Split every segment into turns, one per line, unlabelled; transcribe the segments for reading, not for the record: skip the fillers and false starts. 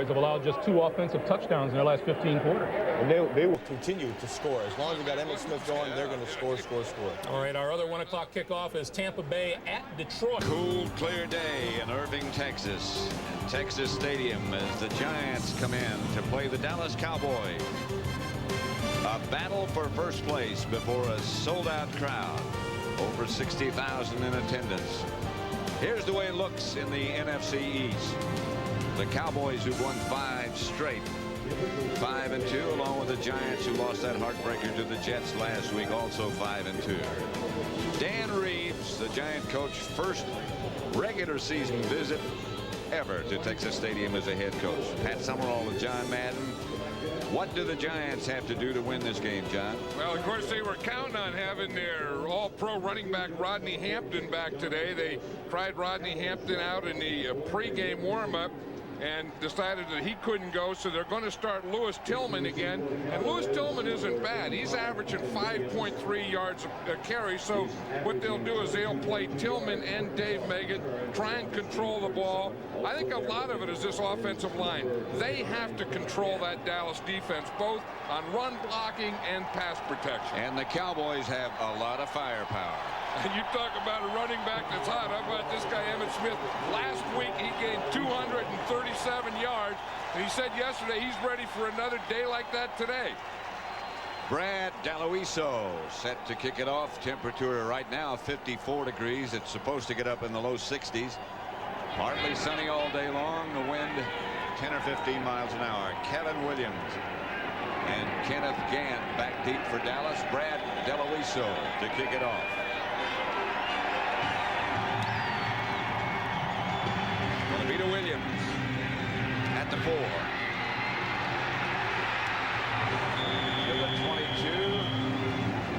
Have allowed just 2 offensive touchdowns in their last 15 quarters.
And they will continue to score. As long as we got Emmitt Smith going, they're going to score.
All right, our other 1 o'clock kickoff is Tampa Bay at Detroit.
Cool, clear day in Irving, Texas. Texas Stadium as the Giants come in to play the Dallas Cowboys. A battle for first place before a sold-out crowd. Over 60,000 in attendance. Here's the way it looks in the NFC East. The Cowboys, who've won 5 straight, 5-2, along with the Giants, who lost that heartbreaker to the Jets last week, also 5-2. Dan Reeves, the Giant coach, first regular season visit ever to Texas Stadium as a head coach. Pat Summerall with John Madden. What do the Giants have to do to win this game, John?
Well, of course, they were counting on having their all-pro running back Rodney Hampton back today. They tried Rodney Hampton out in the pregame warm-up and decided that he couldn't go, so they're going to start Lewis Tillman again. And Lewis Tillman isn't bad. He's averaging 5.3 yards a carry, so what they'll do is they'll play Tillman and Dave Megan, try and control the ball. I think a lot of it is this offensive line. They have to control that Dallas defense, both on run blocking and pass protection.
And the Cowboys have a lot of firepower.
And you talk about a running back that's hot. How about this guy, Emmitt Smith? Last week, he gained 237 yards. And he said yesterday he's ready for another day like that today.
Brad Deloiso set to kick it off. Temperature right now 54 degrees. It's supposed to get up in the low 60s. Partly sunny all day long. The wind 10 or 15 miles an hour. Kevin Williams and Kenneth Gant back deep for Dallas. Brad Deloiso to kick it off. Vita Williams at the 4. To the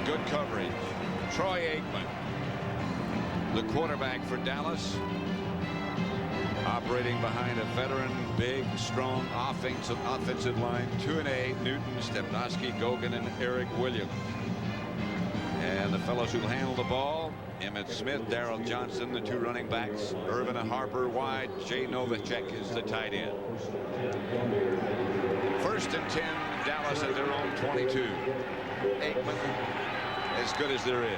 22. Good coverage. Troy Aikman, the quarterback for Dallas, operating behind a veteran, big, strong offensive line. 2-8, Newton, Stepnoski, Gogan, and Eric Williams. And the fellows who handle the ball, Emmitt Smith, Darrell Johnson, the 2 running backs, Irvin and Harper wide. Jay Novacek is the tight end. 1st and 10, Dallas at their own 22. Aikman, as good as there is.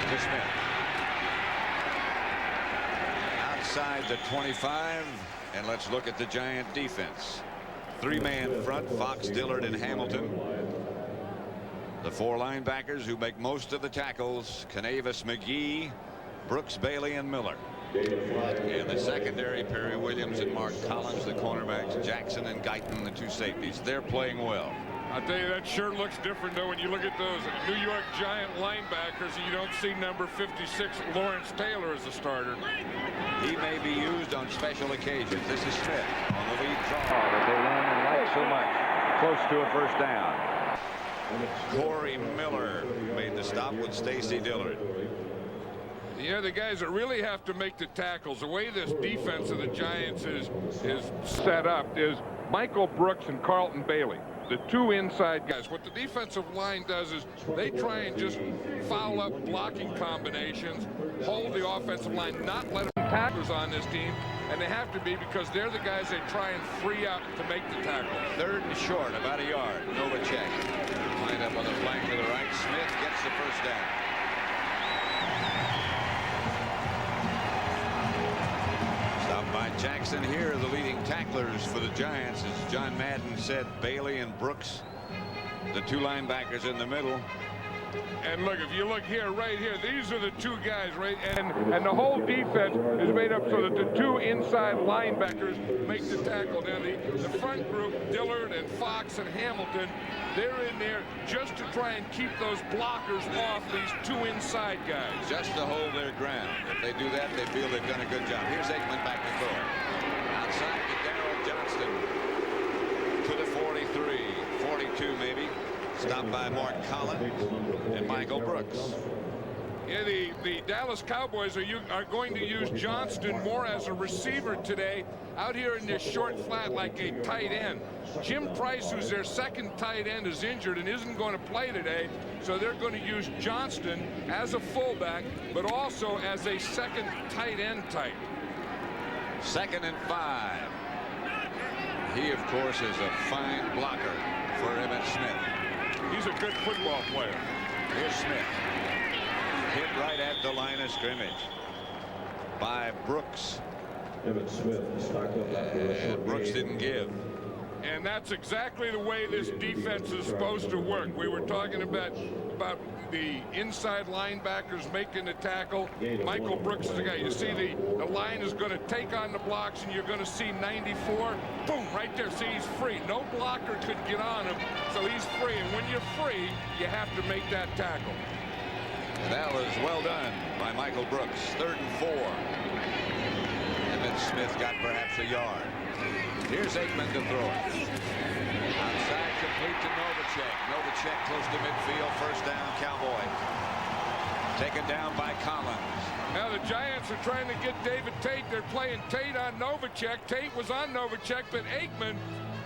To Smith. Outside the 25, and let's look at the Giant defense. 3-man front, Fox, Dillard, and Hamilton. The 4 linebackers who make most of the tackles, Canavis, McGee, Brooks, Bailey, and Miller. And the secondary, Perry Williams and Mark Collins, the cornerbacks, Jackson and Guyton, the 2 safeties. They're playing well.
I'll tell you, that sure looks different, though, when you look at those New York Giant linebackers. You don't see number 56, Lawrence Taylor, as a starter.
He may be used on special occasions. This is Smith on the lead draw that they run and like so much. Close to a first down. Corey Miller made the stop with Stacy Dillard.
Yeah, the guys that really have to make the tackles, the way this defense of the Giants is set up, is Michael Brooks and Carlton Bailey, the 2 inside guys. What the defensive line does is they try and just foul up blocking combinations, hold the offensive line, not let them tacklers on this team, and they have to be, because they're the guys they try and free up to make the tackle.
3rd and short, about a yard. Novacek lined up on the flank to the right. Smith gets the first down. Stopped by Jackson here, the leading tacklers for the Giants. As John Madden said, Bailey and Brooks, the 2 linebackers in the middle.
And look, if you look here, right here, these are the 2 guys, right? And the whole defense is made up so that the 2 inside linebackers make the tackle. Now, the front group, Dillard and Fox and Hamilton, they're in there just to try and keep those blockers off these 2 inside guys.
Just to hold their ground. If they do that, they feel they've done a good job. Here's Aikman back to throw. Outside to Darrell Johnston. To the 43, 42 maybe. Stopped by Mark Collins and Michael Brooks.
Yeah, the Dallas Cowboys are going to use Johnston more as a receiver today, out here in this short flat like a tight end. Jim Price, who's their second tight end, is injured and isn't going to play today, so they're going to use Johnston as a fullback, but also as a second tight end type.
2nd and 5. He, of course, is a fine blocker for Emmitt Smith.
He's a good football player.
Here's Smith. Hit right at the line of scrimmage by Brooks.
Emmitt Smith stocked up after a short
And Brooks
gain.
didn't give.
And that's exactly the way this defense is supposed to work. We were talking about the inside linebackers making the tackle. Michael Brooks is the guy. You see the line is going to take on the blocks, and you're going to see 94. Boom, right there. See, he's free. No blocker could get on him, so he's free. And when you're free, you have to make that tackle.
And that was well done by Michael Brooks. 3rd and 4. Emmitt Smith got perhaps a yard. Here's Aikman to throw it. Outside, complete to Novacek. Novacek close to midfield. 1st down, Cowboy. Taken down by Collins.
Now the Giants are trying to get David Tate. They're playing Tate on Novacek. Tate was on Novacek, but Aikman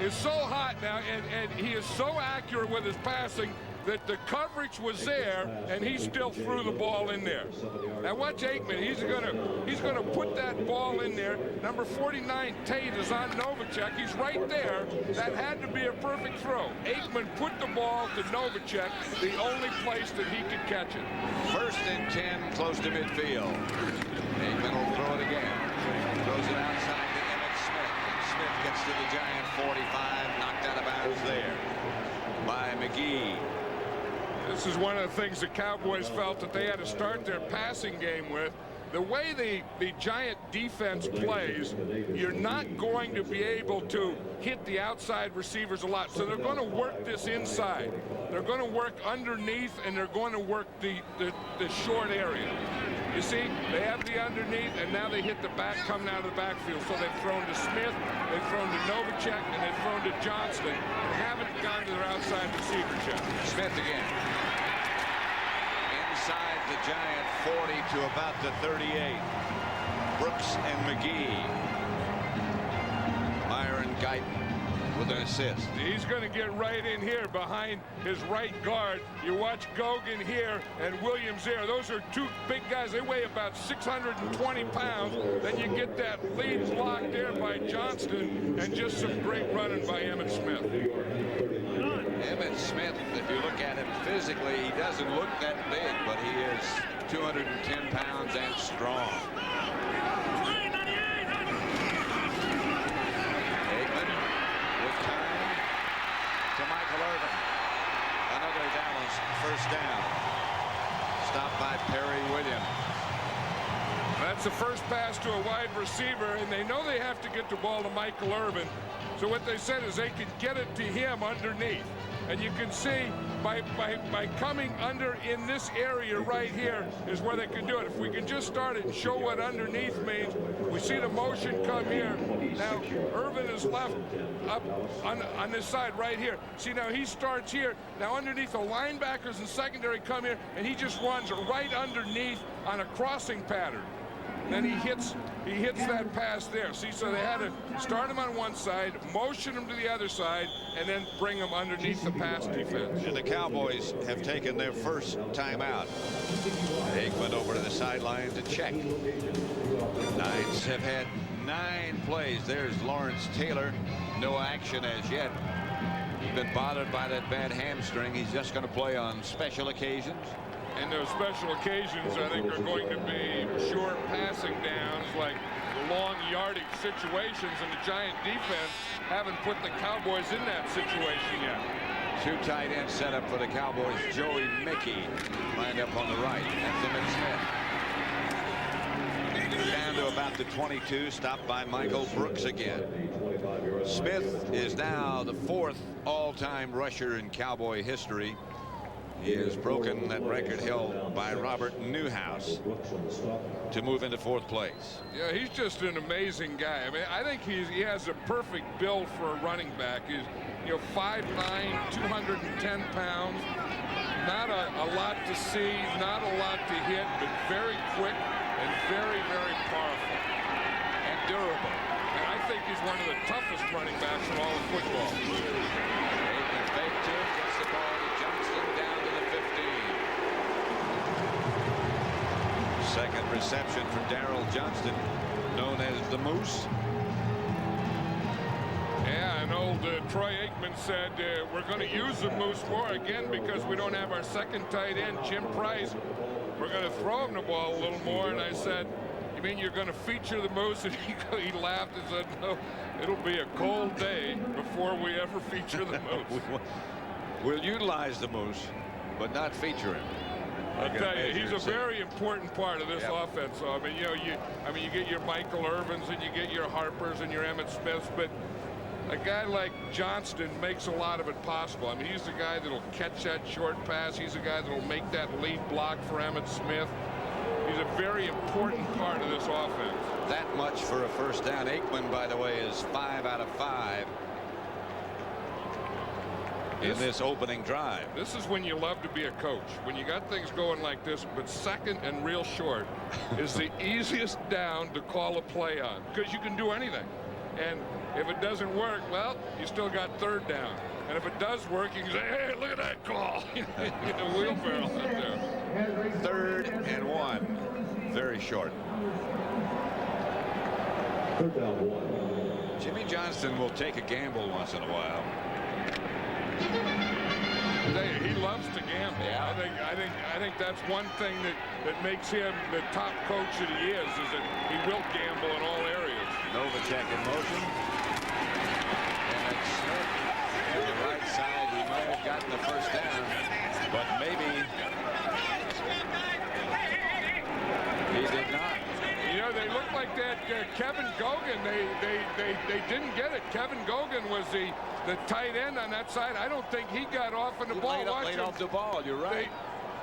is so hot now, and he is so accurate with his passing that the coverage was there, and he still threw the ball in there. Now watch Aikman. He's gonna put that ball in there. Number 49, Tate, is on Novacek. He's right there. That had to be a perfect throw. Aikman put the ball to Novacek, the only place that he could catch it.
1st and 10, close to midfield. Aikman will throw it again. Throws it outside to Emmitt Smith. And Smith gets to the Giant 45, knocked out of bounds there by McGee.
This is one of the things the Cowboys felt that they had to start their passing game with. The way the Giant defense plays, you're not going to be able to hit the outside receivers a lot. So they're going to work this inside. They're going to work underneath, and they're going to work the short area. You see, they have the underneath, and now they hit the back coming out of the backfield. So they've thrown to Smith, they've thrown to Novacek, and they've thrown to Johnston, and haven't gone to their outside receiver check.
Smith again. Inside the Giant 40 to about the 38. Brooks and McGee. Myron Guyton with an assist.
He's going to get right in here behind his right guard. You watch Gogan here and Williams there. Those are two big guys. They weigh about 620 pounds. Then you get that lead block there by Johnston, and just some great running by Emmitt Smith.
Emmitt Smith, if you look at him physically, he doesn't look that big, but he is 210 pounds and strong. Aikman with time to Michael Irvin. Another Dallas 1st down. Stopped by Perry Williams.
That's the first pass to a wide receiver, and they know they have to get the ball to Michael Irvin. So what they said is they could get it to him underneath. And you can see by coming under in this area right here is where they can do it. If we can just start it and show what underneath means, we see the motion come here. Now Irvin is left up on this side right here. See, now he starts here. Now underneath, the linebackers and secondary come here, and he just runs right underneath on a crossing pattern. Then he hits that pass there. See, so they had to start him on one side, motion him to the other side, and then bring him underneath the pass defense.
And the Cowboys have taken their first timeout. Aikman over to the sideline to check. Knights have had 9 plays. There's Lawrence Taylor. No action as yet. He's been bothered by that bad hamstring. He's just going to play on special occasions.
And those special occasions, I think, are going to be short passing downs, like long yardage situations, and the Giant defense haven't put the Cowboys in that situation yet.
2 tight end setup for the Cowboys. Joey Mickey lined up on the right. That's Emmitt Smith. Down to about the 22, stopped by Michael Brooks again. Smith is now the 4th all-time rusher in Cowboy history. He has broken that record held by Robert Newhouse to move into 4th place.
Yeah, he's just an amazing guy. I mean, I think he has a perfect build for a running back. He's, 5'9", 210 pounds. Not a lot to see, not a lot to hit, but very quick and very, very powerful and durable. And I think he's one of the toughest running backs in all of football.
Aikman fake to him, gets the ball to Johnston down to the 15. Second reception for Darrell Johnston, known as the Moose.
Yeah, and old Troy Aikman said we're going to use the Moose more again because we don't have our second tight end, Jim Price. We're going to throw him the ball a little more. And I said, you mean you're going to feature the Moose? And he laughed and said, no, it'll be a cold day before we ever feature the Moose.
We'll utilize the Moose, but not feature him.
I'll tell you, he's a very important part of this offense. So, I mean, you know, you get your Michael Irvins and you get your Harpers and your Emmitt Smiths, but a guy like Johnston makes a lot of it possible. I mean, he's the guy that'll catch that short pass. He's the guy that'll make that lead block for Emmitt Smith. He's a very important part of this offense.
That much for a first down. Aikman, by the way, is 5 out of 5 in this opening drive.
This is when you love to be a coach. When you got things going like this, but second and real short is the easiest down to call a play on because you can do anything. And if it doesn't work, well, you still got third down. And if it does work, you can say, hey, look at that call. You get the wheelbarrow out there.
3rd and 1. Very short.
3rd down 1.
Jimmy Johnston will take a gamble once in a while.
He loves to gamble.
Yeah.
I think that's one thing that makes him the top coach that he is that he will gamble in all areas.
Novacek in motion. And Smith to the right side. He might have gotten the first down, but maybe he did not.
You know, they look like that Kevin Gogan. They didn't get it. Kevin Gogan was the tight end on that side. I don't think he got off on the ball.
Laid off the ball. You're right.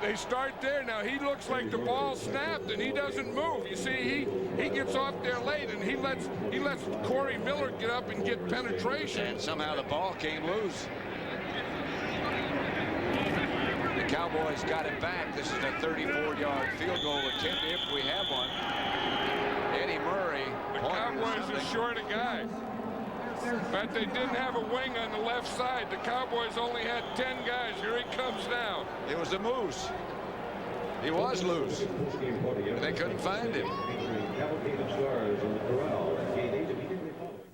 They start there. Now he looks like the ball snapped and he doesn't move. You see, he gets off there late and he lets Corey Miller get up and get penetration.
And somehow the ball came loose. The Cowboys got it back. This is a 34-yard field goal attempt if we have one. Eddie Murray.
The Cowboys are short a guy. But they didn't have a wing on the left side. The Cowboys only had 10 guys. Here he comes now.
It was the Moose. He was loose. They couldn't find him.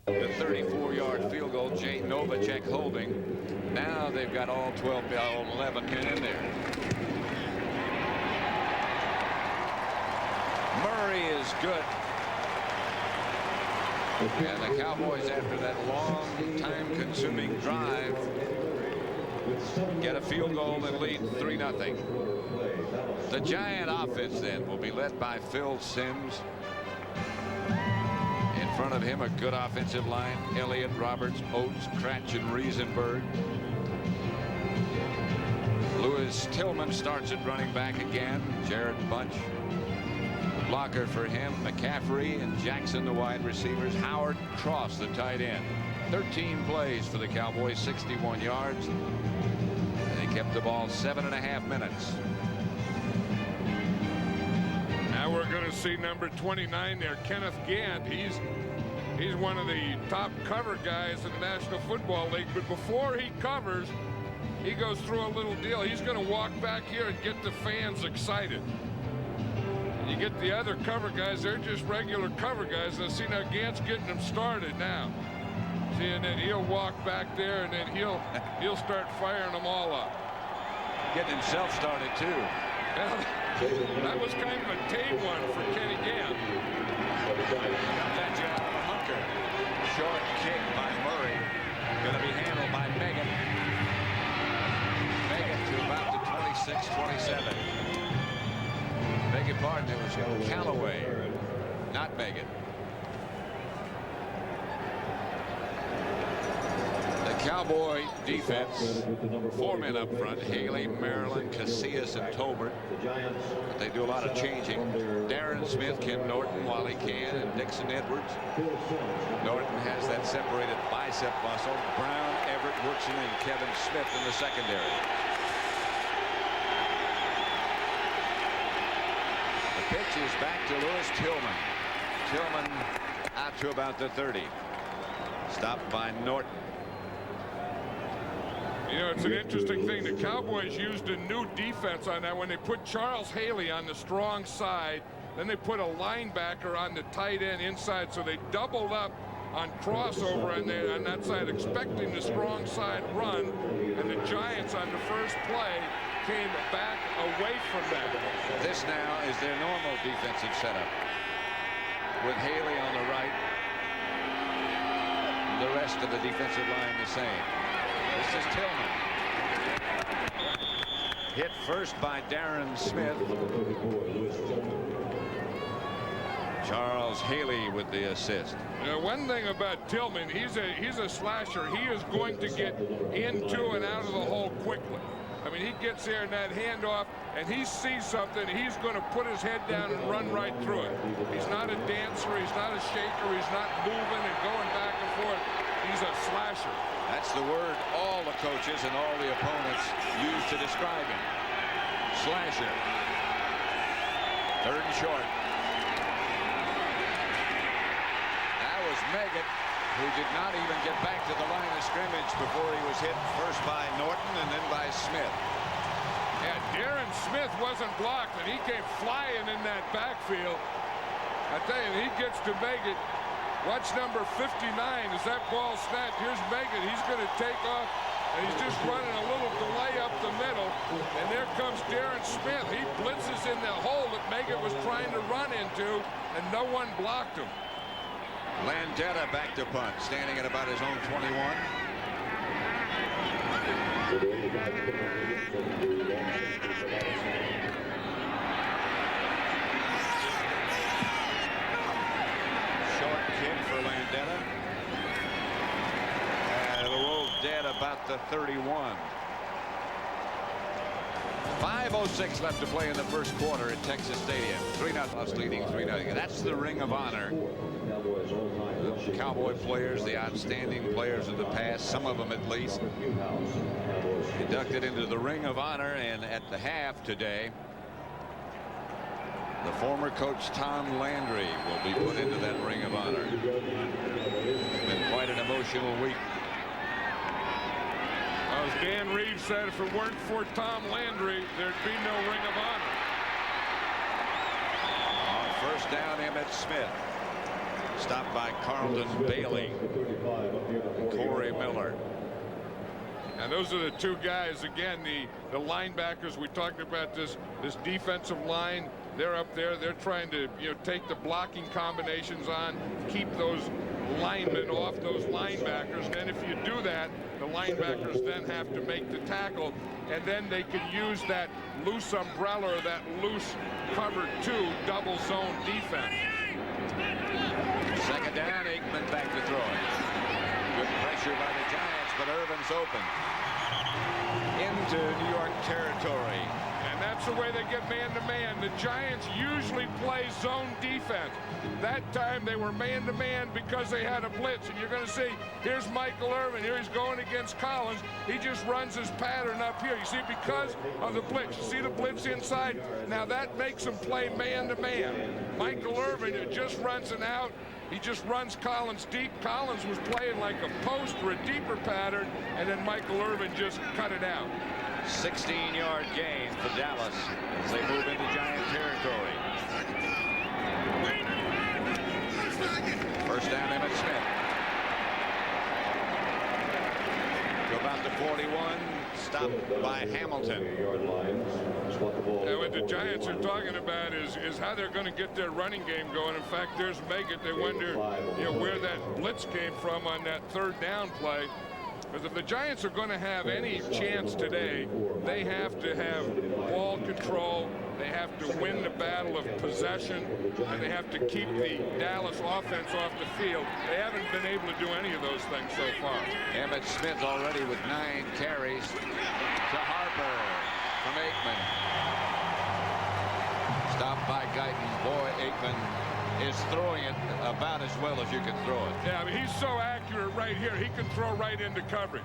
The 34-yard field goal, Jay Novacek holding. Now they've got all 11 men in there. Murray is good. And the Cowboys, after that long, time-consuming drive, get a field goal and lead 3-0. The Giant offense then will be led by Phil Simms. In front of him, a good offensive line: Elliott, Roberts, Oates, Kratch, and Riesenberg. Lewis Tillman starts at running back again. Jared Bunch. Blocker for him, McCaffrey and Jackson, the wide receivers. Howard Cross, the tight end. 13 plays for the Cowboys, 61 yards. And they kept the ball 7.5 minutes.
Now we're going to see number 29 there, Kenneth Gant. He's one of the top cover guys in the National Football League. But before he covers, he goes through a little deal. He's going to walk back here and get the fans excited. You get the other cover guys, they're just regular cover guys. Now see, now Gant's getting them started now. See, and then he'll walk back there and then he'll start firing them all up.
Getting himself started too.
Well, that was kind of a tame one for Kenny Gant.
That job of a hunker. Short kick by Murray. Going to be handled by Megan. Megan to about the 26-27. Beg your pardon, it was Callaway, not Megan. The Cowboy defense, 4 men up front: Haley, Maryland, Casillas, and Tolbert. But they do a lot of changing. Darren Smith, Ken Norton while he can, and Dixon Edwards. Norton has that separated bicep muscle. Brown, Everett, Woodson, and Kevin Smith in the secondary. pitches back to Lewis Tillman. Tillman out to about the 30. Stopped by Norton.
You know, it's an interesting thing. The Cowboys used a new defense on that when they put Charles Haley on the strong side. Then they put a linebacker on the tight end inside. So they doubled up on crossover on that side, expecting the strong side run. And the Giants on the first play came back away from that.
This now is their normal defensive setup, with Haley on the right. The rest of the defensive line the same. This is Tillman. Hit first by Darren Smith. Charles Haley with the assist.
Now, one thing about Tillman, he's a slasher. He is going to get into and out of the hole quickly. I mean, he gets there in that handoff, and he sees something. He's going to put his head down and run right through it. He's not a dancer. He's not a shaker. He's not moving and going back and forth. He's a slasher.
That's the word all the coaches and all the opponents use to describe him. Slasher. Third and short. That was Meggett, who did not even get back to the line of scrimmage before he was hit first by Norton and then by Smith.
Yeah, Darren Smith wasn't blocked, and he came flying in that backfield. I tell you, he gets to Meggett. Watch number 59 as that ball snapped. Here's Meggett. He's going to take off, and he's just running a little delay up the middle. And there comes Darren Smith. He blitzes in the hole that Meggett was trying to run into, and no one blocked him.
Landetta back to punt, standing at about his own 21. Short kick for Landetta. And it'll roll dead about the 31. 5:06 left to play in the first quarter at Texas Stadium. 3-0 leading 3-0. That's the Ring of Honor. The Cowboy players, the outstanding players of the past, some of them at least, inducted into the Ring of Honor. And at the half today, the former coach Tom Landry will be put into that Ring of Honor. It's been quite an emotional week.
As Dan Reeves said, if it weren't for Tom Landry, there'd be no Ring of Honor.
On first down, Emmitt Smith. Stopped by Carlton Bailey. Corey Miller.
And those are the two guys, again, the linebackers. We talked about this defensive line. They're up there. They're trying to, take the blocking combinations on, keep those linemen off those linebackers. And then if you do that, the linebackers then have to make the tackle, and then they can use that loose umbrella or that loose cover 2 double zone defense.
Second down, Aikman back to throw it. Good pressure by the Giants, but Irvin's open. Into New York territory.
And that's the way they get man-to-man. The Giants usually play zone defense. That time they were man-to-man because they had a blitz. And you're going to see, here's Michael Irvin. Here he's going against Collins. He just runs his pattern up here. You see, because of the blitz. You see the blitz inside? Now that makes him play man-to-man. Michael Irvin just runs an out. He just runs Collins deep. Collins was playing like a post or a deeper pattern, and then Michael Irvin just cut it out.
16-yard gain for Dallas as they move into Giant territory. First down, Emmitt Smith. To about the 41, stopped by Hamilton.
And what the Giants are talking about is how they're going to get their running game going. In fact, there's Meggett. They wonder, where that blitz came from on that third down play. Because if the Giants are going to have any chance today, they have to have ball control. They have to win the battle of possession, and they have to keep the Dallas offense off the field. They haven't been able to do any of those things so far.
Emmitt Smith already with 9 carries. To Harper from Aikman. Stopped by Guyton. Boy, Aikman is throwing it about as well as you can throw it.
Yeah, I mean, he's so accurate right here. He can throw right into coverage.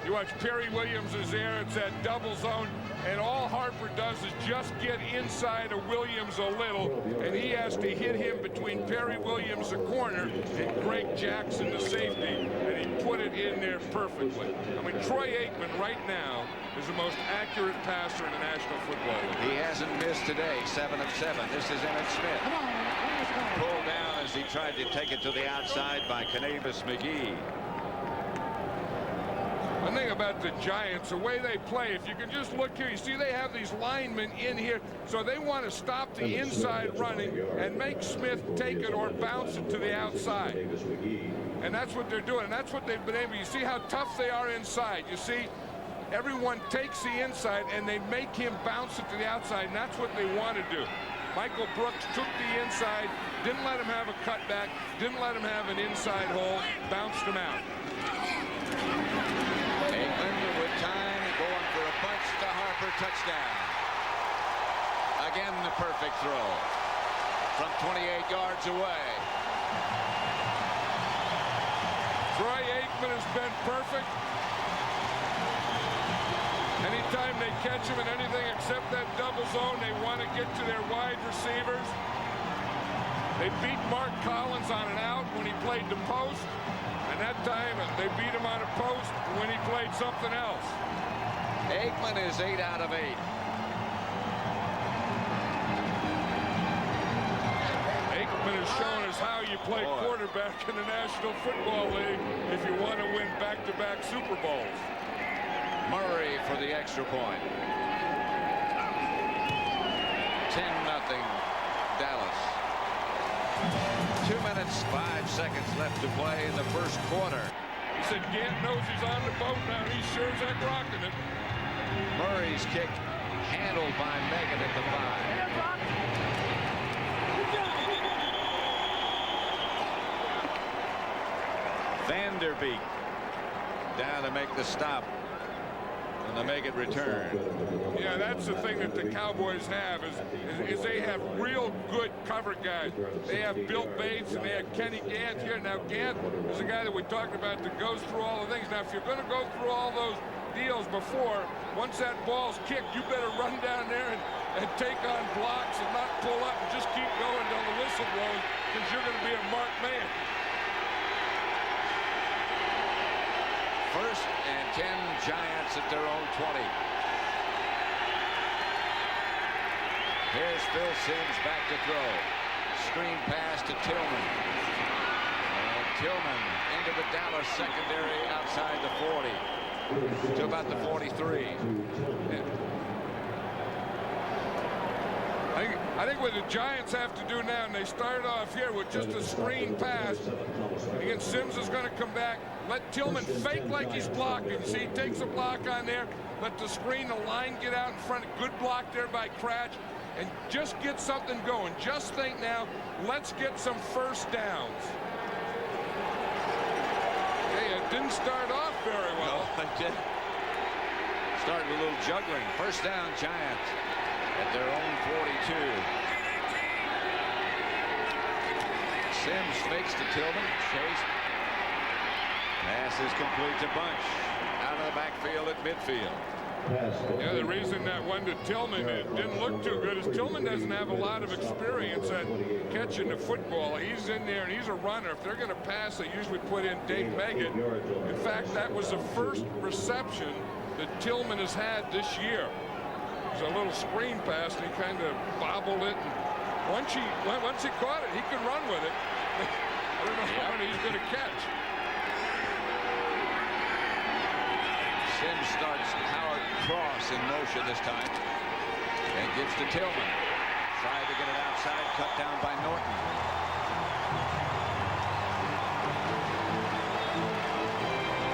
You watch Perry Williams is there. It's that double zone. And all Harper does is just get inside of Williams a little. And he has to hit him between Perry Williams, the corner, and Greg Jackson, the safety. And he put it in there perfectly. I mean, Troy Aikman right now is the most accurate passer in the National Football League.
He hasn't missed today. 7 of 7. This is Emmitt Smith. Pulled down as he tried to take it to the outside by Canavis McGee.
One thing about the Giants, the way they play, if you can just look here, you see they have these linemen in here, so they want to stop the inside running and make Smith take it or bounce it to the outside. And that's what they're doing, and that's what they've been able. You see how tough they are inside. You see, everyone takes the inside and they make him bounce it to the outside, and that's what they want to do. Michael Brooks took the inside, didn't let him have a cutback, didn't let him have an inside hole, bounced him out.
Aikman with time going for a bunch to Harper, touchdown. Again, the perfect throw from 28 yards away.
Troy Aikman has been perfect. Anytime they catch him in anything except that double zone, they want to get to their wide receivers. They beat Mark Collins on an out when he played the post. And that time, they beat him on a post when he played something else.
Aikman is 8 out of 8.
Aikman has shown us how you play quarterback in the National Football League if you want to win back-to-back Super Bowls.
Murray for the extra point. 10-0 Dallas. 2 minutes, 5 seconds left to play in the first quarter.
He said Gant knows he's on the boat now. He's sure as heck rocking it.
Murray's kick handled by Megan at the 5. Vanderbeek down to make the stop. And to make it return.
Yeah, that's the thing that the Cowboys have is they have real good cover guys. They have Bill Bates and they have Kenny Gant here. Now Gant is a guy that we talked about that goes through all the things. Now if you're going to go through all those deals before, once that ball's kicked, you better run down there and take on blocks and not pull up and just keep going till the whistle blows because you're going to be a marked man.
First and 10 Giants at their own 20. Here's Phil Simms back to throw. Screen pass to Tillman. And Tillman into the Dallas secondary outside the 40 to about the 43.
I think what the Giants have to do now, and they start off here with just a screen pass. Again, Simms is going to come back. Let Tillman fake like he's blocking. See, he takes a block on there. Let the screen, the line get out in front. Good block there by Cratch. And just get something going. Just think now, let's get some first downs. Hey, it didn't start off very well.
No, it did. Started a little juggling. First down, Giants at their own 42. Simms fakes to Tillman. Chase. Pass is complete to Bunch. Out of the backfield at midfield.
Yeah, the reason that one to Tillman it didn't look too good is Tillman doesn't have a lot of experience at catching the football. He's in there and he's a runner. If they're going to pass, they usually put in Dave Meggett. In fact, that was the first reception that Tillman has had this year. It was a little screen pass and he kind of bobbled it. And once he caught it, he can run with it. I don't know how many he's going to catch.
Simms starts Howard Cross in motion this time and gives to Tillman. Tried to get it outside, cut down by Norton.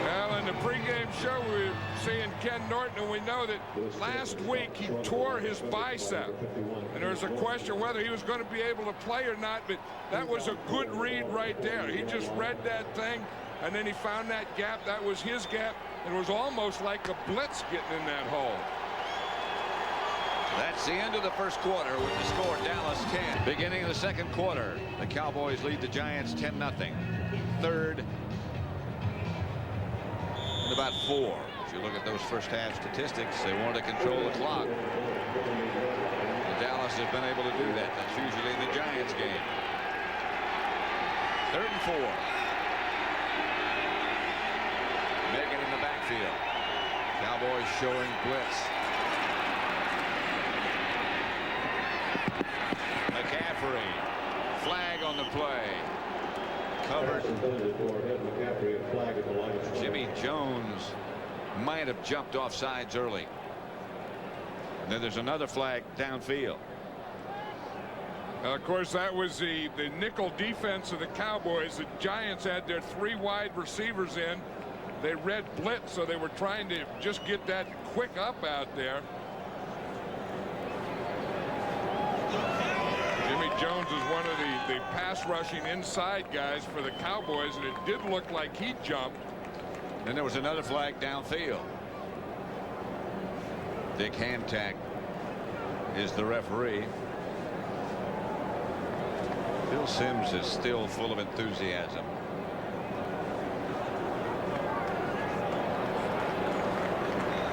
Well, in the pregame show, we were seeing Ken Norton, and we know that last week he tore his bicep. And there was a question whether he was going to be able to play or not, but that was a good read right there. He just read that thing, and then he found that gap. That was his gap. It was almost like a blitz getting in that hole.
That's the end of the first quarter with the score Dallas 10. Beginning of the second quarter, the Cowboys lead the Giants 10-0. Third and about 4. If you look at those first half statistics, they want to control the clock. Dallas has been able to do that. That's usually the Giants game. 3rd and 4. Megan in the backfield. Cowboys showing blitz. McCaffrey. Flag on the play. Covered. Jimmy Jones might have jumped off sides early. And then there's another flag downfield.
Of course, that was the nickel defense of the Cowboys. The Giants had their 3 wide receivers in. They read blitz, so they were trying to just get that quick up out there. Jimmy Jones is one of the pass rushing inside guys for the Cowboys, and it did look like he jumped.
Then there was another flag downfield. Dick Hantack is the referee. Phil Simms is still full of enthusiasm.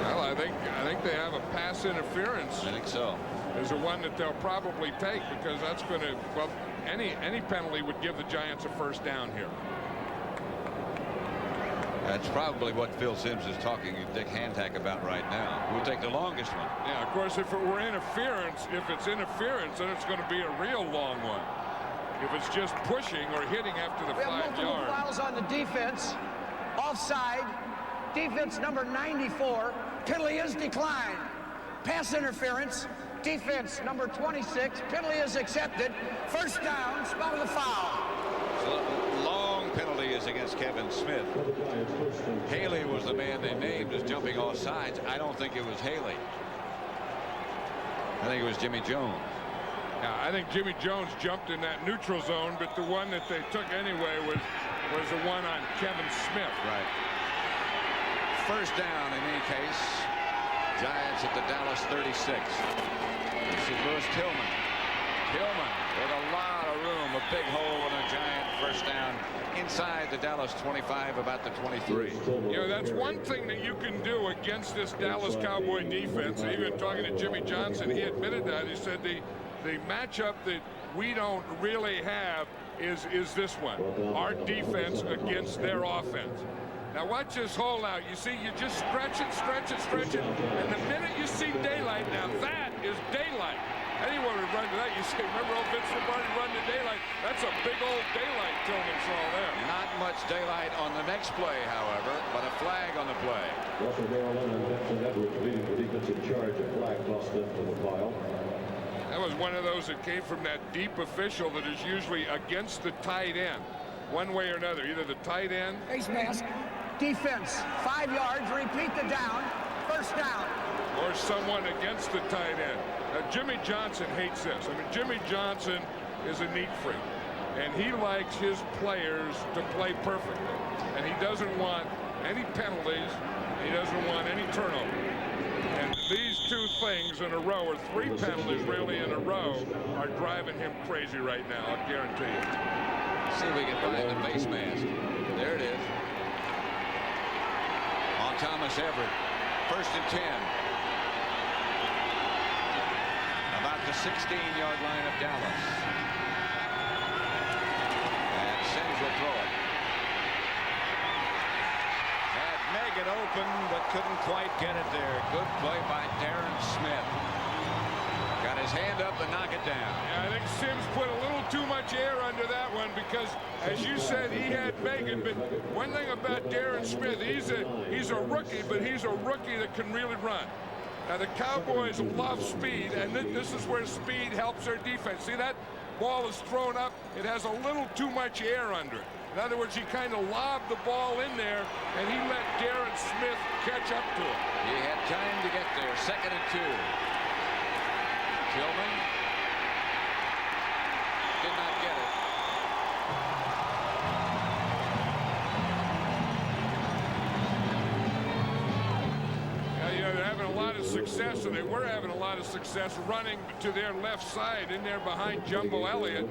Well, I think they have a pass interference.
I think so.
Is the one that they'll probably take, because that's going to, well, any penalty would give the Giants a first down here.
That's probably what Phil Simms is talking to Dick Hantack about right now. We'll take the longest one.
Yeah, of course, if it were interference, then it's going to be a real long one. If it's just pushing or hitting after the 5 yards.
We have multiple fouls on the defense. Offside. Defense number 94. Penalty is declined. Pass interference. Defense number 26. Penalty is accepted. First down. Spot of the foul.
So long penalty is against Kevin Smith. Haley was the man they named as jumping off sides. I don't think it was Haley. I think it was Jimmy Jones.
Yeah, I think Jimmy Jones jumped in that neutral zone, but the one that they took anyway was the one on Kevin Smith.
Right. First down in any case. Giants at the Dallas 36. This is Lewis Tillman. Tillman with a lot of room, a big hole and a giant first down inside the Dallas 25, about the 23.
You know, that's one thing that you can do against this Dallas Cowboy defense. Even talking to Jimmy Johnson, he admitted that. He said the matchup that we don't really have is this one. Our defense against their offense. Now watch this hole out. You see, you just stretch it, and the minute you see daylight, now that is daylight. Anyone would run to that. You say, remember old Vince Lombardi run to daylight? That's a big old daylight Tillman saw there.
Not much daylight on the next play, however, but a flag on the play.
Russell Maryland and Benson Edwards leading the defensive charge. A flag tossed into the pile.
That was one of those that came from that deep official that is usually against the tight end. One way or another, either the tight end.
Face mask. Defense. 5 yards. Repeat the down. First down.
Or someone against the tight end. Now, Jimmy Johnson hates this. I mean, Jimmy Johnson is a neat freak, and he likes his players to play perfectly. And he doesn't want any penalties. He doesn't want any turnovers. And these 2 things in a row, or 3 penalties really in a row, are driving him crazy right now, I guarantee you.
See if we can find the face mask. There it is. On Thomas Everett. 1st and 10. About the 16-yard line of Dallas. And Sims will throw it. Had Megan open, but couldn't quite get it there. Good play by Darren Smith. Got his hand up and knock it down.
Yeah, I think Sims put a little too much air under that one because, as you said, he had Megan. But one thing about Darren Smith, he's a rookie, but he's a rookie that can really run. Now, the Cowboys love speed, and this is where speed helps their defense. See, that ball is thrown up. It has a little too much air under it. In other words, he kind of lobbed the ball in there, and he let Darren Smith catch up to it.
He had time to get there. 2nd and 2. Tillman did not get it.
Now, you know, they're having a lot of of success, and they were having a lot of success running to their left side in there behind Jumbo Elliott.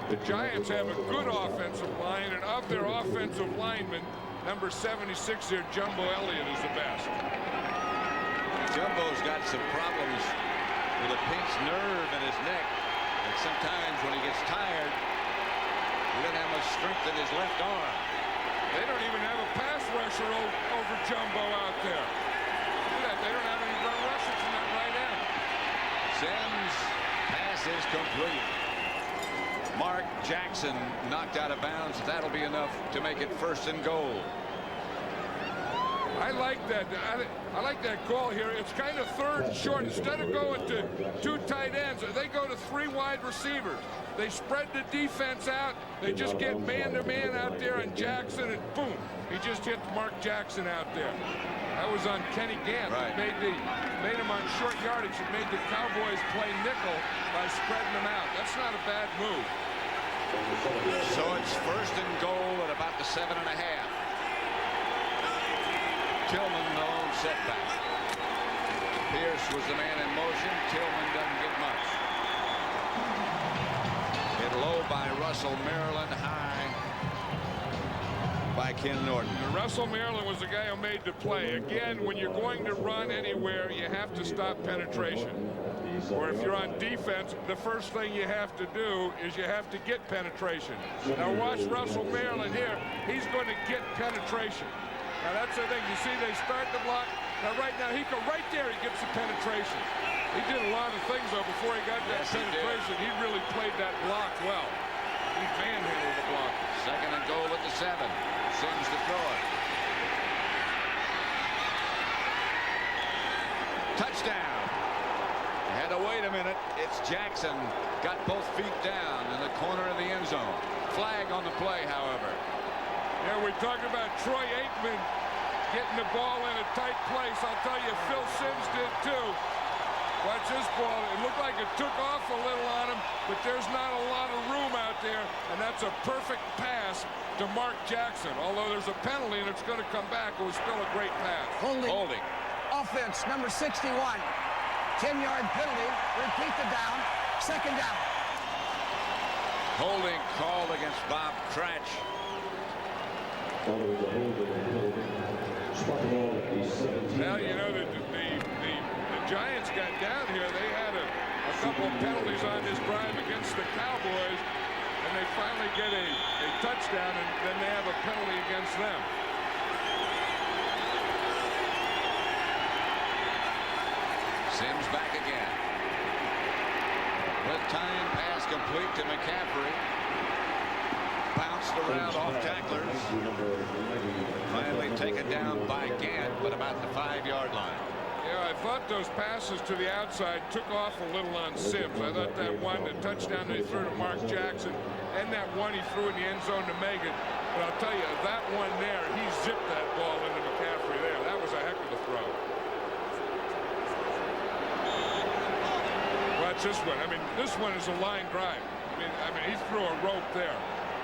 The Giants have a good offensive line, and of their offensive linemen, number 76 here, Jumbo Elliott, is the best.
Jumbo's got some problems with a pinched nerve in his neck, and sometimes when he gets tired, he doesn't have much strength in his left arm.
They don't even have a pass rusher over Jumbo out there. Look at that. They don't have any run rushers from that right end.
Sims, pass is complete. Mark Jackson knocked out of bounds. That'll be enough to make it 1st and goal.
I like that. I like that call here. It's kind of 3rd and short. Instead of going to 2 tight ends, they go to 3 wide receivers. They spread the defense out. They just get man-to-man out there on Jackson, and boom, he just hit Mark Jackson out there. That was on Kenny Gant.
Right.
Made him on short yardage. It made the Cowboys play nickel by spreading them out. That's not a bad move.
So it's 1st and goal at about the 7.5. Tillman, the lone setback. Pierce was the man in motion. Tillman doesn't get much. Hit low by Russell Maryland, high by Ken Norton.
And Russell Maryland was the guy who made the play. Again, when you're going to run anywhere, you have to stop penetration. Or if you're on defense, the first thing you have to do is you have to get penetration. Now watch Russell Maryland here. He's going to get penetration. Now that's the thing. You see they start the block. Now right now he right there he gets the penetration. He did a lot of things though before he got that penetration. He really played that block well. He manhandled the block.
2nd and goal at the 7. Sims to throw it. Touchdown. Had to wait a minute. It's Jackson. Got both feet down in the corner of the end zone. Flag on the play, however.
Yeah, we're talking about Troy Aikman getting the ball in a tight place. I'll tell you, Phil Simms did too. Watch this ball. It looked like it took off a little on him, but there's not a lot of room out there, and that's a perfect pass to Mark Jackson. Although there's a penalty and it's going to come back, it was still a great pass.
Holding. Offense, number 61. 10-yard penalty. Repeat the down. 2nd down.
Holding called against Bob Cratch.
Now, you know, the Giants got down here. They had a couple of penalties on this drive against the Cowboys, and they finally get a touchdown, and then they have a penalty against them.
Sims back again. With time pass complete to McCaffrey. Bounced around off tacklers. Finally taken down by Gant, but about the 5-yard line.
Yeah, I thought those passes to the outside took off a little on Sims. I thought that one, the touchdown they threw to Mark Jackson, and that one he threw in the end zone to Megan. But I'll tell you, that one there, he zipped that ball into McCaffrey there. That was a heck of a throw. Watch this one. I mean, this one is a line drive. I mean, he threw a rope there.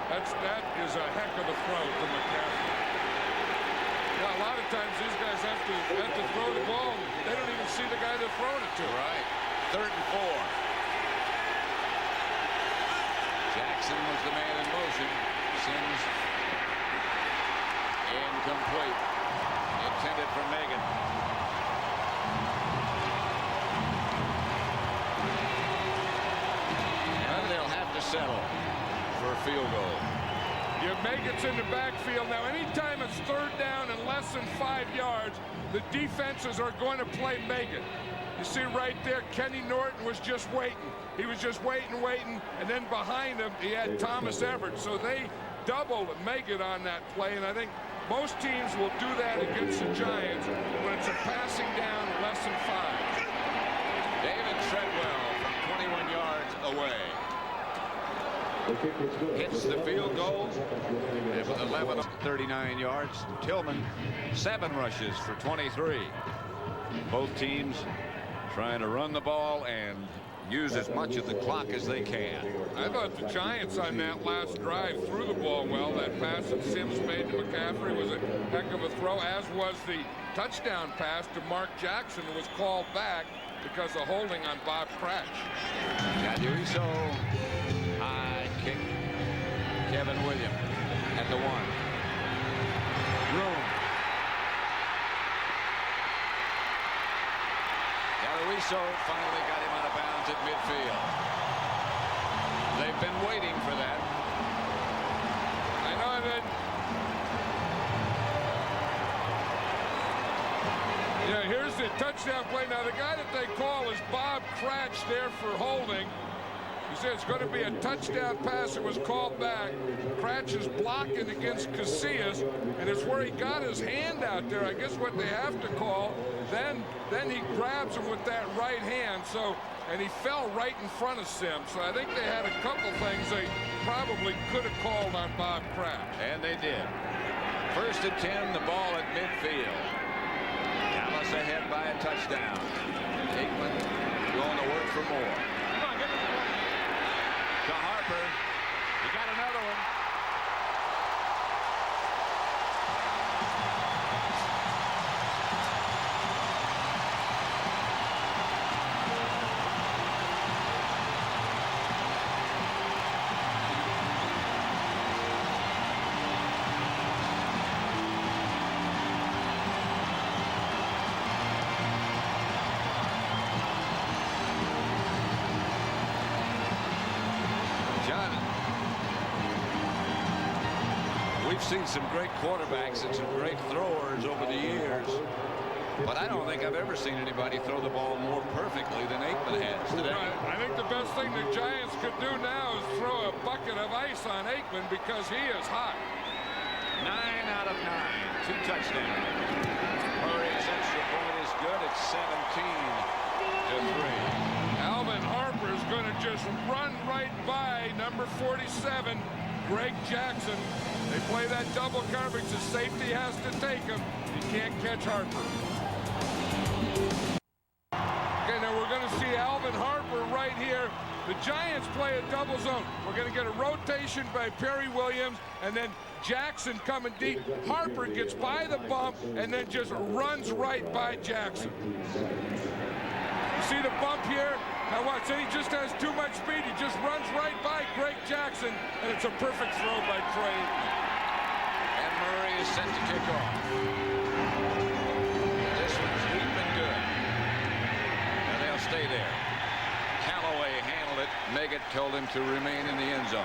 That is a heck of a throw to McCaffrey. Yeah, a lot of times these guys have to throw the ball. They don't even see the guy they're throwing it to.
Right. 3rd and 4. Jackson was the man in motion. Sims incomplete. Intended for Megan. And they'll have to settle for a field goal.
You make it in the backfield. Now, anytime it's 3rd down and less than 5 yards, the defenses are going to play Megan. You see right there, Kenny Norton was just waiting. He was just waiting, and then behind him, he had Thomas Everett. So they doubled Megan on that play, and I think most teams will do that against the Giants when it's a passing down less than 5.
David Treadwell from 21 yards away. Hits the field goal with 11 of 39 yards. Tillman, 7 rushes for 23. Both teams trying to run the ball and use as much of the clock as they can.
I thought the Giants on that last drive threw the ball well. That pass that Sims made to McCaffrey was a heck of a throw, as was the touchdown pass to Mark Jackson, was called back because of holding on Bob Cratch.
Gaduiso, high kick. Kevin Williams at the 1. Room. Gaduiso finally got him out of bounds at midfield. They've been waiting for that.
I know that. Yeah, here's the touchdown play. Now, the guy that they call is Bob Cratch there for holding. He said it's going to be a touchdown pass. It was called back. Cratch is blocking against Casillas, and it's where he got his hand out there. I guess what they have to call. Then he grabs him with that right hand. And he fell right in front of Sims. So I think they had a couple things they probably could have called on Bob Cratch.
And they did. 1st and 10, the ball at midfield. Dallas ahead by a touchdown. Aikman going to work for more. To Harper. He got another one. We've seen some great quarterbacks and some great throwers over the years, but I don't think I've ever seen anybody throw the ball more perfectly than Aikman has today.
Right. I think the best thing the Giants could do now is throw a bucket of ice on Aikman because he is hot.
9 out of 9. 2 touchdowns. Murray's extra point is good. It's 17-3.
Alvin Harper is going to just run right by number 47, Greg Jackson. They play that double coverage. The safety has to take him. He can't catch Harper. Okay, now we're going to see Alvin Harper right here. The Giants play a double zone. We're going to get a rotation by Perry Williams, and then Jackson coming deep. Harper gets by the bump and then just runs right by Jackson. You see the bump here? Now watch, he just has too much speed. He just runs right by Greg Jackson, and it's a perfect throw by Trey.
And Murray is set to kick off. This one's deep and good. And they'll stay there. Callaway handled it. Meggett told him to remain in the end zone.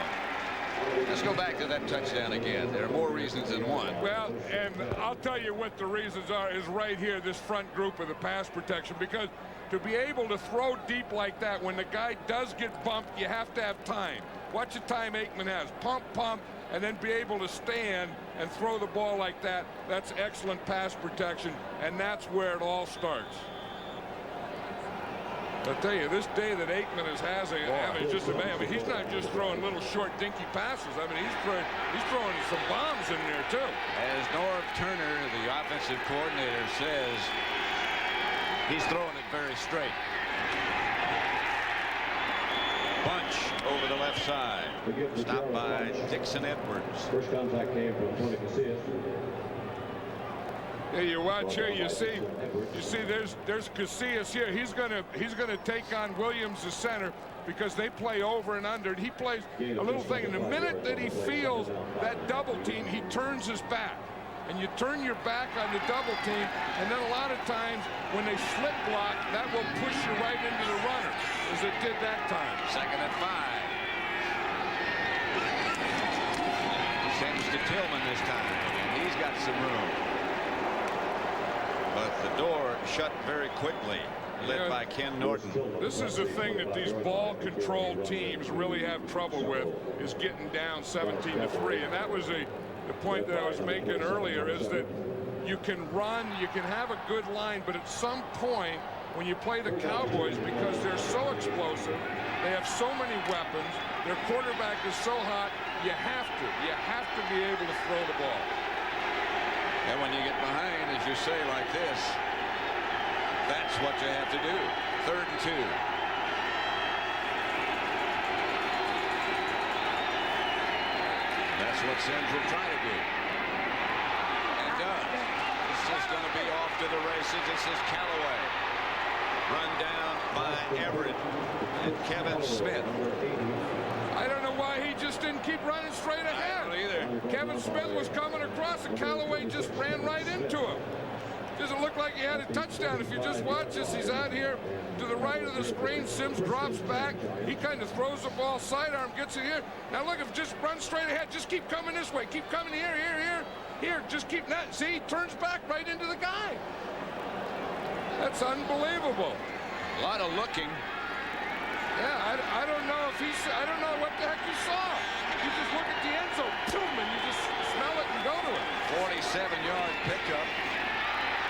Let's go back to that touchdown again. There are more reasons than one.
Well, and I'll tell you what the reasons are is right here, this front group of the pass protection, because to be able to throw deep like that, when the guy does get bumped, you have to have time. Watch the time Aikman has. Pump, and then be able to stand and throw the ball like that. That's excellent pass protection, and that's where it all starts. I'll tell you, this day that Aikman is having just a man. I mean, he's not just throwing little short, dinky passes. I mean, he's throwing some bombs in there too.
As Norv Turner, the offensive coordinator, says, he's throwing it very straight. Bunch over the left side. Stopped by Dixon Edwards.
First contact came from Tony Casillas.
Yeah, you watch here. You see, there's Casillas here. He's gonna take on Williams, the center, because they play over and under. And he plays a little thing. And the minute that he feels that double team, he turns his back. And you turn your back on the double team, and then a lot of times when they slip block, that will push you right into the runner, as it did that time.
2nd and 5. He sends to Tillman this time, and he's got some room. But the door shut very quickly, led by Ken Norton.
This is the thing that these ball control teams really have trouble with, is getting down 17-3. And that was the point that I was making earlier, is that you can run, you can have a good line, but at some point when you play the Cowboys, because they're so explosive, they have so many weapons, their quarterback is so hot, you have to be able to throw the ball.
And when you get behind, as you say, like this, that's what you have to do. 3rd and 2. That's what Sims will try to do. And does. This is going to be off to the races. This is Callaway. Run down by Everett and Kevin Smith.
I don't know why he just didn't keep running straight ahead.
I don't either.
Kevin Smith was coming across and Callaway just ran right into him. Doesn't look like he had a touchdown. If you just watch this, he's out here to the right of the screen. Sims drops back. He kind of throws the ball sidearm, gets it here. Now look, if just run straight ahead, just keep coming this way. Keep coming here. Just keep not. See, he turns back right into the guy. That's unbelievable.
A lot of looking.
Yeah, I don't know if I don't know what the heck you saw. You just look at the end zone, boom, and you just smell it and go to it.
47-yard pickup.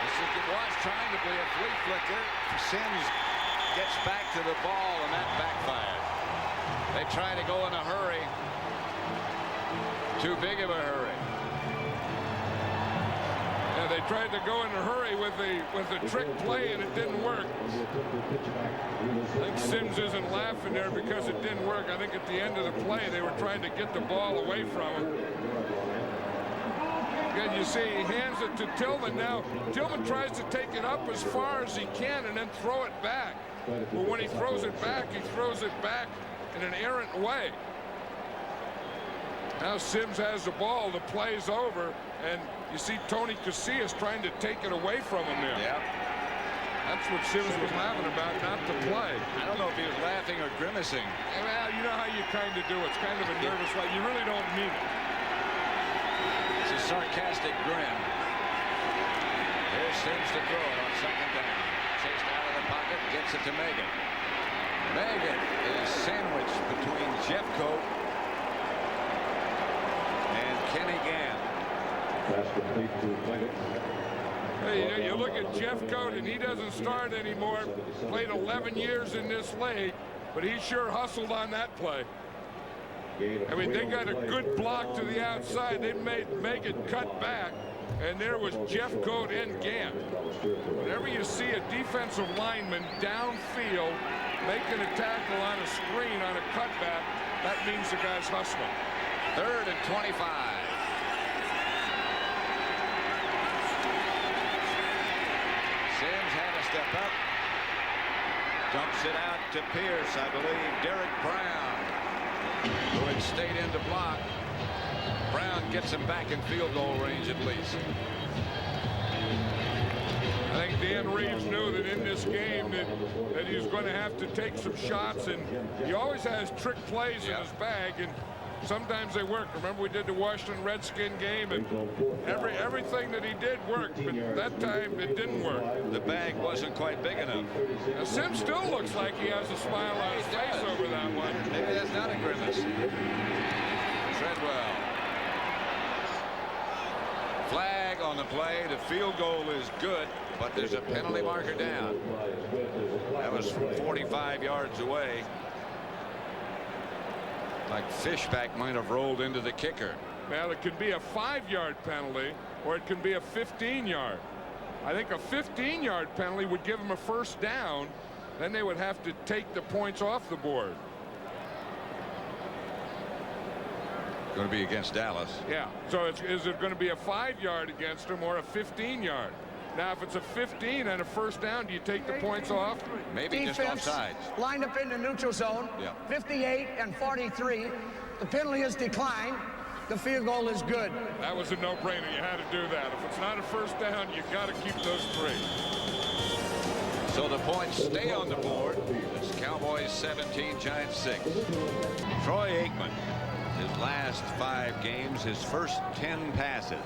As you can watch, trying to be a flea flicker. Sims gets back to the ball, and that backfired. They try to go in a hurry. Too big of a hurry.
Yeah, they tried to go in a hurry with the trick play, and it didn't work. I think Sims isn't laughing there because it didn't work. I think at the end of the play, they were trying to get the ball away from him. Again, you see, he hands it to Tillman. Now, Tillman tries to take it up as far as he can and then throw it back. But when he throws it back in an errant way. Now Sims has the ball. The play's over. And you see Tony Casillas trying to take it away from him there.
Yeah.
That's what Sims was laughing about, not the play.
I don't know if he was laughing or grimacing.
Well, you know how you kind of do it. It's kind of a nervous way. You really don't mean it.
It's a sarcastic grin. Here's Sims to throw it on second down. Chased out of the pocket, gets it to Megan. Megan is sandwiched between Jeffco and Kenny Gann.
Pass complete to Leggett.
Hey, you look at Jeffco, and he doesn't start anymore. Played 11 years in this league, but he sure hustled on that play. I mean, they got a good block to the outside. They made Megan cut back, and there was Jeffco and Gann. Whenever you see a defensive lineman downfield making a tackle on a screen on a cutback, that means the guy's hustling.
3rd and 25. Sims had to step up. Dumps it out to Pierce, I believe. Derek Brown, who had stayed in to block. Brown gets him back in field goal range at least.
I think Dan Reeves knew that in this game that he was going to have to take some shots, and he always has trick plays in his bag, and sometimes they work. Remember, we did the Washington Redskin game, and everything that he did worked, but that time it didn't work.
The bag wasn't quite big enough.
Now, Sims still looks like he has a smile on his face over that one.
Maybe that's not a grimace. Treadwell. Flag on the play. The field goal is good, but there's a penalty marker down. That was 45 yards away. Like Fishback might have rolled into the kicker.
Well, it could be a 5-yard penalty, or it can be a 15-yard. I think a 15-yard penalty would give them a first down. Then they would have to take the points off the board.
Going to be against Dallas.
Yeah. So is it going to be a 5-yard against them or a 15-yard? Now, if it's a 15 and a first down, do you take the points off?
Maybe just
Defense
offsides.
lined up in the neutral zone.
Yeah.
58 and 43. The penalty is declined. The field goal is good.
That was a no-brainer. You had to do that. If it's not a first down, you got to keep those 3.
So the points stay on the board. It's Cowboys 17, Giants 6. Troy Aikman, his last 5 games, his first 10 passes.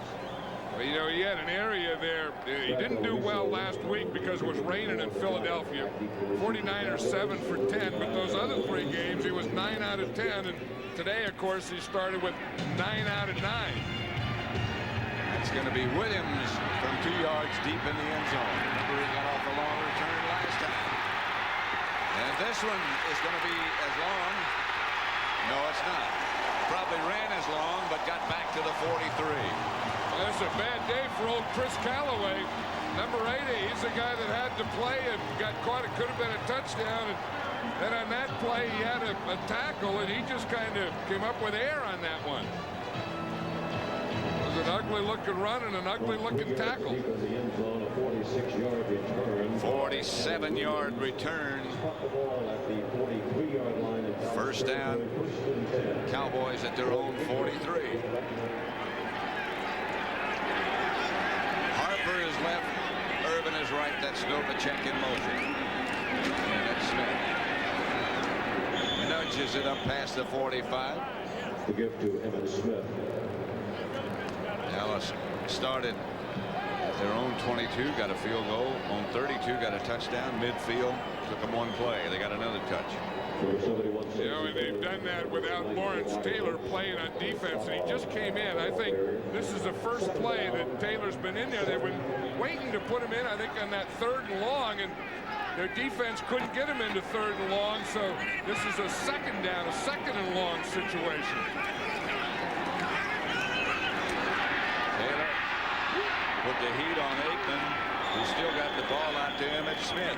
Well, you know, he had an area there. He didn't do well last week because it was raining in Philadelphia. 49 or 7 for 10, but those other 3 games, he was 9 out of 10. And today, of course, he started with 9 out of 9.
It's going to be Williams from 2 yards deep in the end zone. Remember, he got off a long return last time. And this one is going to be as long. No, it's not. Probably ran as long, but got back to the 43.
That's a bad day for old Chris Callaway. Number 80, he's the guy that had to play and got caught. It could have been a touchdown. And then on that play, he had a tackle, and he just kind of came up with air on that one. ugly-looking run and an ugly-looking tackle.
47-yard return. First down. Cowboys at their own 43. Harper is left. Irvin is right. That's Novacek in motion. And that's Smith. Nudges it up past the 45.
The gift to Evan Smith.
Dallas started at their own 22, got a field goal. On 32, got a touchdown. Midfield took them one play. They got another touch.
You know, and they've done that without Lawrence Taylor playing on defense, and he just came in. I think this is the first play that Taylor's been in there. They've been waiting to put him in, I think, on that 3rd and long, and their defense couldn't get him into 3rd and long, so this is a 2nd down, a 2nd and long situation.
Taylor put the heat on Aikman, who still got the ball out to Emmitt Smith.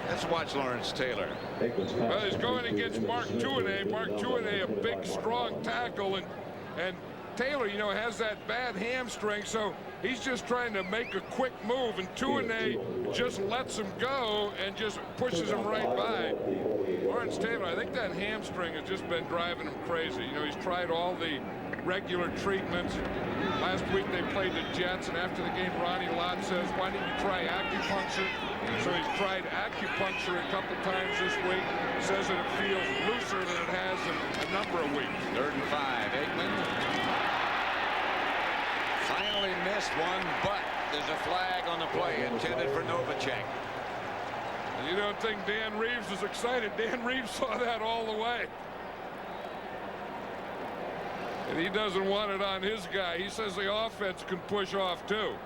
Let's watch Lawrence Taylor.
Well, he's going against Mark Tuinei. Mark Tuinei, a big, strong tackle, and Taylor, you know, has that bad hamstring, so he's just trying to make a quick move, and Tuinei just lets him go and just pushes him right by. Lawrence Taylor, I think that hamstring has just been driving him crazy. You know, he's tried all the regular treatments. Last week they played the Jets, and after the game, Ronnie Lott says, why didn't you try acupuncture? So he's tried acupuncture a couple times this week. Says that it feels looser than it has in a number of weeks.
3rd and 5. Aikman finally missed one, but there's a flag on the play intended for Novacek.
You don't think Dan Reeves is excited? Dan Reeves saw that all the way. And he doesn't want it on his guy. He says the offense can push off too.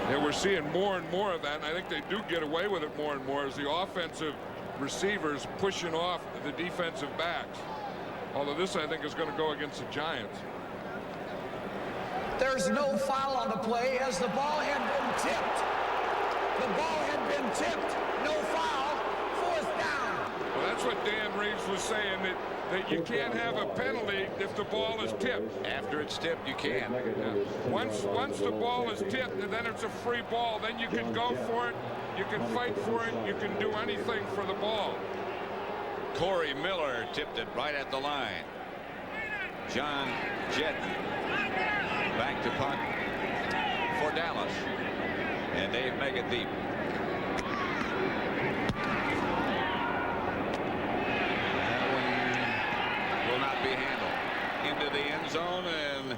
And we're seeing more and more of that, and I think they do get away with it more and more as the offensive receivers pushing off the defensive backs. Although this, I think, is going to go against the Giants.
There's no foul on the play as the ball had been tipped. The ball had been tipped. No foul. 4th down.
Well, that's what Dan Reeves was saying, that you can't have a penalty if the ball is tipped.
After it's tipped, you can.
Yeah. Once the ball is tipped, and then it's a free ball, then you can go for it, you can fight for it, you can do anything for the ball.
Corey Miller tipped it right at the line. John Jedden back to punt for Dallas. And Dave Megadeep. That one will not be handled. Into the end zone, and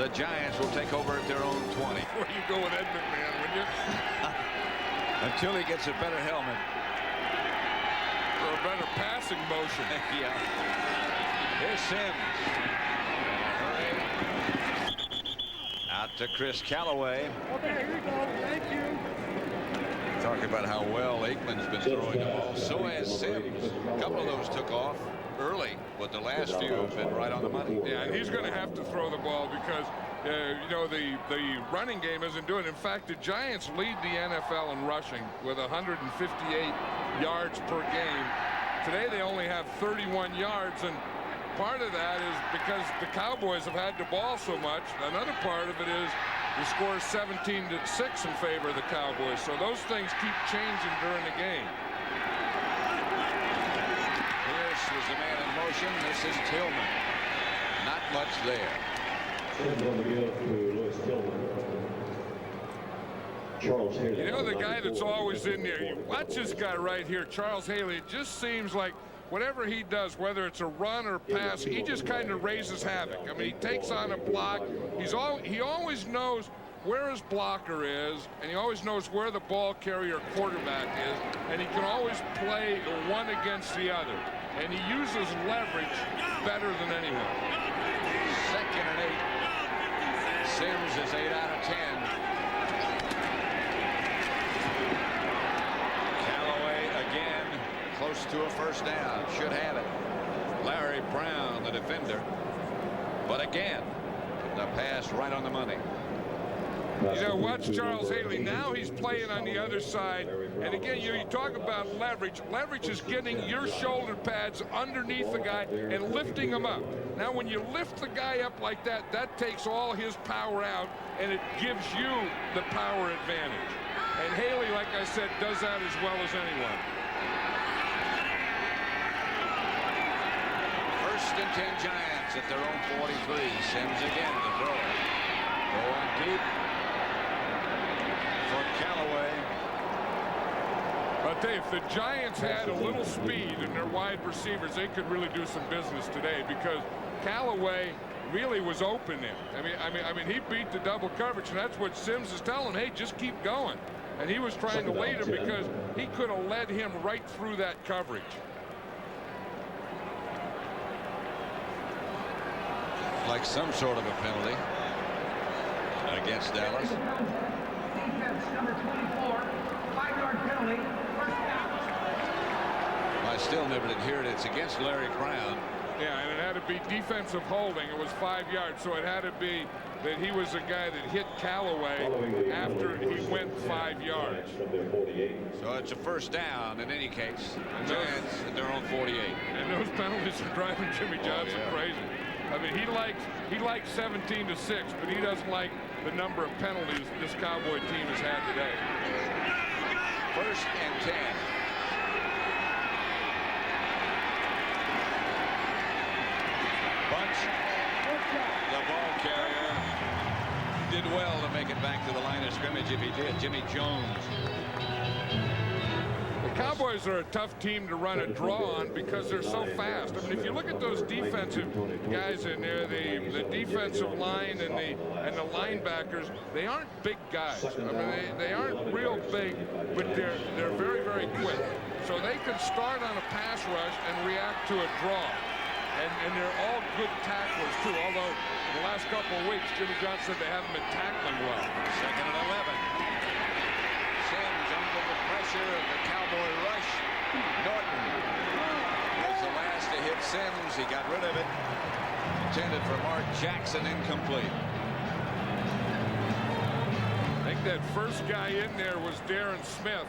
the Giants will take over at their own 20.
Where you go with Ed McMahon, wouldn't you?
Until he gets a better helmet.
Or a better passing motion.
Yeah. Here's Sims. Hurry. Out to Chris Callaway.
Okay, here we go. Thank you.
Talking about how well Aikman's been throwing the ball. So has Sims. A couple of those took off early, but the last few have been right on the money.
Yeah, and he's going to have to throw the ball because, you know, the running game isn't doing it. In fact, the Giants lead the NFL in rushing with 158 yards per game. Today they only have 31 yards, and part of that is because the Cowboys have had the ball so much. Another part of it is the score is 17-6 in favor of the Cowboys. So those things keep changing during the game.
This is the man in motion. This is Tillman. Not much there.
Charles Haley.
You know, the guy that's always in there, you watch this guy right here, Charles Haley. It just seems like whatever he does, whether it's a run or pass, he just kind of raises havoc. I mean, he takes on a block. He always knows where his blocker is, and he always knows where the ball carrier quarterback is, and he can always play one against the other. And he uses leverage better than anyone.
2nd and 8. Sims is 8 out of 10. Callaway again, close to a first down. Should have it. Larry Brown, the defender. But again, the pass right on the money.
You know, watch Charles Haley. Now he's playing on the other side. And again, you talk about leverage. Leverage is getting your shoulder pads underneath the guy and lifting him up. Now, when you lift the guy up like that, that takes all his power out, and it gives you the power advantage. And Haley, like I said, does that as well as anyone.
First and 10 Giants at their own 43. Sims again to throw it. Go on deep for Callaway.
I'll tell you, if the Giants had a little speed in their wide receivers, they could really do some business today, because Callaway really was open there. I mean, he beat the double coverage, and that's what Sims is telling him. Hey, just keep going. And he was trying to lead him because he could have led him right through that coverage.
Like some sort of a penalty against Dallas.
Defense number 24, 5-yard penalty.
I still never did hear it. It's against Larry Brown.
Yeah, and it had to be defensive holding. It was 5 yards, so it had to be that he was the guy that hit Callaway after he went 5 yards.
So it's a first down in any case. The Giants at their own 48.
And those penalties are driving Jimmy Johnson crazy. I mean, he likes 17-6, but he doesn't like the number of penalties this Cowboy team has had today.
First and 10. Bunch. The ball carrier did well to make it back to the line of scrimmage if he did. Jimmy Jones.
The Cowboys are a tough team to run a draw on because they're so fast. I mean, if you look at those defensive guys in there, the defensive line and the linebackers, they aren't big guys. I mean, they aren't real big, but they're very, very quick. So they can start on a pass rush and react to a draw. And they're all good tacklers, too, although the last couple of weeks, Jimmy Johnson said they haven't been tackling well.
Second and 11. Sims under the pressure of the Cowboy rush. Norton was the last to hit Sims. He got rid of it. Intended for Mark Jackson, incomplete.
I think that first guy in there was Darren Smith.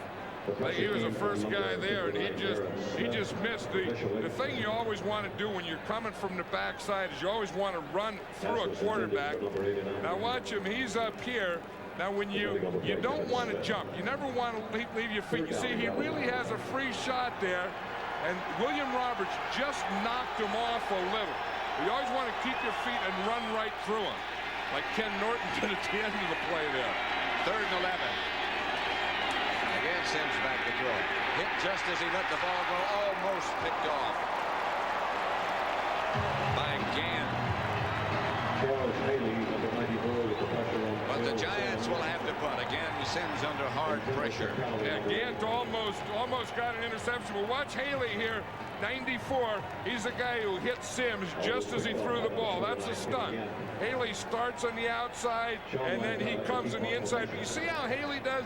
Like he was the first guy there, and he just missed. The thing you always want to do when you're coming from the backside is you always want to run through a quarterback. Now watch him. He's up here. Now when you don't want to jump, you never want to leave your feet. You see, he really has a free shot there, and William Roberts just knocked him off a little. You always want to keep your feet and run right through him, like Ken Norton did at the end of the play there.
Third and 11. Again, Sims back to throw. Hit just as he let the ball go, almost picked off by Gann. But the Giants will have to punt. Again, Sims under hard pressure.
Yeah, Gant almost got an interception. But watch Haley here, 94. He's the guy who hit Sims just as he threw the ball. That's a stunt. Haley starts on the outside, and then he comes on the inside. But you see how Haley does?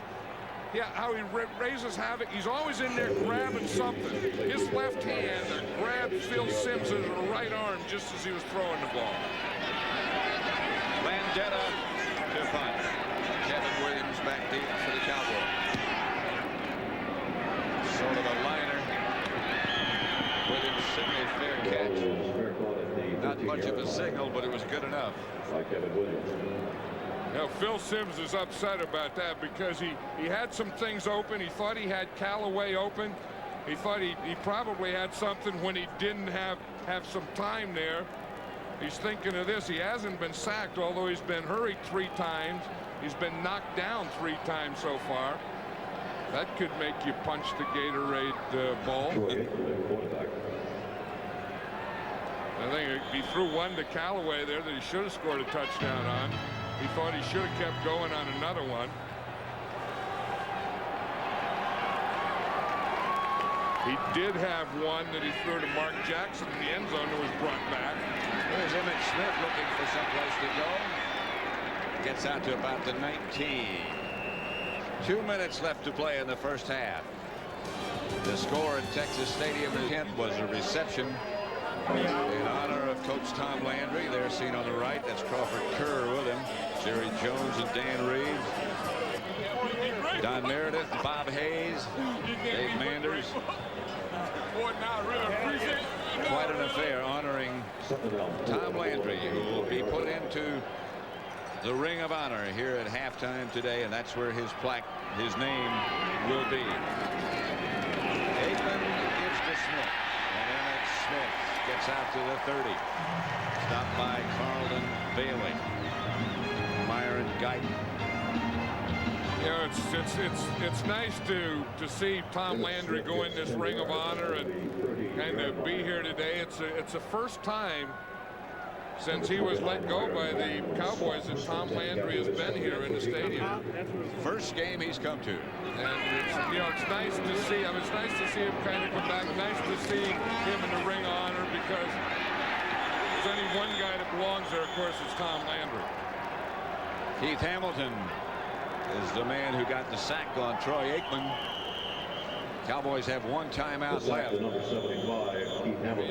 Yeah, how he raises havoc. He's always in there grabbing something. His left hand grabbed Phil Sims' right arm just as he was throwing the ball.
Landetta to punt. Kevin Williams back deep for the Cowboys. Sort of a liner. Williams signal fair catch. Not much of a signal, but it was good enough.
Now, Phil Sims is upset about that because he had some things open. He thought he had Callaway open. He thought he probably had something when he didn't have some time there. He's thinking of this. He hasn't been sacked, although he's been hurried 3 times. He's been knocked down 3 times so far. That could make you punch the Gatorade ball. I think he threw one to Callaway there that he should have scored a touchdown on. He thought he should have kept going on another one. He did have one that he threw to Mark Jackson in the end zone that was brought back.
There's Emmitt Smith looking for someplace to go. Gets out to about the 19. 2 minutes left to play in the first half. The score at Texas Stadium in Kent was a reception in honor of Coach Tom Landry. They're seen on the right. That's Crawford Kerr with him. Jerry Jones and Dan Reeves. Don Meredith, Bob Hayes, Dave Manders. Quite an affair honoring Tom Landry, who will be put into the Ring of Honor here at halftime today, and that's where his plaque, his name, will be. Aikman gives to Smith, and Emmett Smith gets out to the 30. Stopped by Carlton Bailey, Myron Guyton.
You know, it's nice to see Tom Landry go in this Ring of Honor and kind of be here today. It's the first time since he was let go by the Cowboys that Tom Landry has been here in the stadium.
First game he's come to.
And it's nice to see. I mean, it's nice to see him kind of come back. Nice to see him in the Ring of Honor, because there's only one guy that belongs there, of course, it's Tom Landry.
Keith Hamilton is the man who got the sack on Troy Aikman. Cowboys have one timeout left.
You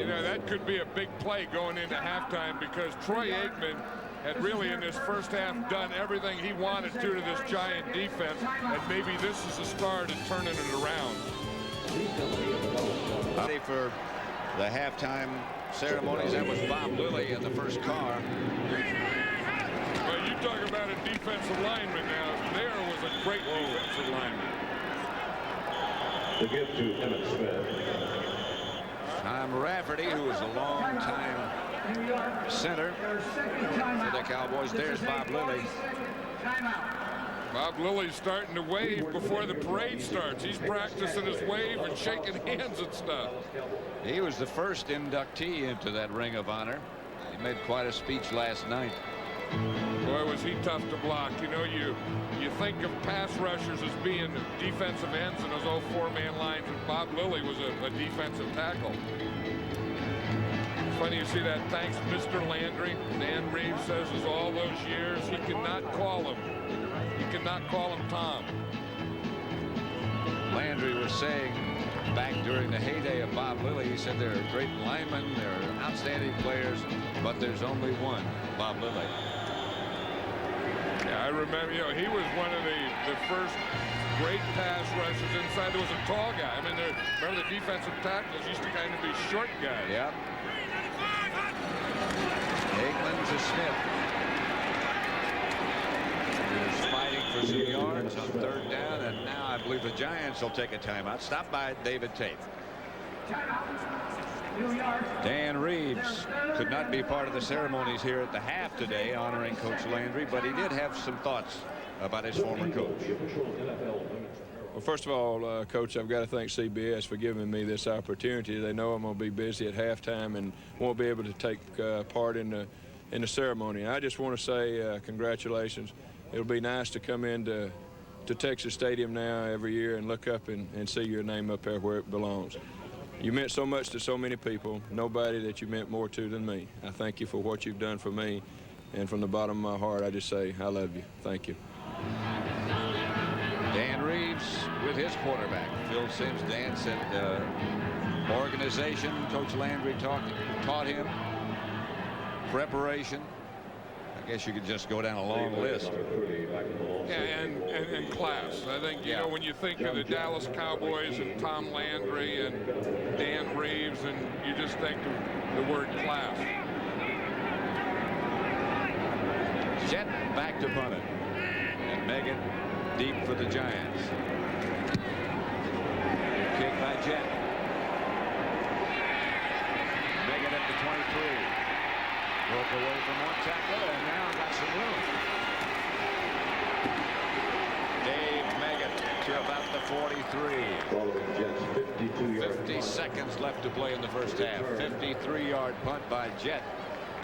know, that could be a big play going into halftime, because Troy Aikman had really in this first half done everything he wanted to this Giant defense, and maybe this is the start of turning it around.
Ready for the halftime ceremonies. That was Bob Lilly in the first car.
Well, you talk about a defensive lineman now. There was a great defensive lineman.
The gift to Emmett Smith.
Tom Rafferty, who is a long-time center for the Cowboys. There's Bob Lilly.
Bob Lilly's starting to wave before the parade starts. He's practicing his wave and shaking hands and stuff.
He was the first inductee into that Ring of Honor. He made quite a speech last night.
Boy, was he tough to block. You know, you think of pass rushers as being defensive ends in those old four-man lines, and Bob Lilly was a defensive tackle. It's funny you see that. Thanks, Mr. Landry. Dan Reeves says is all those years he could not call him. He could not call him Tom.
Landry was saying back during the heyday of Bob Lilly, he said they're great linemen, they're outstanding players, but there's only one, Bob Lilly.
Yeah, I remember, you know, he was one of the first great pass rushers inside. There was a tall guy. I mean, remember the defensive tackles used to kind of be short guys.
Yep. Aikman to Smith. He's fighting for some yards on third down, and now I believe the Giants will take a timeout. Stopped by David Tate. Dan Reeves could not be part of the ceremonies here at the half today honoring Coach Landry, but he did have some thoughts about his former coach.
Well, first of all, Coach, I've got to thank CBS for giving me this opportunity. They know I'm going to be busy at halftime and won't be able to take part in the ceremony. And I just want to say congratulations. It'll be nice to come into Texas Stadium now every year and look up and see your name up there where it belongs. You meant so much to so many people. Nobody that you meant more to than me. I thank you for what you've done for me. And from the bottom of my heart, I just say, I love you. Thank you.
Dan Reeves with his quarterback. Phil Simms. Dan said organization, Coach Landry taught him. Preparation. I guess you could just go down a long list.
Yeah, and class. I think, you know, when you think of the Dallas Cowboys and Tom Landry and Dan Reeves, and you just think of the word class.
Jet back to punt it. And Megan deep for the Giants. Kick by Jet. Megan at the 23. Broke away from one tackle and now got some room. Dave Megan to about the 43. 50 seconds left to play in the first half. 53-yard punt by Jet.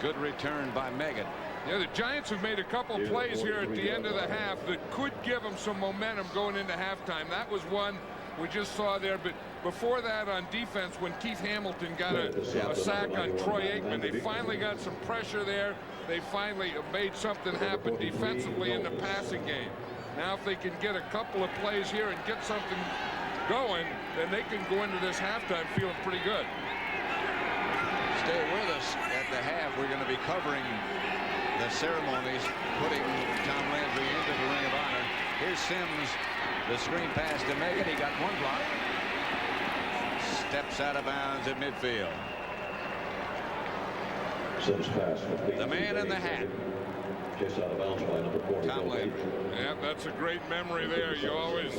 Good return by Megan.
Yeah, the Giants have made a couple plays here at the end of the half that could give them some momentum going into halftime. That was one we just saw there, but before that on defense, when Keith Hamilton got a sack on Troy Aikman, they finally got some pressure there. They finally made something happen defensively in the passing game. Now if they can get a couple of plays here and get something going, then they can go into this halftime feeling pretty good.
Stay with us at the half. We're going to be covering the ceremonies putting Tom Landry into the Ring of Honor. Here's Sims, the screen pass to Megan. He got one block. Steps out of bounds at midfield.
Sims pass.
The man in the hat.
Just out of bounds by number 40.
Tom Landry.
Yeah, that's a great memory there. You always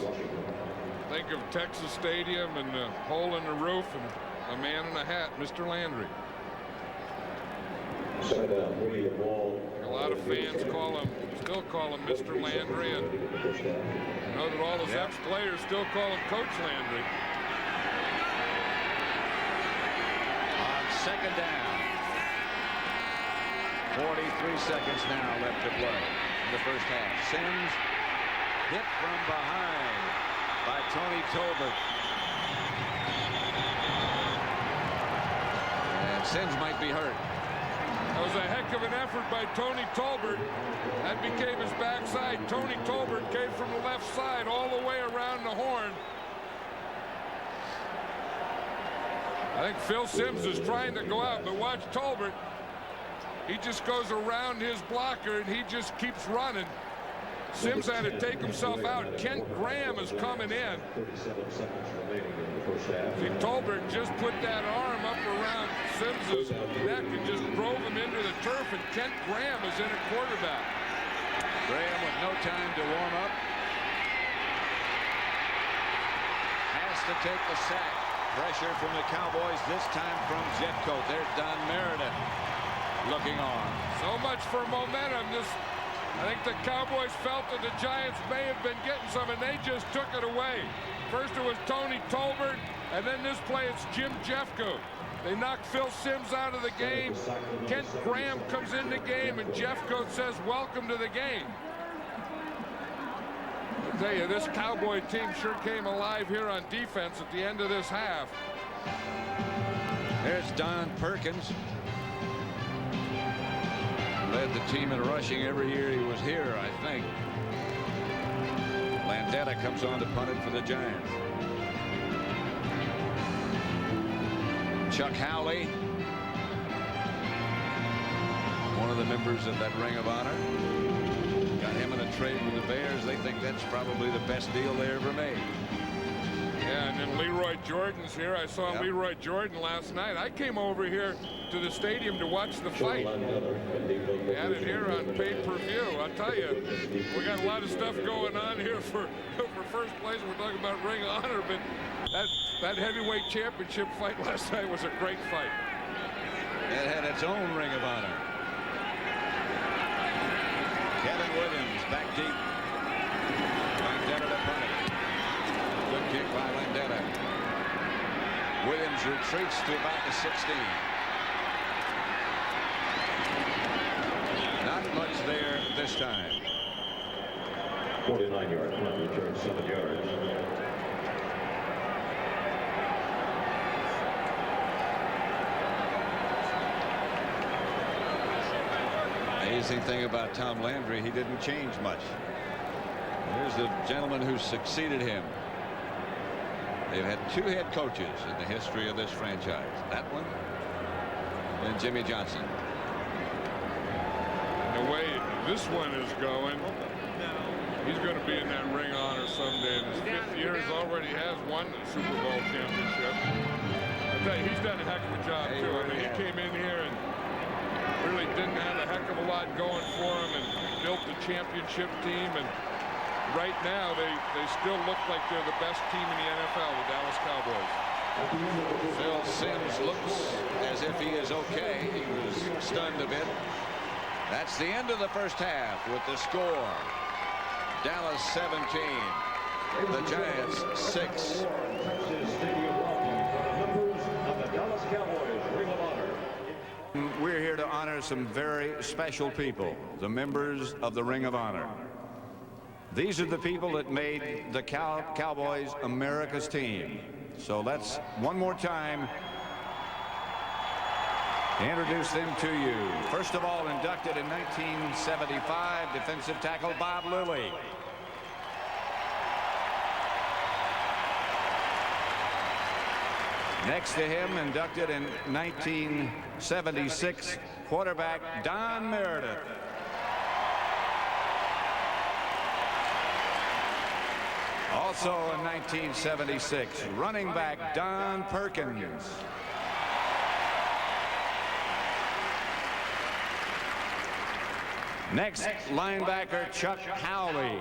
think of Texas Stadium and the hole in the roof and a man in a hat, Mr. Landry.
Second down, 3, the ball.
A lot of fans still call him Mr. Landry, and I know that all his ex-players still call him Coach Landry.
On second down. 43 seconds now left to play in the first half. Sims hit from behind by Tony Tolbert. And Sims might be hurt.
That was a heck of an effort by Tony Tolbert. That became his backside. Tony Tolbert came from the left side all the way around the horn. I think Phil Sims is trying to go out, but watch Tolbert. He just goes around his blocker and he just keeps running. Sims had to take himself out. Kent Graham is coming in.
37 seconds remaining in the first half.
See, Tolbert just put that arm up around Sims's neck and just drove him into the turf, and Kent Graham is in at quarterback.
Graham with no time to warm up. Has to take the sack. Pressure from the Cowboys, this time from Jeffcoat. There's Don Meredith looking on.
So much for momentum. I think the Cowboys felt that the Giants may have been getting some, and they just took it away. First it was Tony Tolbert, and then this play it's Jim Jeffcoat. They knocked Phil Sims out of the game. Kent Graham comes in the game, and Jeffcoat says, welcome to the game. I tell you, this Cowboy team sure came alive here on defense at the end of this half.
There's Don Perkins. Led the team in rushing every year he was here, I think. Landetta comes on to punt it for the Giants. Chuck Howley, one of the members of that Ring of Honor. Got him in a trade with the Bears. They think that's probably the best deal they ever made.
Yeah, and then Leroy Jordan's here. I saw Leroy Jordan last night. I came over here to the stadium to watch the fight. We had it here on pay-per-view. I'll tell you, we got a lot of stuff going on here for first place. We're talking about Ring of Honor, but that heavyweight championship fight last night was a great fight.
It had its own Ring of Honor. Kevin Williams back deep. Landetta to punt it. Good kick by Landetta. Williams retreats to about the 16. Not much there this time.
49-yard punt, return 7 yards.
Amazing thing about Tom Landry, he didn't change much. Here's the gentleman who succeeded him. They've had 2 head coaches in the history of this franchise. That one and Jimmy Johnson.
The way this one is going, he's going to be in that Ring of Honor someday. In his 5th year, he already has won the Super Bowl championship. I tell you, he's done a heck of a job, too. I mean, he came in here and really didn't have a heck of a lot going for him and built the championship team. And right now, they still look like they're the best team in the NFL, the Dallas Cowboys.
Phil Sims looks as if he is okay. He was stunned a bit. That's the end of the first half with the score. Dallas 17. The Giants 6. We're here to honor some very special people, the members of the Ring of Honor. These are the people that made the Cowboys America's team. So let's one more time introduce them to you. First of all, inducted in 1975, defensive tackle Bob Lilly. Next to him, inducted in 1976, quarterback Don Meredith. Also in 1976, running back Don Perkins. Next, linebacker Chuck Howley.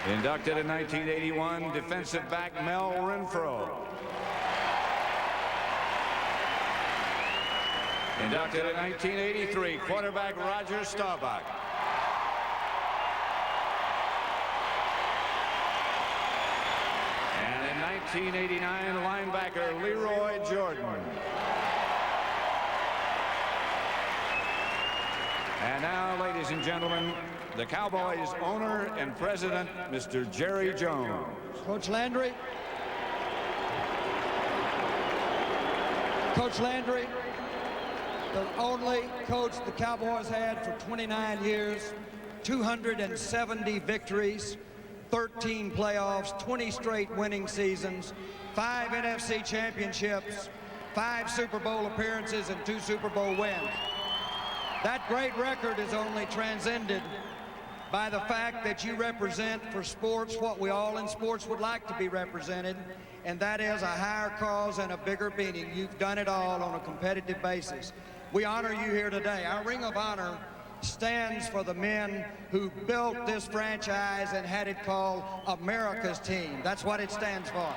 Inducted in 1981, defensive back Mel Renfro. Inducted in 1983, quarterback Roger Staubach. And in 1989, linebacker Leroy Jordan. And now, ladies and gentlemen, the Cowboys owner and president, Mr. Jerry Jones.
Coach Landry. Coach Landry, the only coach the Cowboys had for 29 years, 270 victories, 13 playoffs, 20 straight winning seasons, 5 NFC championships, 5 Super Bowl appearances, and 2 Super Bowl wins. That great record is only transcended by the fact that you represent for sports what we all in sports would like to be represented, and that is a higher cause and a bigger meaning. You've done it all on a competitive basis. We honor you here today. Our Ring of Honor stands for the men who built this franchise and had it called America's Team. That's what it stands for.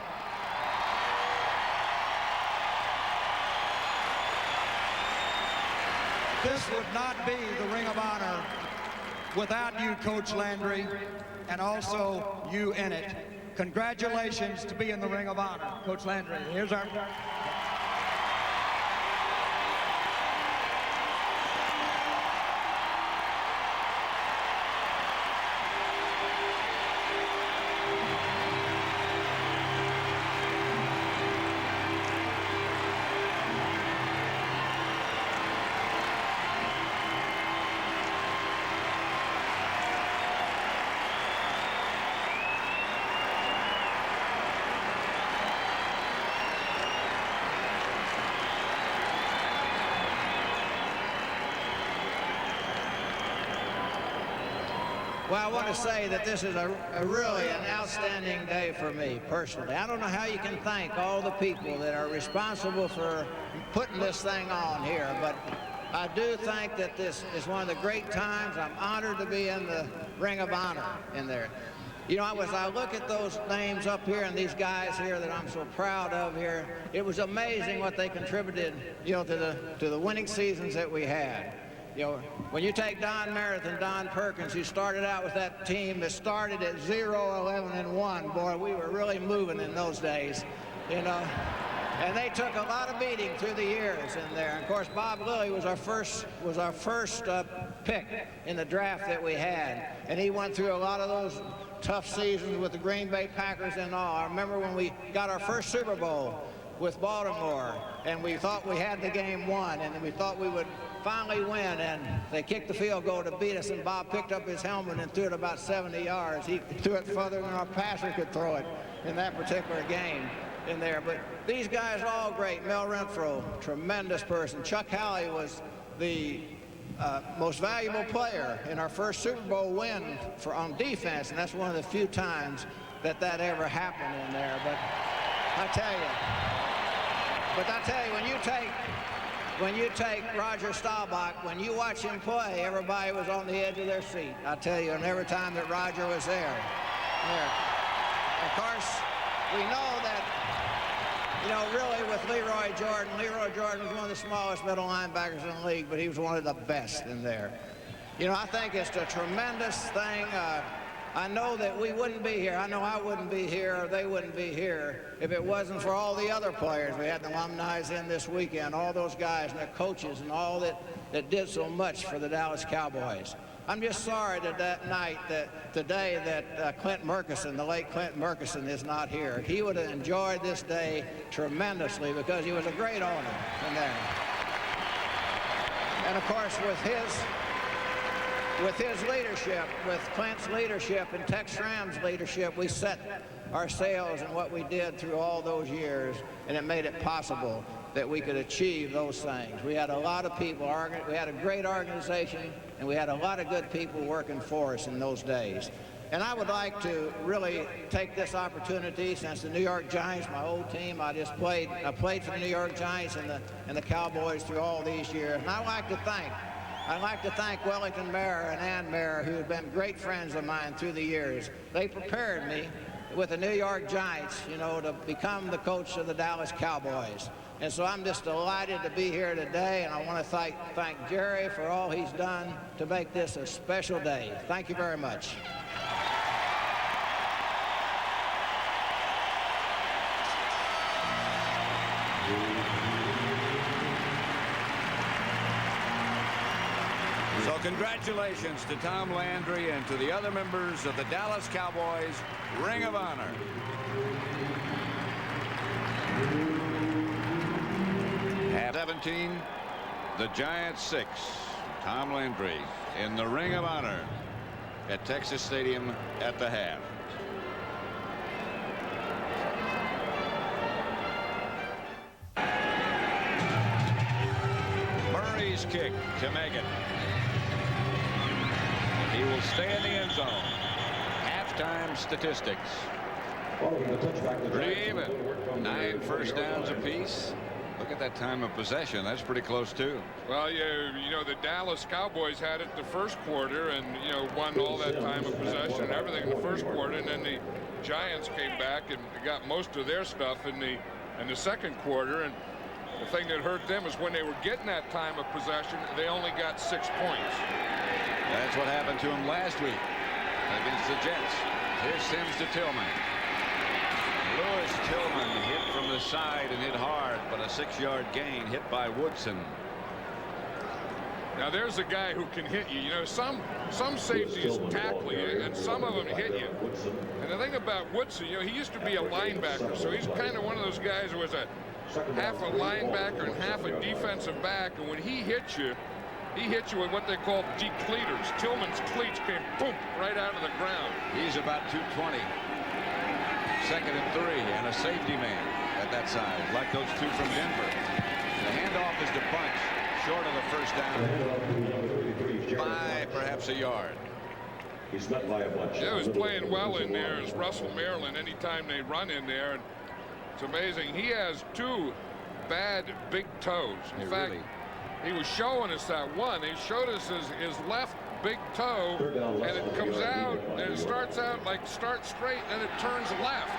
This would not be the Ring of Honor without you, Coach Landry, and also you in it. Congratulations to be in the Ring of Honor, Coach Landry. Here's our...
Well, I want to say that this is a really an outstanding day for me personally. I don't know how you can thank all the people that are responsible for putting this thing on here, but I do think that this is one of the great times. I'm honored to be in the Ring of Honor in there. You know, as I look at those names up here and these guys here that I'm so proud of here, it was amazing what they contributed, you know, to the winning seasons that we had. You know, when you take Don Meredith and Don Perkins, who started out with that team that started at 0-11-1, boy, we were really moving in those days, you know. And they took a lot of beating through the years in there. And of course, Bob Lilly was our first pick in the draft that we had, and he went through a lot of those tough seasons with the Green Bay Packers and all. I remember when we got our first Super Bowl with Baltimore, and we thought we had the game won, and we thought we would finally win, and they kicked the field goal to beat us, and Bob picked up his helmet and threw it about 70 yards. He threw it further than our passer could throw it in that particular game in there. But these guys are all great. Mel Renfro, tremendous person. Chuck Howley was the most valuable player in our first Super Bowl win on defense, and that's one of the few times that ever happened in there. But I tell you, when you take Roger Staubach, when you watch him play, everybody was on the edge of their seat. I tell you, and every time that Roger was there. Of course, we know that, you know, really with Leroy Jordan was one of the smallest middle linebackers in the league, but he was one of the best in there. You know, I think it's a tremendous thing. I know that we wouldn't be here. I know I wouldn't be here, or they wouldn't be here, if it wasn't for all the other players. We had the alumni in this weekend, all those guys and their coaches and all that did so much for the Dallas Cowboys. I'm just sorry that today that Clint Murkison, the late Clint Murkison, is not here. He would have enjoyed this day tremendously because he was a great owner in there. And of course, with with his leadership, with Clint's leadership and Tex Schramm's leadership, we set our sails in what we did through all those years, and it made it possible that we could achieve those things. We had a lot of people, we had a great organization, and we had a lot of good people working for us in those days. And I would like to really take this opportunity, since the New York Giants, my old team, I played for the New York Giants and the Cowboys through all these years. And I'd like to thank Wellington Mayer and Ann Mayer, who have been great friends of mine through the years. They prepared me with the New York Giants, you know, to become the coach of the Dallas Cowboys. And so I'm just delighted to be here today, and I want to thank Jerry for all he's done to make this a special day. Thank you very much.
So congratulations to Tom Landry and to the other members of the Dallas Cowboys Ring of Honor. At 17, the Giants 6. Tom Landry in the Ring of Honor at Texas Stadium at the half. Murray's kick to make it. He will stay in the end zone. Halftime statistics. Pretty even. 9 first downs apiece. Look at that time of possession. That's pretty close too.
Well, you know, the Dallas Cowboys had it the first quarter and, you know, won all that time of possession and everything in the first quarter, and then the Giants came back and got most of their stuff in the second quarter. And the thing that hurt them is when they were getting that time of possession, they only got 6 points.
That's what happened to him last week against the Jets. Here's Sims to Tillman. Lewis Tillman hit from the side and hit hard, but a 6-yard gain hit by Woodson.
Now there's a guy who can hit you. You know, some safeties tackle you, and some of them hit you. And the thing about Woodson, you know, he used to be a linebacker, so he's kind of one of those guys who was a half a linebacker and half a defensive back. And when he hits you with what they call decleaters. Tillman's cleats came boom right out of the ground.
He's about 220. 2nd and 3, and a safety man at that size, like those two from Denver. The handoff is to Bunch, short of the first down by perhaps a yard.
He's met by a bunch.
Yeah, was playing well in there is Russell Maryland anytime they run in there. And it's amazing. He has 2 bad big toes. In fact, he was showing us that one. He showed us his left big toe, and it comes out, and it starts straight, and it turns left.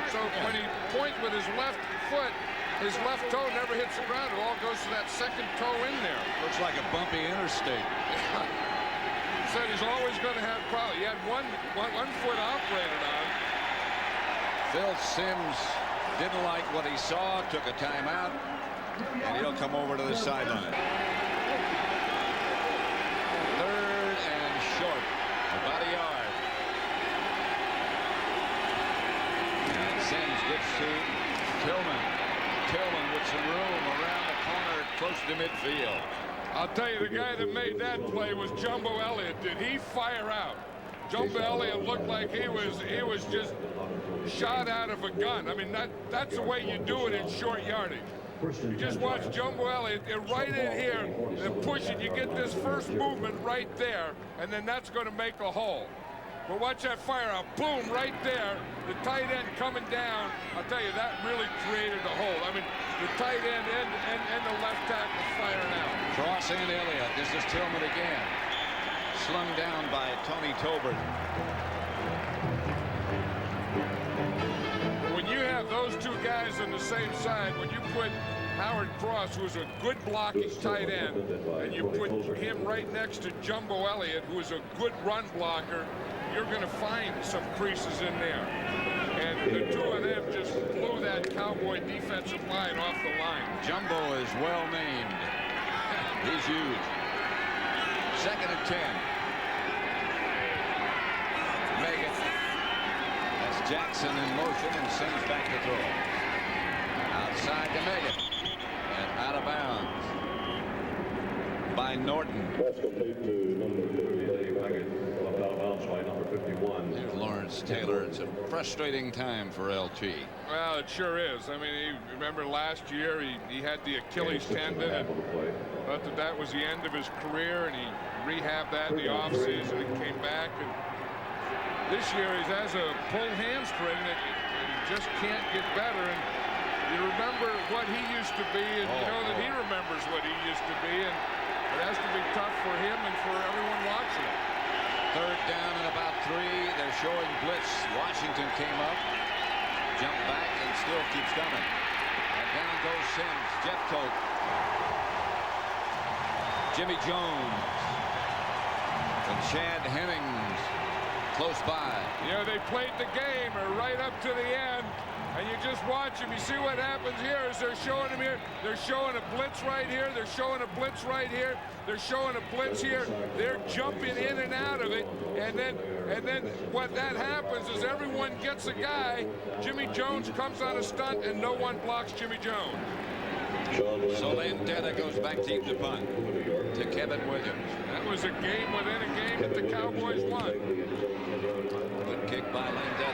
So when he points with his left foot, his left toe never hits the ground. It all goes to that second toe in there.
Looks like a bumpy interstate.
Said he's always going to have problems. He had one foot operated on.
Phil Sims didn't like what he saw, took a timeout, and he'll come over to the sideline. 3rd and short, about a yard. And Sims gets to Tillman. Tillman with some room around the corner close to midfield.
I'll tell you, the guy that made that play was Jumbo Elliott. Did he fire out? Jumbo Elliott looked like he was just shot out of a gun. I mean, that's the way you do it in short yardage. You just watch Jumbo Elliott right in here and push it. You get this first movement right there, and then that's going to make a hole. But watch that fire out. Boom, right there. The tight end coming down. I'll tell you, that really created a hole. I mean, the tight end and the left tackle firing out.
Cross and Elliott. This is Tillman again. Slung down by Tony Tolbert.
When you have those 2 guys on the same side, when you put Howard Cross, who's a good blocking tight end, and you put him right next to Jumbo Elliott, who is a good run blocker, you're going to find some creases in there. And the 2 of them just blew that Cowboy defensive line off the line.
Jumbo is well named. He's huge. 2nd and 10. Megan. That's Jackson in motion and sends back the throw. Outside to Megan. And out of bounds by Norton.
That's complete to number 38. Baggett left out of bounds by number 51.
Here's Lawrence Taylor. It's a frustrating time for LT.
Well, it sure is. I mean, remember last year he had the Achilles tendon and thought that was the end of his career, and he rehabbed that in the offseason and came back. And this year he has a pulled hamstring that he just can't get better. And you remember what he used to be, and you know that he remembers what he used to be, and it has to be tough for him and for everyone watching it.
Third down and about 3. They're showing blitz. Washington came up, jumped back, and still keeps coming. And down goes Sims. Jeff Tote. Jimmy Jones. And Chad Hennings close by.
You know, they played the game right up to the end, and you just watch them. You see what happens here is they're showing them here. They're showing a blitz right here. They're showing a blitz right here. They're showing a blitz here. They're jumping in and out of it, and then what that happens is everyone gets a guy. Jimmy Jones comes on a stunt, and no one blocks Jimmy Jones.
So Landry goes back deep to punt to Kevin Williams.
That was a game within a game that the Cowboys won.
Good kick by Landry.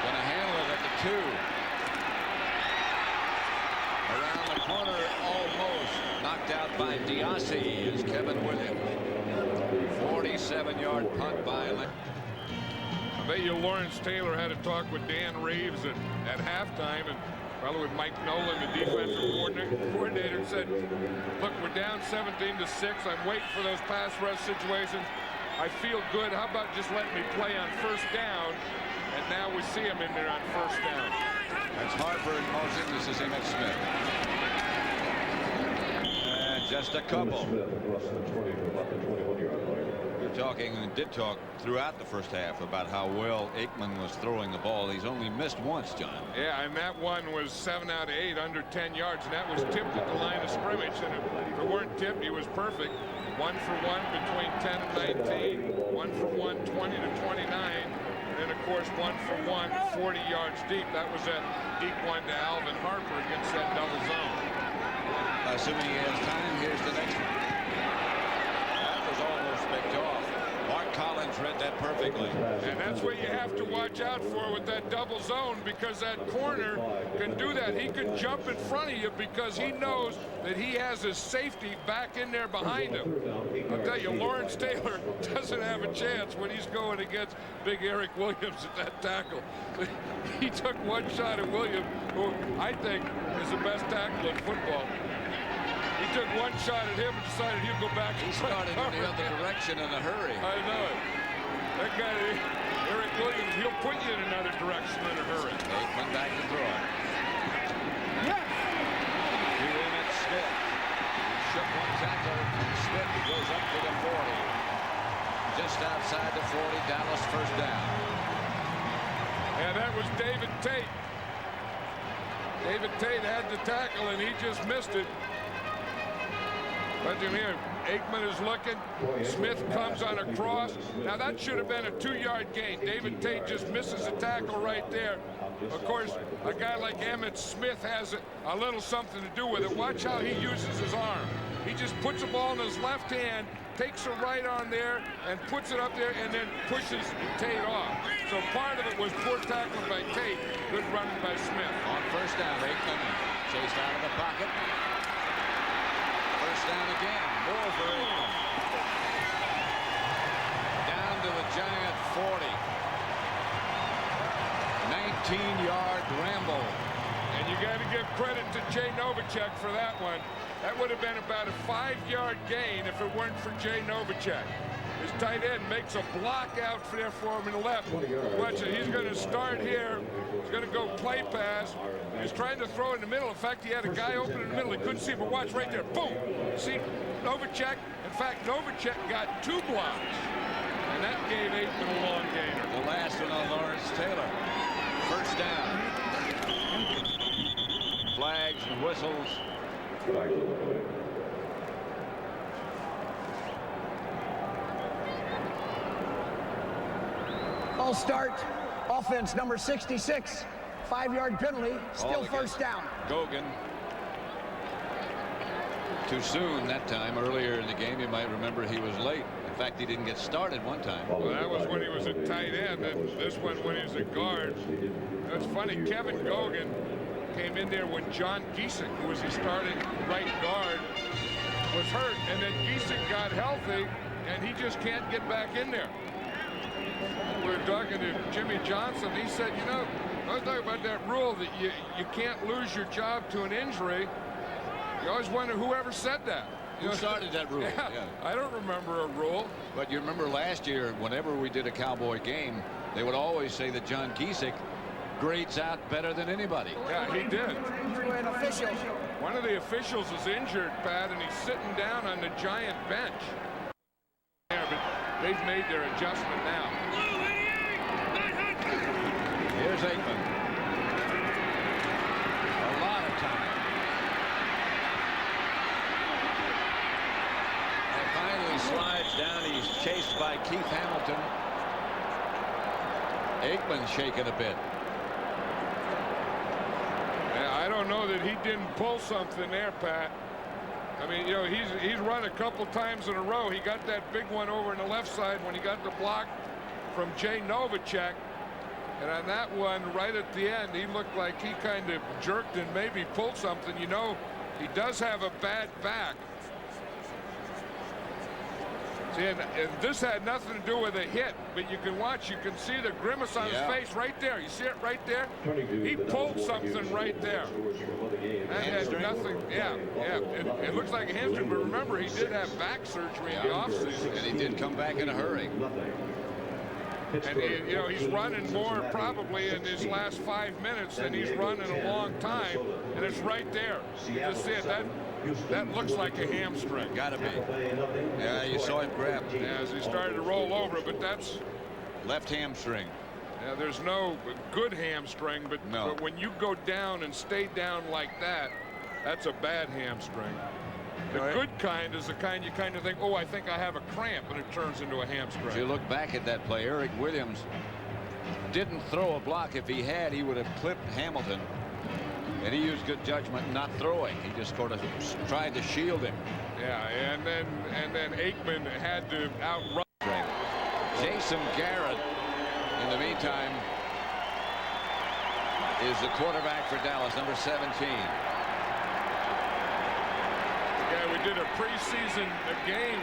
Gonna handle it at the 2. Around the corner, almost knocked out by Diassi is Kevin Williams. 47-yard punt by Landry.
I bet you Lawrence Taylor had a talk with Dan Reeves at halftime, and probably with Mike Nolan, the defensive coordinator, and said, look, we're down 17-6. I'm waiting for those pass rush situations. I feel good. How about just letting me play on first down? And now we see him in there on first down.
That's Harper in motion. This is Emmitt Smith. And just a couple. We're talking and did talk throughout the first half about how well Aikman was throwing the ball. He's only missed once, John.
Yeah, and that one was 7 out of 8 under 10 yards, and that was tipped at the line of scrimmage. And if it weren't tipped, he was perfect. 1 for 1 between 10 and 19. 1 for 1, 20 to 29. And of course, 1 for 1, 40 yards deep. That was that deep one to Alvin Harper against that double zone.
Assuming he has time, here's the next one. That was almost picked off. Mark Collins read that perfectly.
And that's what you have to watch out for with that double zone, because that corner can do that. He can jump in front of you because he knows that he has his safety back in there behind him. I'll tell you, Lawrence Taylor doesn't have a chance when he's going against big Eric Williams at that tackle. He took one shot at Williams, who I think is the best tackle in football. He took one shot at him and decided he'd go back.
He started in the other direction in a hurry.
I know it. That guy, Eric Williams, he'll put you in another direction in a hurry.
Aikman back to throw it. Yes. To Emmitt Smith. He shook one tackle. Smith goes up to the 40. Just outside the 40, Dallas first down.
And that was David Tate. David Tate had the tackle, and he just missed it. But here, Aikman is looking. Smith comes on a cross. Now that should have been a 2-yard gain. David Tate just misses a tackle right there. Of course, a guy like Emmitt Smith has a little something to do with it. Watch how he uses his arm. He just puts the ball in his left hand, takes a right arm there, and puts it up there, and then pushes Tate off. So part of it was poor tackling by Tate, good running by Smith.
On first down, Aikman chased out of the pocket. First down again, more for Aikman. Down to the Giant 40. 19-yard ramble.
And you got to give credit to Jay Novacek for that one. That would have been about a 5-yard gain if it weren't for Jay Novacek. His tight end makes a block out there for him in the left. Watch it. He's going to start here. He's going to go play pass. He's trying to throw in the middle. In fact, he had a guy open in the middle. He couldn't see, but watch right there. Boom. See, Novacek. In fact, Novacek got 2 blocks. And that gave Aikman a long gainer.
The last one on Lawrence Taylor. First down. Flags and whistles.
All start. Offense number 66. 5-yard penalty. Still first down.
Gogan. too soon that time. Earlier in the game, you might remember he was late. In fact, he didn't get started one time.
Well, that was when he was a tight end, and this one when he was a guard. That's funny. Kevin Gogan came in there when John Giesick, who was the starting right guard, was hurt, and then Giesick got healthy, and he just can't get back in there. We were talking to Jimmy Johnson. He said, you know, I was talking about that rule that you can't lose your job to an injury. You always wonder whoever said that.
Who started that rule?
Yeah, I don't remember a rule.
But you remember last year, whenever we did a Cowboy game, they would always say that John Giesick grades out better than anybody.
Yeah, he did. One of the officials is injured, Pat, and he's sitting down on the Giant bench. Yeah, but they've made their adjustment now.
Here's Aikman. A lot of time. And finally slides down. He's chased by Keith Hamilton. Aikman shaking a bit.
Yeah, I don't know that he didn't pull something there, Pat. I mean, you know, he's run a couple times in a row. He got that big one over on the left side when he got the block from Jay Novacek. And on that one, right at the end, he looked like he kind of jerked and maybe pulled something. You know, he does have a bad back. See, and this had nothing to do with a hit, but you can watch, you can see the grimace on his face right there. You see it right there? He pulled something right there. That had nothing, yeah. It looks like a hamstring, but remember, he did have back surgery in the offseason.
And he did come back in a hurry.
And you know, he's running more probably in his last 5 minutes than he's run in a long time, and it's right there. You just see it. That looks like a hamstring.
Gotta be. Yeah, you saw him grab.
Yeah, as he started to roll over, but that's
left hamstring.
Yeah, there's no good hamstring, but when you go down and stay down like that, that's a bad hamstring. The good kind is the kind you kind of think, oh, I think I have a cramp, and it turns into a hamstring.
If you look back at that play, Eric Williams didn't throw a block. If he had, he would have clipped Hamilton. And he used good judgment not throwing. He just sort of tried to shield him.
Yeah, and then Aikman had to outrun.
Jason Garrett, in the meantime, is the quarterback for Dallas, number 17.
Yeah, we did a preseason game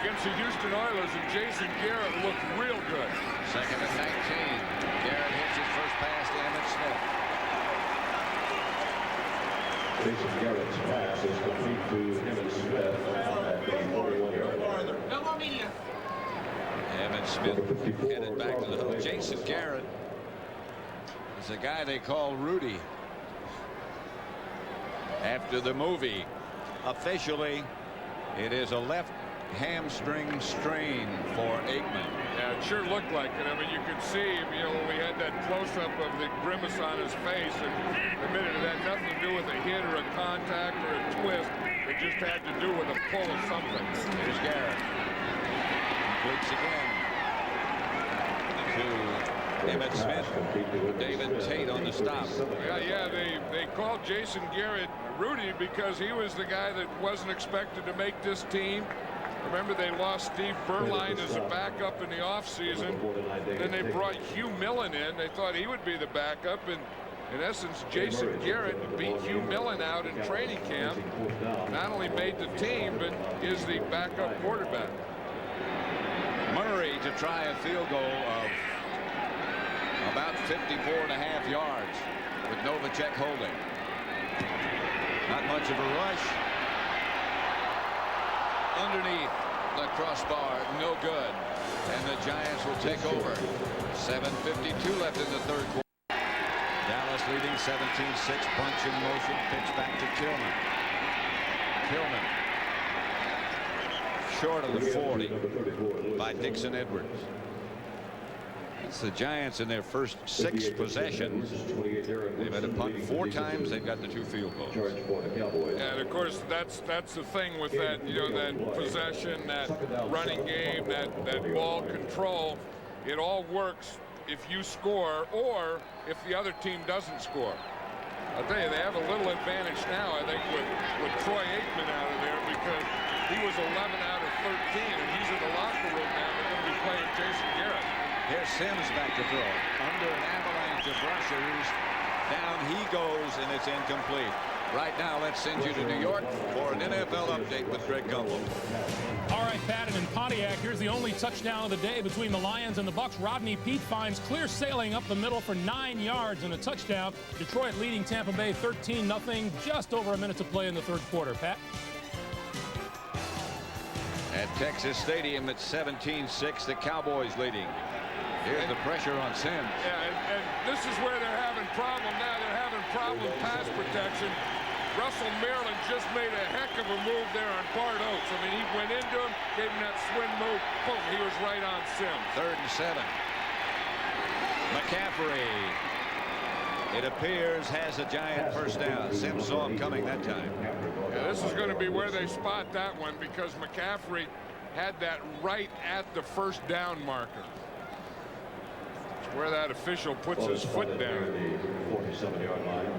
against the Houston Oilers, and Jason Garrett looked real good.
Second and 19. Garrett hits his first pass to Emmitt Smith.
Jason Garrett's pass is complete to Emmitt Smith at the 41-yard line.
No more media.
Emmitt Smith headed back to the hook. Jason Garrett is a guy they call Rudy. After the movie, officially, it is a left hamstring strain for Aikman.
Yeah, it sure looked like it. I mean, you could see, you know, when we had that close-up of the grimace on his face, and admitted it had nothing to do with a hit or a contact or a twist. It just had to do with a pull of something.
Here's Garrett. Completes again to Emmitt Smith. David Tate on the stop.
Yeah, they called Jason Garrett Rudy because he was the guy that wasn't expected to make this team. Remember, they lost Steve Berline as a backup in the offseason. Then they brought Hugh Millen in. They thought he would be the backup, and in essence, Jason Garrett beat Hugh Millen out in training camp. Not only made the team, but is the backup quarterback.
Murray to try a field goal of about 54.5 yards with Novacek holding. Not much of a rush. Underneath the crossbar, no good. And the Giants will take over. 7:52 left in the third quarter. Dallas leading 17-6. Bunch in motion. Pitch back to Tillman. Tillman. Short of the 40 by Dixon Edwards. It's the Giants in their first 6 possessions. They've had a punt 4 times. They've got the 2 field goals.
And of course, that's the thing with that, you know, that possession, that running game, that ball control. It all works if you score or if the other team doesn't score. I'll tell you, they have a little advantage now, I think, with Troy Aikman out of there. because he was 11 out of 13, and he's in the locker room now. They're going to be playing Jason Garrett.
Here's Sims back to throw. Under an avalanche of rushers. Down he goes, and it's incomplete. Right now, let's send you to New York for an NFL update with Greg Gumbel.
All right, Pat, and in Pontiac, here's the only touchdown of the day between the Lions and the Bucs. Rodney Peete finds clear sailing up the middle for 9 yards and a touchdown. Detroit leading Tampa Bay 13-0. Just over a minute to play in the third quarter. Pat?
At Texas Stadium, it's 17-6. The Cowboys leading. Here's the pressure on Sims.
Yeah, and this is where they're having problem now. They're having problem pass protection. Russell Maryland just made a heck of a move there on Bart Oates. I mean, he went into him, gave him that swing move. Boom, he was right on Sims.
3rd and 7. McCaffrey, it appears, has a giant first down. Sims saw him coming that time.
Yeah, this is going to be where they spot that one because McCaffrey had that right at the first down marker. It's where that official puts his foot down.
47-yard line.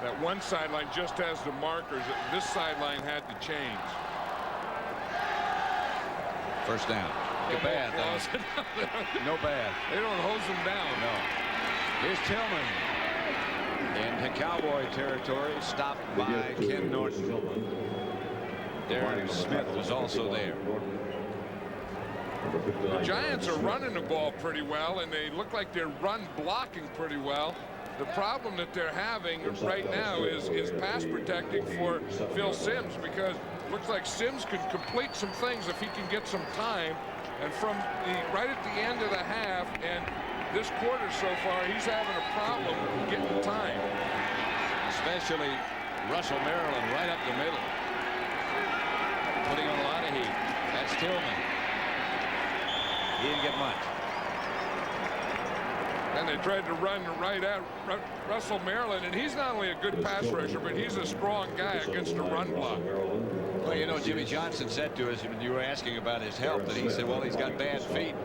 That one sideline just has the markers. This sideline had to change.
First down. You're bad, though. No bad.
They don't hose him down.
No. Here's Tillman. Into Cowboy territory. Stopped by Ken Norton. Darren Smith was also there.
The Giants are running the ball pretty well, and they look like they're run blocking pretty well. The problem that they're having right now is pass protecting for Phil Simms, because it looks like Simms can complete some things if he can get some time. And from right at the end of the half and this quarter so far, he's having a problem getting time.
Especially Russell Maryland right up the middle. Putting on a lot of heat. That's Tillman. He didn't get much.
And they tried to run right at Russell Maryland, and he's not only a good pass rusher, but he's a strong guy against a run block.
Well, you know, Jimmy Johnson said to us when you were asking about his health, that he said, well, he's got bad feet.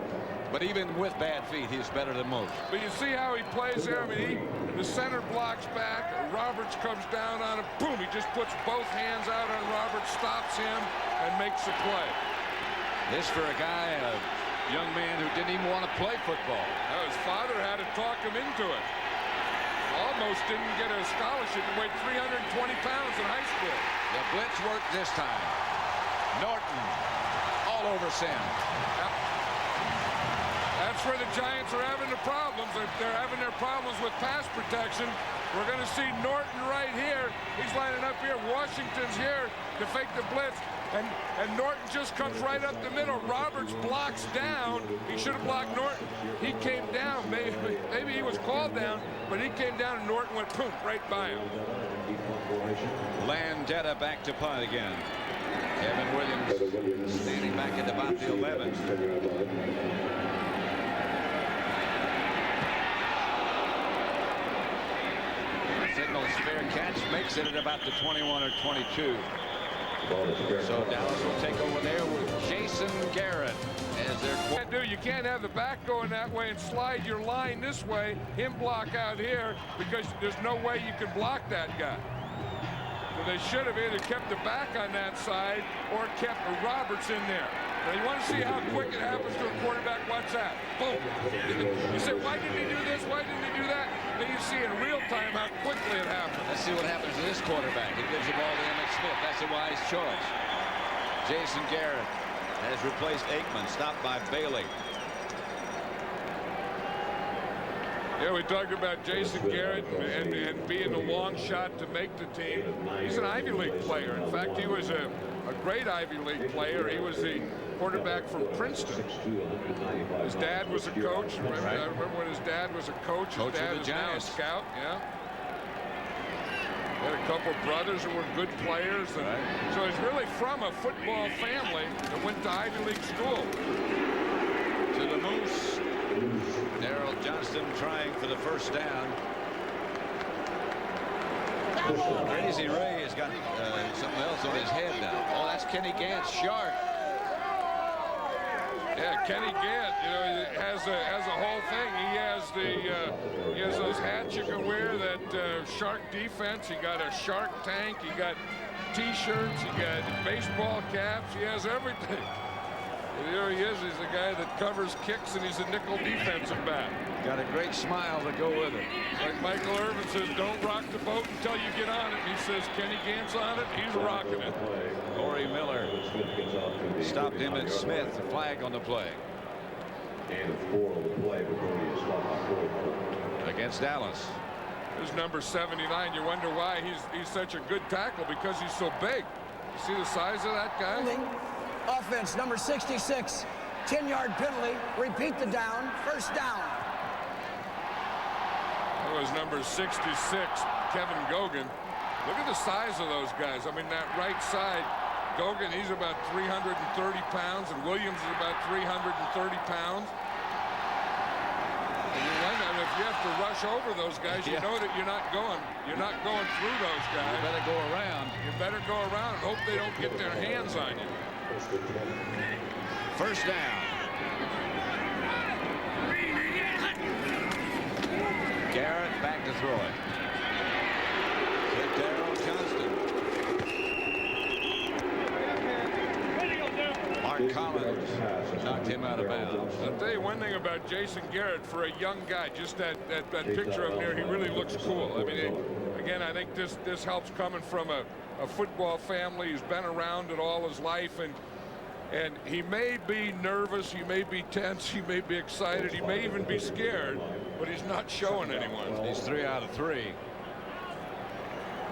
But even with bad feet, he's better than most.
But you see how he plays there? I mean, the center blocks back. Roberts comes down on him. Boom, he just puts both hands out on Roberts, stops him, and makes the play.
This for a guy, a young man who didn't even want to play football.
Now, his father had to talk him into it. Almost didn't get a scholarship. He weighed 320 pounds in high school.
The blitz worked this time. Norton all over Sims.
That's where the Giants are having the problems. They're having their problems with pass protection. We're going to see Norton right here. He's lining up here. Washington's here to fake the blitz. And Norton just comes right up the middle. Roberts blocks down. He should have blocked Norton. He came down. Maybe he was called down, but he came down and Norton went boom right by him.
Landetta back to punt again. Kevin Williams standing back at about the 11. Signals fair catch, makes it at about the 21 or 22. So Dallas will take over there with Jason Garrett as their.
You can't have the back going that way and slide your line this way, him block out here, because there's no way you can block that guy. So they should have either kept the back on that side or kept Roberts in there. Now you want to see how quick it happens to a quarterback. Watch that. Boom. You say, why didn't he do this? Why didn't he do that? Then you see in real time how quickly it happens.
Let's see what happens to this quarterback. He gives the ball to Emmitt Smith. That's a wise choice. Jason Garrett has replaced Aikman, stopped by Bailey.
Yeah, we talked about Jason Garrett and being a long shot to make the team. He's an Ivy League player. In fact, he was a great Ivy League player. He was the quarterback from Princeton. His dad was a coach. I remember when his dad was a coach. His dad was now a scout. Yeah. He had a couple of brothers who were good players. And so he's really from a football family that went to Ivy League school.
To the Moose. Darrell Johnston trying for the first down. Crazy Ray has got something else on his head now. Oh, that's Kenny Gant's shark.
Yeah, Kenny Gant, you know, has a whole thing. He has those hats you can wear, that shark defense. He got a shark tank. He got T-shirts. He got baseball caps. He has everything. And there he is. He's the guy that covers kicks, and he's a nickel defensive back.
Got a great smile to go with it.
Like Michael Irvin says, don't rock the boat until you get on it. He says Kenny Gant's on it. He's rocking it.
Corey Miller stopped Emmett Smith. The flag on the play.
And 4 on the play before he is stopped by 4.
Against Dallas.
There's number 79. You wonder why he's such a good tackle, because he's so big. You see the size of that guy?
Offense, number 66, 10-yard penalty. Repeat the down, first down.
That was number 66, Kevin Gogan. Look at the size of those guys. I mean, that right side, Gogan, he's about 330 pounds, and Williams is about 330 pounds. And you wonder, if you have to rush over those guys, you know that you're not going through those guys.
You better go around.
You better go around and hope they don't get their hands on you.
First down. Garrett back to throw it. To Darrell Johnston. Mark Collins knocked him out of bounds.
I'll tell you one thing about Jason Garrett, for a young guy, just that picture up there, he really looks cool. I mean, again, I think this helps coming from a football family. He's been around it all his life, and he may be nervous, he may be tense, he may be excited, he may even be scared, but he's not showing anyone.
He's 3 out of 3.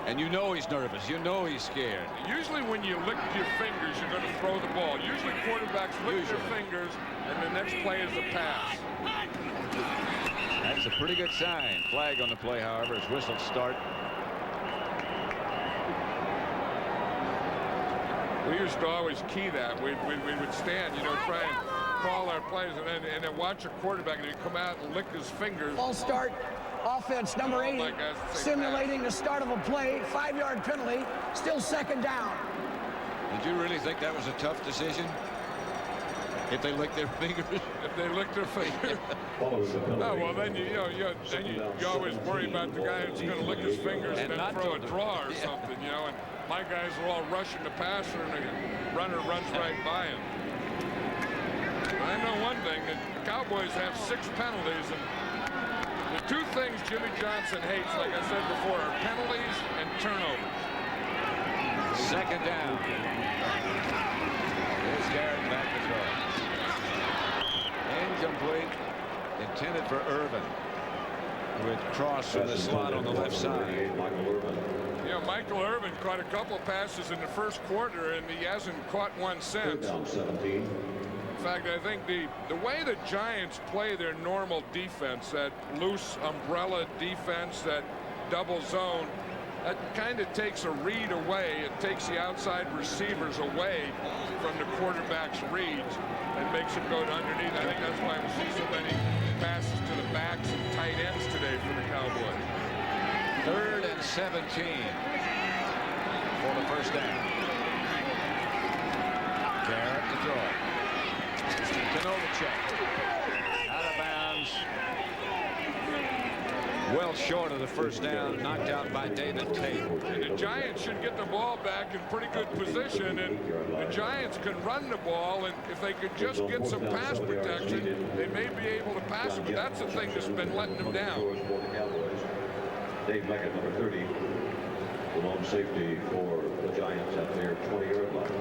And you know he's nervous. You know he's scared.
Usually when you lick your fingers, you're going to throw the ball. Usually quarterbacks lick their fingers, and the next play is a pass.
That's a pretty good sign. Flag on the play, however, as whistles start.
We used to always key that. We would stand, you know, try and call our plays, and then watch a quarterback, and he'd come out and lick his fingers.
Ball start. Offense, number 80, simulating the start of a play. 5-yard penalty. Still second down.
Did you really think that was a tough decision? If they lick their fingers?
If they lick their fingers? No, well, then you always worry about the guy that's going to lick his fingers and then throw a draw or something, you know. And my guys are all rushing the passer, and the runner runs right by him. But I know one thing, that the Cowboys have 6 penalties, and the 2 things Jimmy Johnson hates, like I said before, are penalties and turnovers.
Second down. Here's Garrett back to throw. Incomplete. Intended for Irvin. With Cross in the slot on the left side.
Yeah, Michael Irvin caught a couple of passes in the first quarter, and he hasn't caught one since. In fact, I think the way the Giants play their normal defense, that loose umbrella defense, that double zone, that kind of takes a read away. It takes the outside receivers away from the quarterback's reads and makes it go to underneath. I think that's why we see so many passes to the backs and tight ends today for the Cowboys.
3rd and 17 for the first down. Garrett to throw it. Out of bounds. Well short of the first down, knocked out by David Tate.
And the Giants should get the ball back in pretty good position, and the Giants can run the ball, and if they could just get some pass protection, they may be able to pass it, but that's the thing that's been letting them down.
Dave Beckett, number 30, the lone safety for the Giants at their 20-yard line.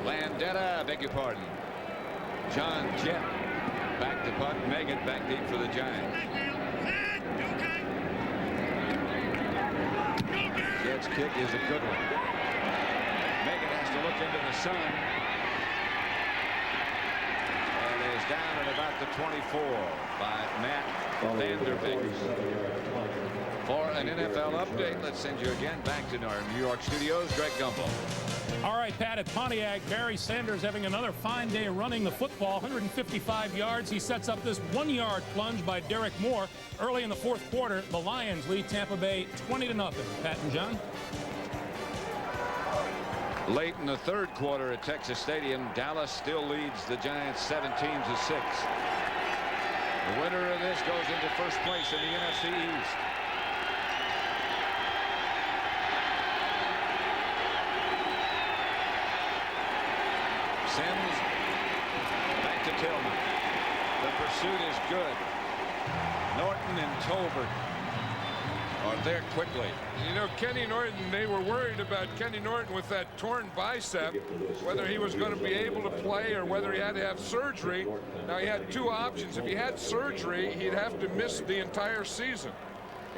Landetta, beg your pardon. John Jett back to punt. Megan back deep for the Giants. Jett's kick is a good one. Megan has to look into the sun. And is down at about the 24 by Matt Vanderbeek. For an NFL update, let's send you again back to our New York studios. Greg Gumbel.
All right, Pat, at Pontiac, Barry Sanders having another fine day running the football, 155 yards. He sets up this 1-yard plunge by Derek Moore. Early in the 4th quarter, the Lions lead Tampa Bay 20-0. Pat and John?
Late in the third quarter at Texas Stadium, Dallas still leads the Giants 17-6. The winner of this goes into first place in the NFC East. Sims back to Tillman. The pursuit is good. Norton and Tolbert are there quickly.
You know, Kenny Norton, they were worried about Kenny Norton with that torn bicep, whether he was going to be able to play or whether he had to have surgery. Now, he had two options. If he had surgery, he'd have to miss the entire season.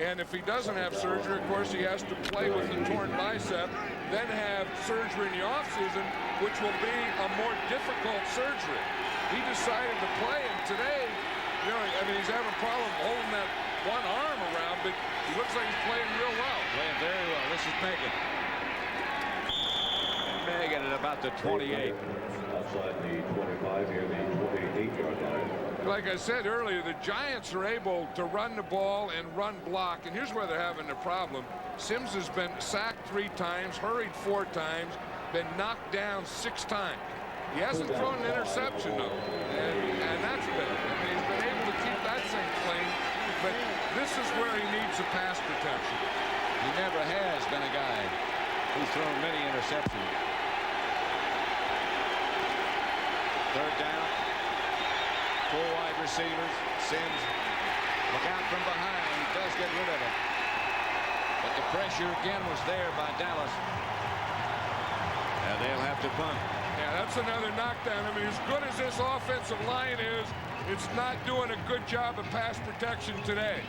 And if he doesn't have surgery, of course, he has to play with the torn bicep, then have surgery in the offseason, which will be a more difficult surgery. He decided to play, and today, you know, I mean, he's having a problem holding that one arm around, but he looks like he's playing real well.
Playing very well. This is Megan. Megan at about the 28.
Outside the 25 here, the 28-yard line.
Like I said earlier, the Giants are able to run the ball and run block, and here's where they're having the problem. Sims has been sacked 3 times, hurried 4 times, been knocked down 6 times. He hasn't thrown an interception, though, and that's big. I mean, he's been able to keep that thing clean, but this is where he needs the pass protection.
He never has been a guy who's thrown many interceptions. Third down. 4 wide receivers. Sims, look out from behind. He does get rid of it. But the pressure again was there by Dallas. And they'll have to punt.
Yeah, that's another knockdown. I mean, as good as this offensive line is, it's not doing a good job of pass protection today.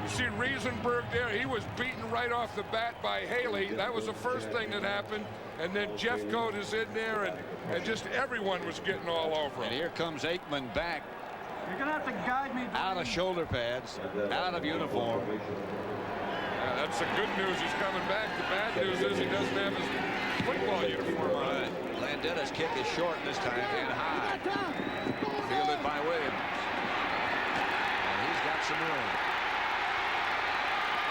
You see Riesenberg there. He was beaten right off the bat by Haley. That was the first thing that happened. And then Jeffcoat is in there, and just everyone was getting all over him.
And here comes Aikman back.
You're going to have to guide me.
Out of shoulder pads, out of uniform.
Yeah, that's the good news. He's coming back. The bad news is he doesn't have his football uniform on.
Landetta's kick is short this time and high. Fielded by Williams. And he's got some room.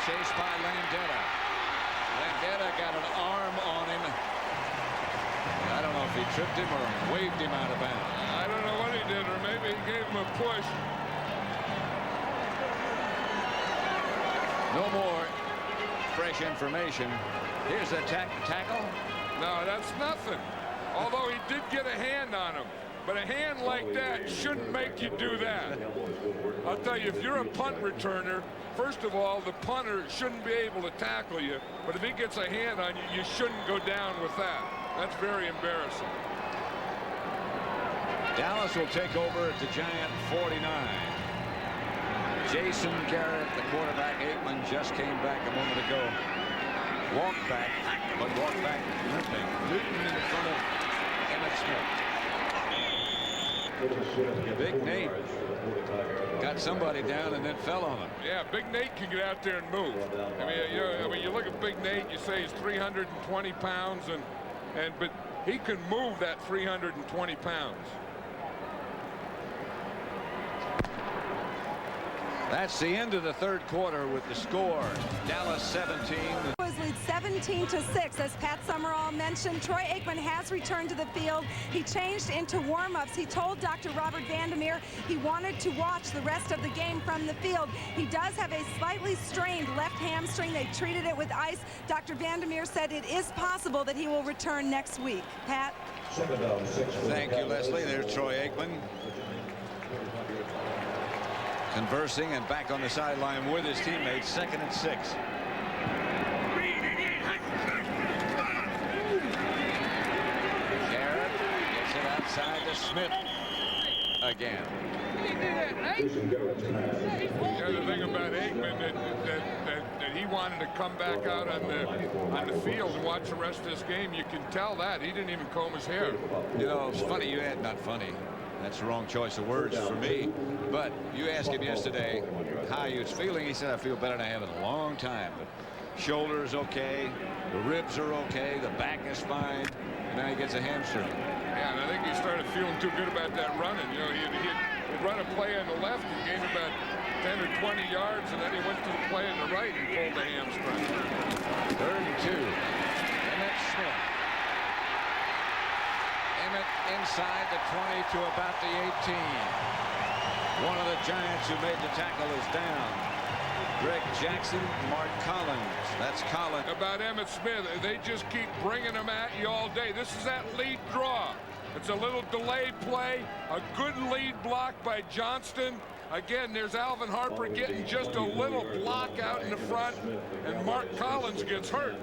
Chased by Landetta. Landetta got an arm on him. I don't know if he tripped him or waved him out of bounds.
I don't know what he did, or maybe he gave him a push.
No more fresh information. Here's a tackle.
No, that's nothing. Although he did get a hand on him. But a hand like that shouldn't make you do that. I'll tell you, if you're a punt returner, first of all, the punter shouldn't be able to tackle you. But if he gets a hand on you, you shouldn't go down with that. That's very embarrassing.
Dallas will take over at the Giant 49. Jason Garrett, the quarterback. Aikman just came back a moment ago. Walked back, but walked back limping. Newton in front of Emmett Smith. Big Nate got somebody down and then fell on him.
Yeah, Big Nate can get out there and move. I mean, you look at Big Nate, you say he's 320 pounds, but he can move that 320 pounds.
That's the end of the third quarter with the score. Dallas 17.
Cowboys lead 17-6. As Pat Summerall mentioned, Troy Aikman has returned to the field. He changed into warm-ups. He told Dr. Robert Vandermeer he wanted to watch the rest of the game from the field. He does have a slightly strained left hamstring. They treated it with ice. Dr. Vandermeer said it is possible that he will return next week. Pat?
Thank you, Leslie. There's Troy Aikman. Conversing and back on the sideline with his teammates. 2nd and 6. Garrett gets it outside to Smith again.
The other thing about Aikman that he wanted to come back out on the field and watch the rest of this game. You can tell that he didn't even comb his hair.
You know, it's funny you had not funny. That's the wrong choice of words for me. But you asked him yesterday how he was feeling. He said, I feel better than I have in a long time. But shoulder is okay. The ribs are okay. The back is fine. And now he gets a hamstring.
Yeah, and I think he started feeling too good about that running. You know, he'd run a play on the left and gained about 10 or 20 yards, and then he went to the play on the right and pulled the hamstring.
3rd and 2. And that's Smith. Emmett inside the 20 to about the 18. One of the Giants who made the tackle is down. Greg Jackson, Mark Collins. That's Collins.
About Emmitt Smith, they just keep bringing him at you all day. This is that lead draw. It's a little delayed play, a good lead block by Johnston. Again, there's Alvin Harper getting just a little block out in the front, and Mark Collins gets hurt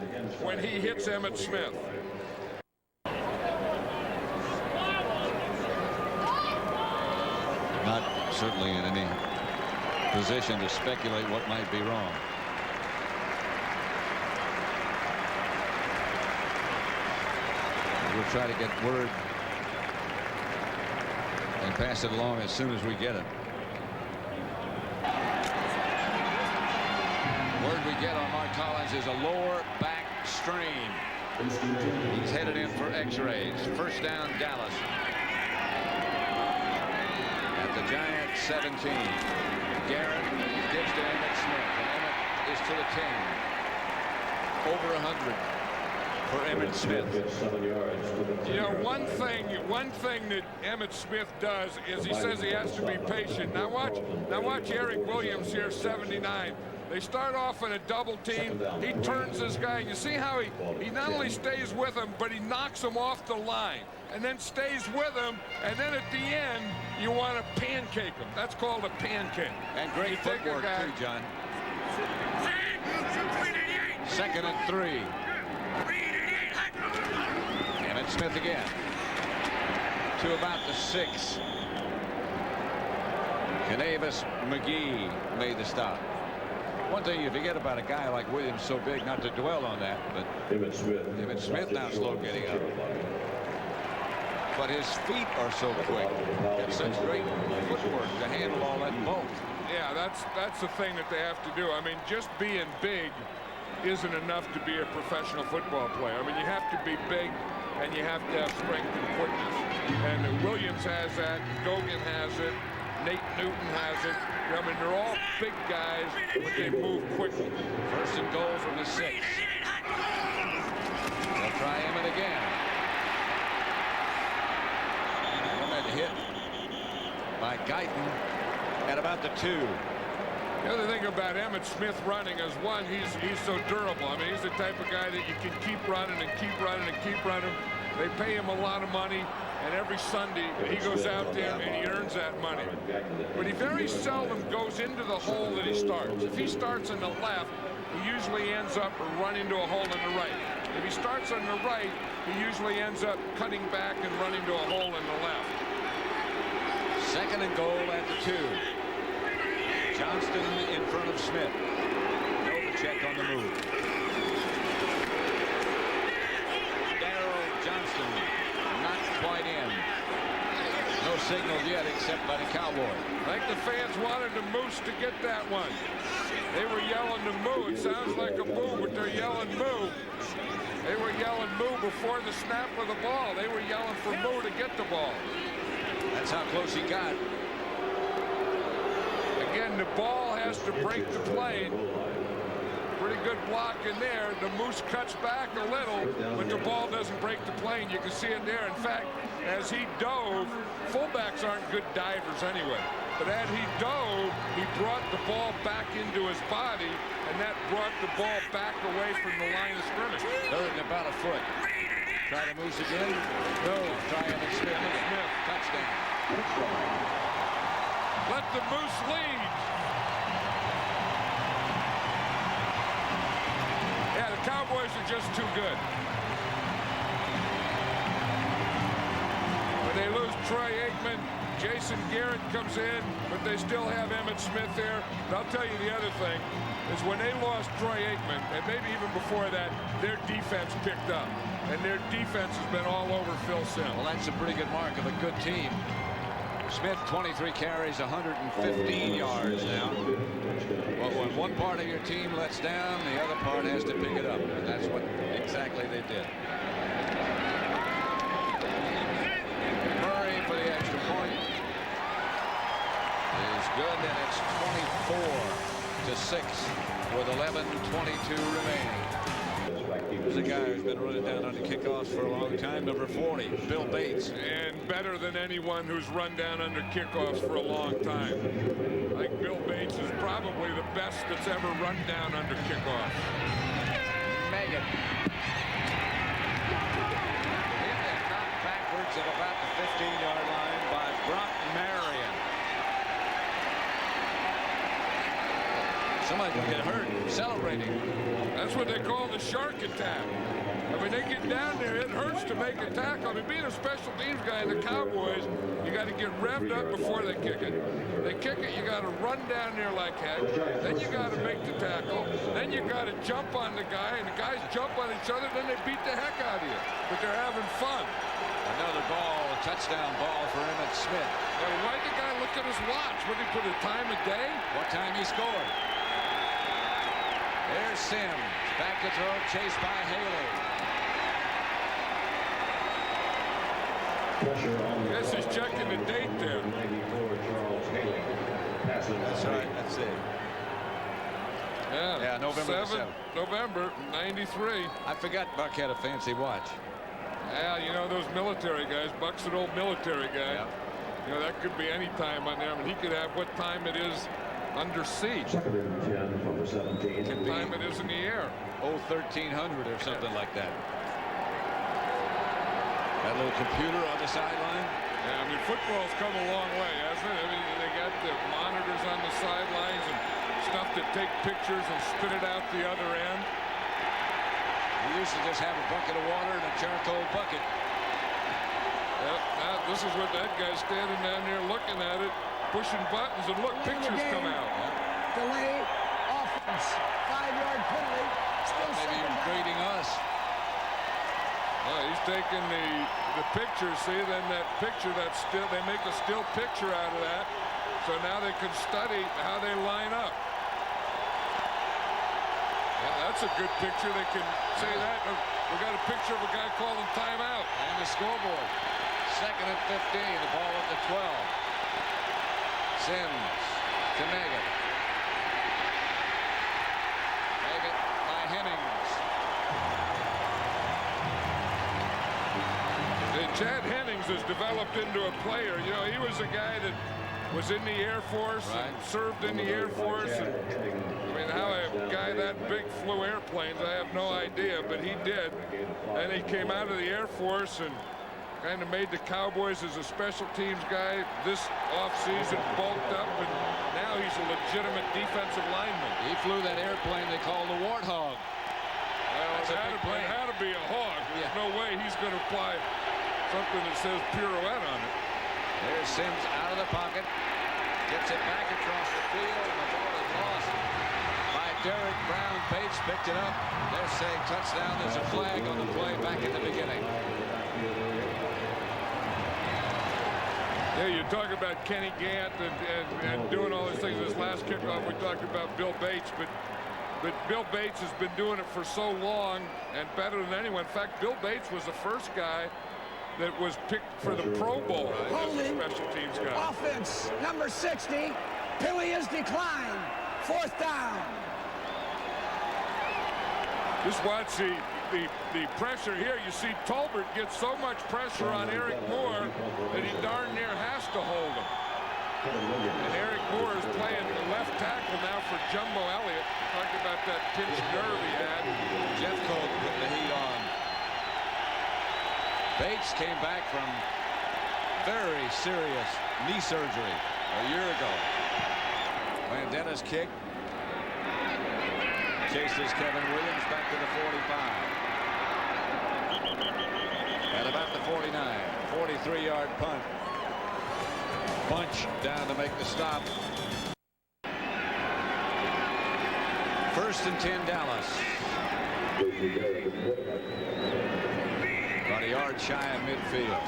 when he hits Emmitt Smith.
Not certainly in any position to speculate what might be wrong. We'll try to get word and pass it along as soon as we get it. Word we get on Mark Collins is a lower back strain. He's headed in for x-rays. First down, Dallas. At the Giants 17. Garrett gives to Emmitt Smith, and Emmitt is to the 10. Over 100 for Emmitt Smith.
You know, one thing that Emmitt Smith does is he says he has to be patient. Now watch Eric Williams here, 79. They start off in a double team. He turns this guy. You see how he not only stays with him, but he knocks him off the line and then stays with him. And then at the end, you want to pancake him. That's called a pancake.
And great footwork too, John. 2nd and 3. Emmitt Smith again. To about the 6. Canavis McGee made the stop. One thing you forget about a guy like Williams, so big, not to dwell on that, but Emmitt Smith now slow getting up. But his feet are so quick and such great footwork to handle all that bulk.
Yeah, that's the thing that they have to do. I mean, just being big isn't enough to be a professional football player. I mean, you have to be big and you have to have strength and quickness. And Williams has that. Dogan has it. Nate Newton has it. I mean, they're all big guys, but they move quickly.
1st and goal from the 6. They'll try Emmitt again. Emmitt hit by Guyton at about the 2.
The other thing about Emmitt Smith running is, one, he's so durable. I mean, he's the type of guy that you can keep running and keep running and keep running. They pay him a lot of money, and every Sunday he goes out there and he earns that money. But he very seldom goes into the hole that he starts. If he starts on the left, he usually ends up running into a hole on the right. If he starts on the right, he usually ends up cutting back and running to a hole on the left.
2nd and goal at the 2. Johnston in front of Smith. Novacek on the move. Johnston not quite in. No signals yet except by the Cowboys.
I think the fans wanted the Moose to get that one. They were yelling the moo. It sounds like a moo, but they're yelling moo. They were yelling moo before the snap of the ball. They were yelling for moo to get the ball.
That's how close he got.
Again, the ball has to break the plane. Pretty good block in there. The Moose cuts back a little, but the ball doesn't break the plane. You can see it there. In fact, as he dove, fullbacks aren't good divers anyway. But as he dove, he brought the ball back into his body, and that brought the ball back away from the line of scrimmage.
3rd and about a foot. Try to Moose again. No. Try Emmitt Smith. Touchdown.
Let the Moose lead. Yeah, the Cowboys are just too good. But they lose Troy Aikman. Jason Garrett comes in, but they still have Emmitt Smith there. And I'll tell you the other thing is when they lost Troy Aikman, and maybe even before that, their defense picked up. And their defense has been all over Phil Simms.
Well, that's a pretty good mark of a good team. Smith, 23 carries, 115 yards now. Well, when one part of your team lets down, the other part has to pick it up. And that's what exactly they did. Murray for the extra point is good, and it's 24-6 with 11:22 remaining. Here's a guy who's been running down on the kickoffs for a long time, number 40, Bill Bates.
And better than anyone who's run down under kickoffs for a long time. I think Bill Bates is probably the best that's ever run down under kickoffs.
Megan. Knocked backwards at about the 15-yard line by Brock Marion. Somebody could get hurt celebrating.
That's what they call the shark attack. I mean, they get down there, it hurts to make a tackle. I mean, being a special teams guy in the Cowboys, you got to get revved up before they kick it. They kick it, you got to run down there like heck. Then you got to make the tackle. Then you got to jump on the guy, and the guys jump on each other, then they beat the heck out of you. But they're having fun.
Another ball, a touchdown ball for Emmitt Smith.
Now, why'd the guy look at his watch? Would he put a time of day?
What time he scored? There's Sims. Back to throw, chased by Haley.
I guess he's checking the date there.
That's right, that's it.
Yeah,
November 7th.
November, 93.
I forgot Buck had a fancy watch.
Yeah, you know, those military guys, Buck's an old military guy.
Yeah.
You know, that could be any time on there. I mean, he could have what time it is under siege.
Second and 10 from the 17.
What time it is in the air.
Oh, 1300 or something like that. That little computer on the sideline.
Yeah, I mean, football's come a long way, hasn't it? I mean, they got the monitors on the sidelines and stuff that take pictures and spit it out the other end.
We used to just have a bucket of water and a charcoal bucket.
Now, this is what that guy's standing down there looking at it, pushing buttons, and look, pictures come out.
Delay, offense, 5-yard penalty. Still
Maybe he was greeting us.
He's taking the picture, see, then that picture, they make a still picture out of that, so now they can study how they line up. Yeah, that's a good picture. They can say that. We got a picture of a guy calling timeout.
And the scoreboard. Second and 15, the ball at the 12. Sims to Megan. Megan by Hennings.
Chad Hennings has developed into a player. You know, he was a guy that was in the Air Force and served in the Air Force. And, I mean, how a guy that big flew airplanes, I have no idea, but he did. And he came out of the Air Force and kind of made the Cowboys as a special teams guy this offseason, bulked up, and now he's a legitimate defensive lineman.
He flew that airplane they call the Warthog.
Well, it had to be a hog. There's no way he's going to fly something that says pirouette on it.
There's Sims out of the pocket. Gets it back across the field. And the ball is lost by Derek Brown. Bates picked it up. They're saying touchdown. There's a flag on the play back at the beginning.
Yeah, you talk about Kenny Gant and doing all these things. This last kickoff, we talked about Bill Bates, but Bill Bates has been doing it for so long and better than anyone. In fact, Bill Bates was the first guy that was picked for the Pro Bowl as a special teams guy.
Offense, number 60. Penalty is declined. 4th down.
Just watch the pressure here. You see Tolbert gets so much pressure on Eric Moore that he darn near has to hold him. And Eric Moore is playing the left tackle now for Jumbo Elliott. Talking about that pinched nerve he had.
Jeff Cole put the heat on. Bates came back from very serious knee surgery a year ago. Landetta's kick. Chases Kevin Williams back to the 45. At about the 49. 43-yard punt. Bunch down to make the stop. 1st and 10 Dallas. About a yard shy of midfield.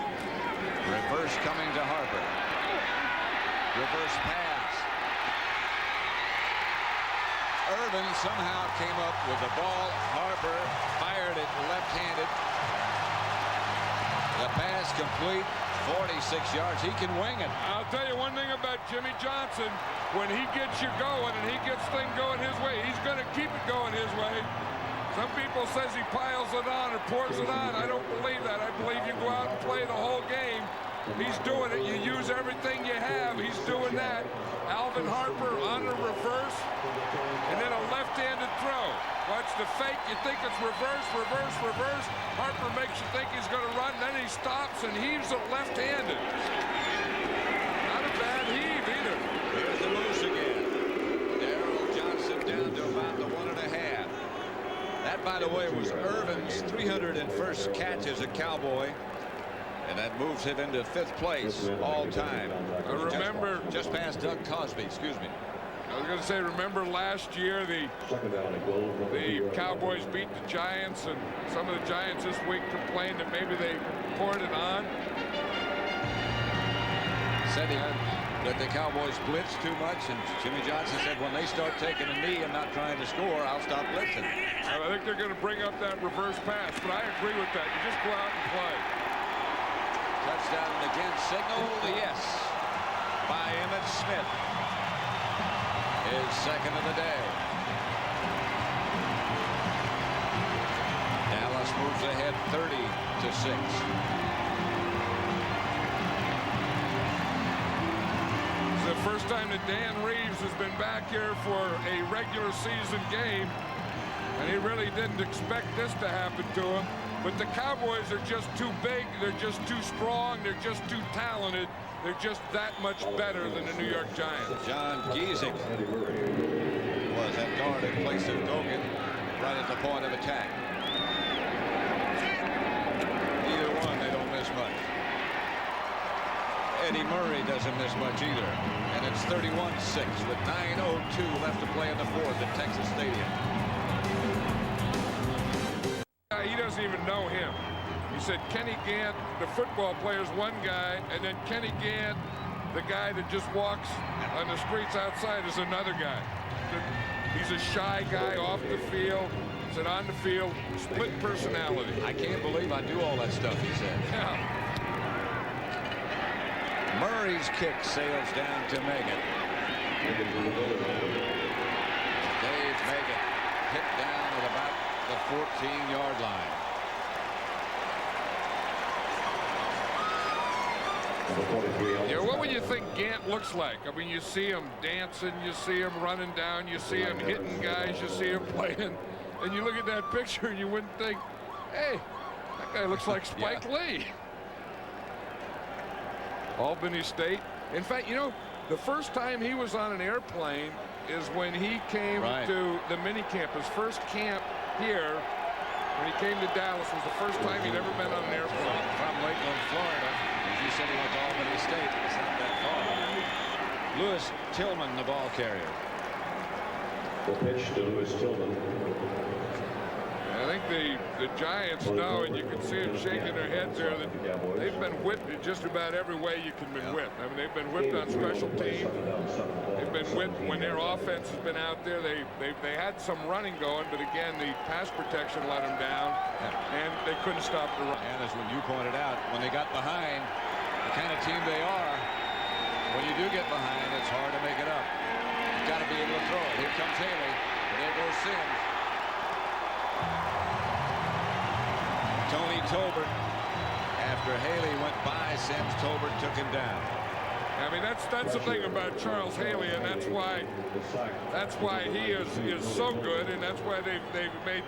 Reverse coming to Harper. Reverse pass. Irvin somehow came up with the ball. Harper fired it left-handed. The pass complete. 46 yards. He can wing it.
I'll tell you one thing about Jimmy Johnson. When he gets you going and he gets things going his way, he's going to keep it going his way. Some people says he piles it on or pours it on. I don't believe that. I believe you go out and play the whole game. He's doing it. You use everything you have. He's doing that. Alvin Harper on the reverse, and then a left-handed throw. Watch the fake. You think it's reverse, reverse, reverse. Harper makes you think he's going to run. Then he stops and heaves it left-handed. Not a bad heave either.
Here's the moose again. Darrell Johnson down to about the 1.5. That, by the way, was Irvin's 301st catch as a Cowboy. And that moves him into 5th place all time.
I remember
just past Doug Cosby, excuse me.
I was going to say, remember last year the Cowboys beat the Giants, and some of the Giants this week complained that maybe they poured it on.
Said that the Cowboys blitzed too much, and Jimmy Johnson said, when they start taking a knee and not trying to score, I'll stop blitzing.
I think they're going to bring up that reverse pass, but I agree with that. You just go out and play.
Touchdown, and again signaled the yes by Emmitt Smith. His second of the day. Dallas moves ahead 30-6.
It's the first time that Dan Reeves has been back here for a regular season game, and he really didn't expect this to happen to him. But the Cowboys are just too big, they're just too strong, they're just too talented. They're just that much better than the New York Giants.
John Giesick was at guard in place of Gogan right at the point of attack. Either one, they don't miss much. Eddie Murray doesn't miss much either. And it's 31-6 with 9:02 left to play in the 4th at Texas Stadium.
He doesn't even know him. He said Kenny Gant, the football player's one guy, and then Kenny Gant, the guy that just walks on the streets outside, is another guy. He's a shy guy off the field. Said on the field, split personality.
I can't believe I do all that stuff, he said.
Yeah.
Murray's kick sails down to Megan. Dave Megan hit down at about the 14-yard line.
Yeah, what would you think Gant looks like? I mean, you see him dancing, you see him running down, you see him hitting guys, you see him playing, and you look at that picture and you wouldn't think, hey, that guy looks like Spike Lee. Albany State. In fact, you know, the first time he was on an airplane is when he came to the mini camp. His first camp here, when he came to Dallas, was the first time he'd ever been on an airplane.
From Lakeland, Florida. As you said, he went to Albany State. It's not that far. Lewis Tillman, the ball carrier.
The pitch to Lewis Tillman.
I think the Giants know, and you can see them shaking their heads there, that they've been whipped in just about every way you can be whipped. I mean, they've been whipped on special teams. They've been whipped when their offense has been out there. They had some running going, but again, the pass protection let them down, and they couldn't stop the run.
And as when you pointed out, when they got behind, the kind of team they are, when you do get behind, it's hard to make it up. You've got to be able to throw it. Here comes Haley, and there goes Sims. Tony Tolbert, after Haley went by Sims, Tolbert took him down.
I mean, that's the thing about Charles Haley, and that's why he is so good, and that's why they've made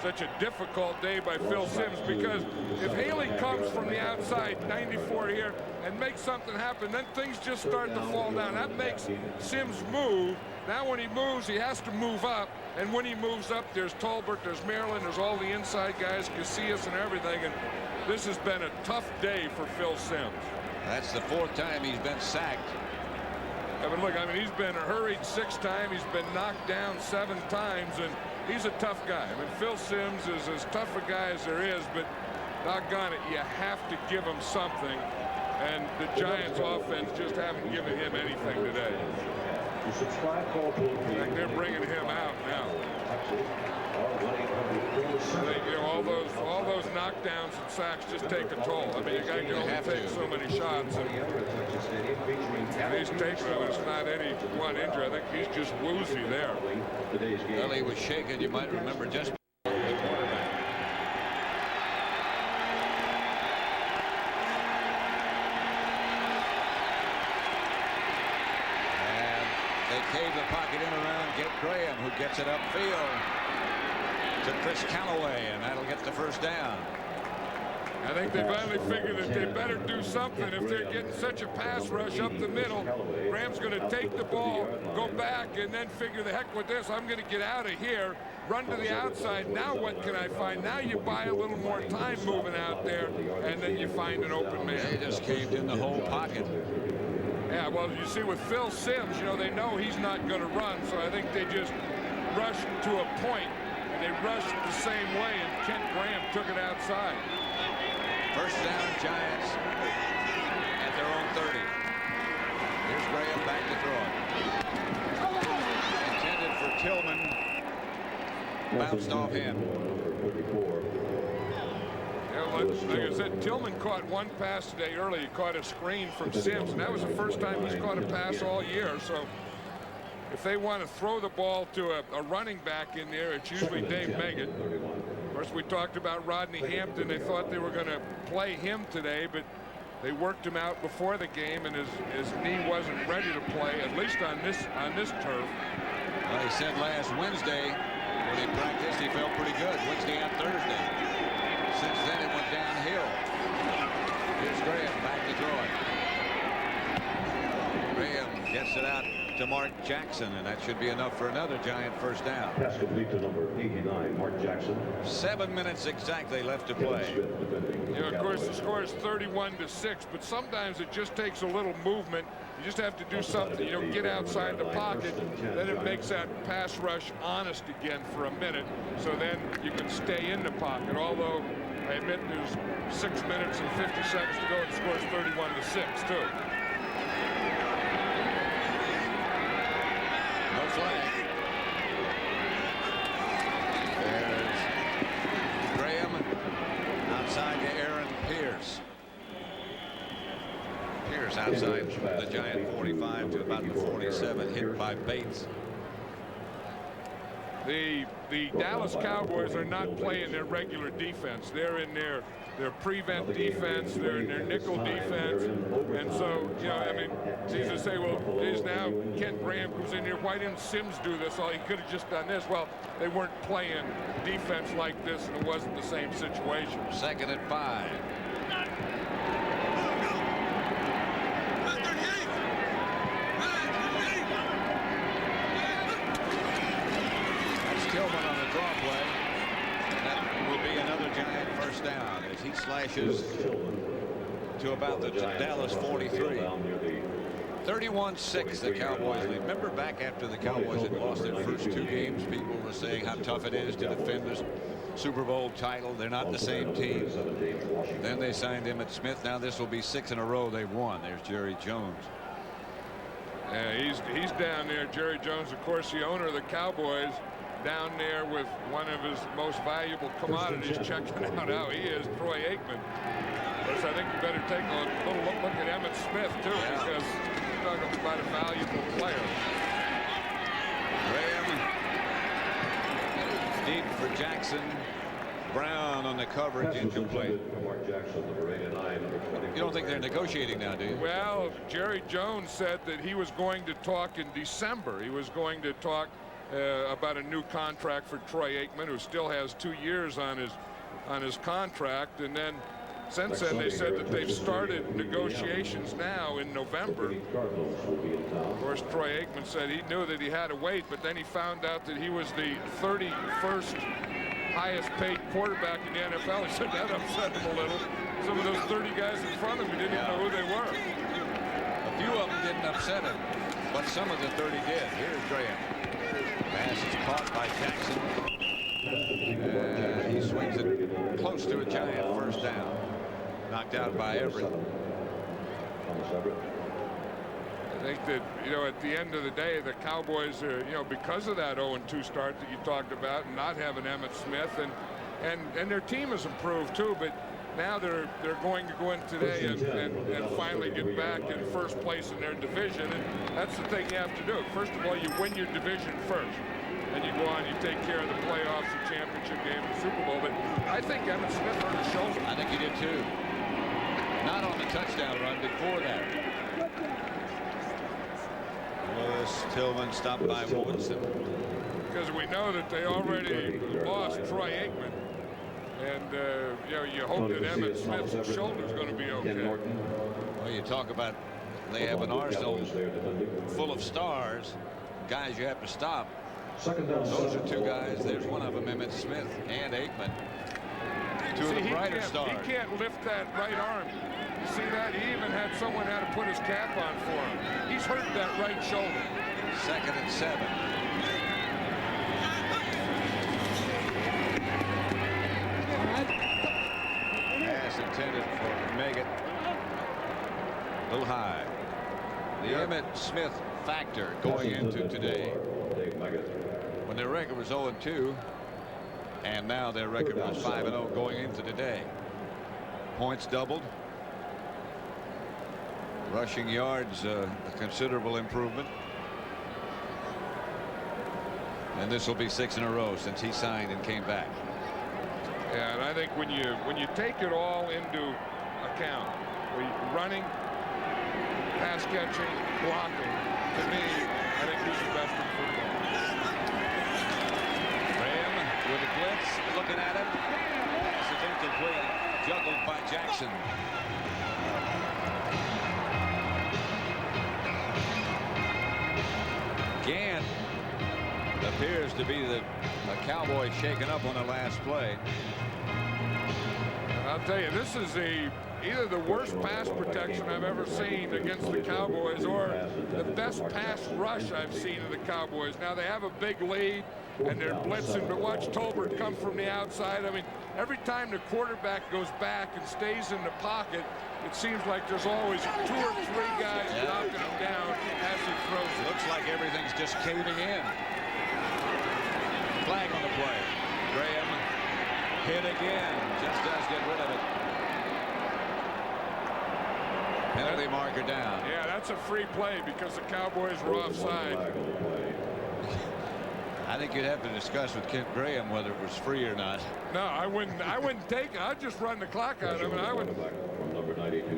such a difficult day by Phil Sims, because if Haley comes from the outside, 94 here, and makes something happen, then things just start to fall down. That makes Sims move. Now when he moves, he has to move up, and when he moves up, there's Tolbert, there's Maryland, there's all the inside guys, Casillas and everything, and this has been a tough day for Phil Sims.
That's the 4th time he's been sacked.
I mean, look, he's been hurried 6 times, he's been knocked down 7 times, and he's a tough guy. I mean, Phil Sims is as tough a guy as there is, but doggone it, you have to give him something, and the Giants offense just haven't given him anything today. In fact, they're bringing him out now. All those knockdowns and sacks just take a toll. I mean, you got to only take so many shots, and he's taking them. It's not any one injury. I think he's just woozy there.
Well, he was shaken. You might remember just They cave the pocket in around Get Graham, who gets it upfield to Chris Callaway, and that'll get the first down.
I think they finally figured that they better do something if they're getting such a pass rush up the middle. Graham's going to take the ball, go back, and then figure the heck with this. I'm going to get out of here, run to the outside. Now what can I find? Now you buy a little more time moving out there, and then you find an open man.
They just caved in the whole pocket.
Yeah, well, you see with Phil Simms, you know, they know he's not going to run, so I think they just rushed to a point, and they rushed the same way, and Kent Graham took it outside.
First down, Giants at their own 30. Here's Graham back to throw it. Intended for Tillman. Bounced off him.
Yeah, like I said, Tillman caught one pass today early. He caught a screen from Simms, and that was the first time he's caught a pass all year. So if they want to throw the ball to a running back in there, it's usually Dave Meggett. Of course, we talked about Rodney Hampton. They thought they were going to play him today, but they worked him out before the game, and his knee wasn't ready to play, at least on this turf.
Well, he said last Wednesday when he practiced, he felt pretty good. Wednesday and Thursday. Since then, it went downhill. Here's Graham back to throw it. Graham gets it out to Mark Jackson, and that should be enough for another Giant first down.
Pass complete to number 89, Mark Jackson.
7 minutes exactly left to play.
You know, of course, the score is 31-6, but sometimes it just takes a little movement. You just have to do something. You know, get outside the pocket. Then it makes that pass rush honest again for a minute. So then you can stay in the pocket. Although I admit there's 6 minutes and 50 seconds to go, and the score is 31-6 too.
No flag. There's Graham outside to Aaron Pierce. Pierce outside the Giant 45 to about the 47, hit by Bates.
The Dallas Cowboys are not playing their regular defense. They're in their prevent defense. They're in their nickel defense. And so, you know, I mean, it's easy to say, well, geez, now Kent Graham comes in here. Why didn't Simms do this? Oh, he could have just done this. Well, they weren't playing defense like this, and it wasn't the same situation.
Second and 5. Tillman on the draw play, and that will be another Giant first down as he slashes to about the Dallas 43. 31-6 the Cowboys lead. Remember back after the Cowboys had lost their first 2 games, people were saying how tough it is to defend the Super Bowl title. They're not the same team. Then they signed Emmitt Smith. Now this will be 6 in a row they've won. There's Jerry Jones.
Yeah, he's down there. Jerry Jones, of course, the owner of the Cowboys, down there with one of his most valuable commodities, checking out how he is, Troy Aikman. Of course, I think you better take a little look at Emmitt Smith, too, because you're talking about a valuable player.
Graham deep for Jackson. Brown on the coverage, incomplete. You don't think they're negotiating now, do you?
Well, Jerry Jones said that he was going to talk in December. He was going to talk about a new contract for Troy Aikman, who still has 2 years on his contract. And then since then they said that they've started negotiations now in November. Of course, Troy Aikman said he knew that he had to wait, but then he found out that he was the 31st highest paid quarterback in the NFL. He said that upset him a little. Some of those 30 guys in front of him, he didn't even know who they were.
A few of them didn't upset him, but some of the 30 did. Here's Graham. Pass is caught by Jackson. He swings it close to a Giant first down. Knocked out by Everett.
I think that, you know, at the end of the day, the Cowboys are, you know, because of that 0-2 start that you talked about, and not having Emmitt Smith, and their team has improved too, but now they're going to go in today and finally get back in first place in their division, and that's the thing you have to do. First of all, you win your division first, and you go on, you take care of the playoffs, the championship game, the Super Bowl. But I think Emmitt Smith hurt his shoulder.
I think he did too. Not on the touchdown run, before that. Lewis Tillman stopped by Woodson.
Because we know that they already lost Troy Aikman. And, you know, you hope that Emmitt Smith's shoulder is going to be okay.
Well, you talk about they have an arsenal full of stars, guys you have to stop. Those are two guys. There's one of them, Emmitt Smith and Aikman. Two of the brighter stars.
He can't lift that right arm. You see that? He even had someone had to put his cap on for him. He's hurt that right shoulder.
2nd and 7. Pass intended for Meggett. A little high. The Emmitt Smith factor going into today. When their record was 0-2, and now their record was 5-0 going into today. Points doubled. Rushing yards, a considerable improvement. And this will be 6 in a row since he signed and came back.
Yeah, and I think when you take it all into account, running, pass catching, blocking, to me, I think he's the best in football.
Graham with a blitz, looking at it. Pass is incomplete, juggled by Jackson. Gant appears to be the Cowboy shaken up on the last play.
And I'll tell you, this is either the worst pass protection I've ever seen against the Cowboys or the best pass rush I've seen of the Cowboys. Now they have a big lead and they're blitzing, but watch Tolbert come from the outside. I mean, every time the quarterback goes back and stays in the pocket, it seems like there's always 2 or 3 guys knocking him down as he throws it.
Looks like everything's just caving in. Flag on the play. Graham hit again. Just does get rid of it. Penalty marker down.
Yeah, that's a free play because the Cowboys were offside.
I think you'd have to discuss with Kent Graham whether it was free or not.
No, I wouldn't take it. I'd just run the clock out of it. I would.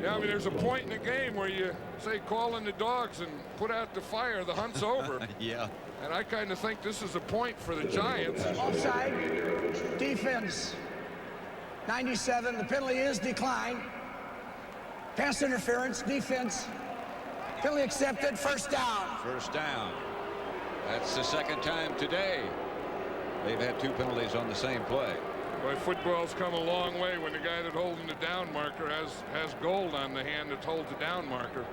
Yeah, I mean, there's a point in the game where you say call in the dogs and put out the fire. The hunt's over.
Yeah.
And I kind of think this is a point for the Giants.
Offside. Defense. 97. The penalty is declined. Pass interference. Defense. Penalty accepted. First down.
First down. That's the 2nd time today. They've had 2 penalties on the same play.
Boy, football's come a long way when the guy that's holding the down marker has gold on the hand that holds the down marker.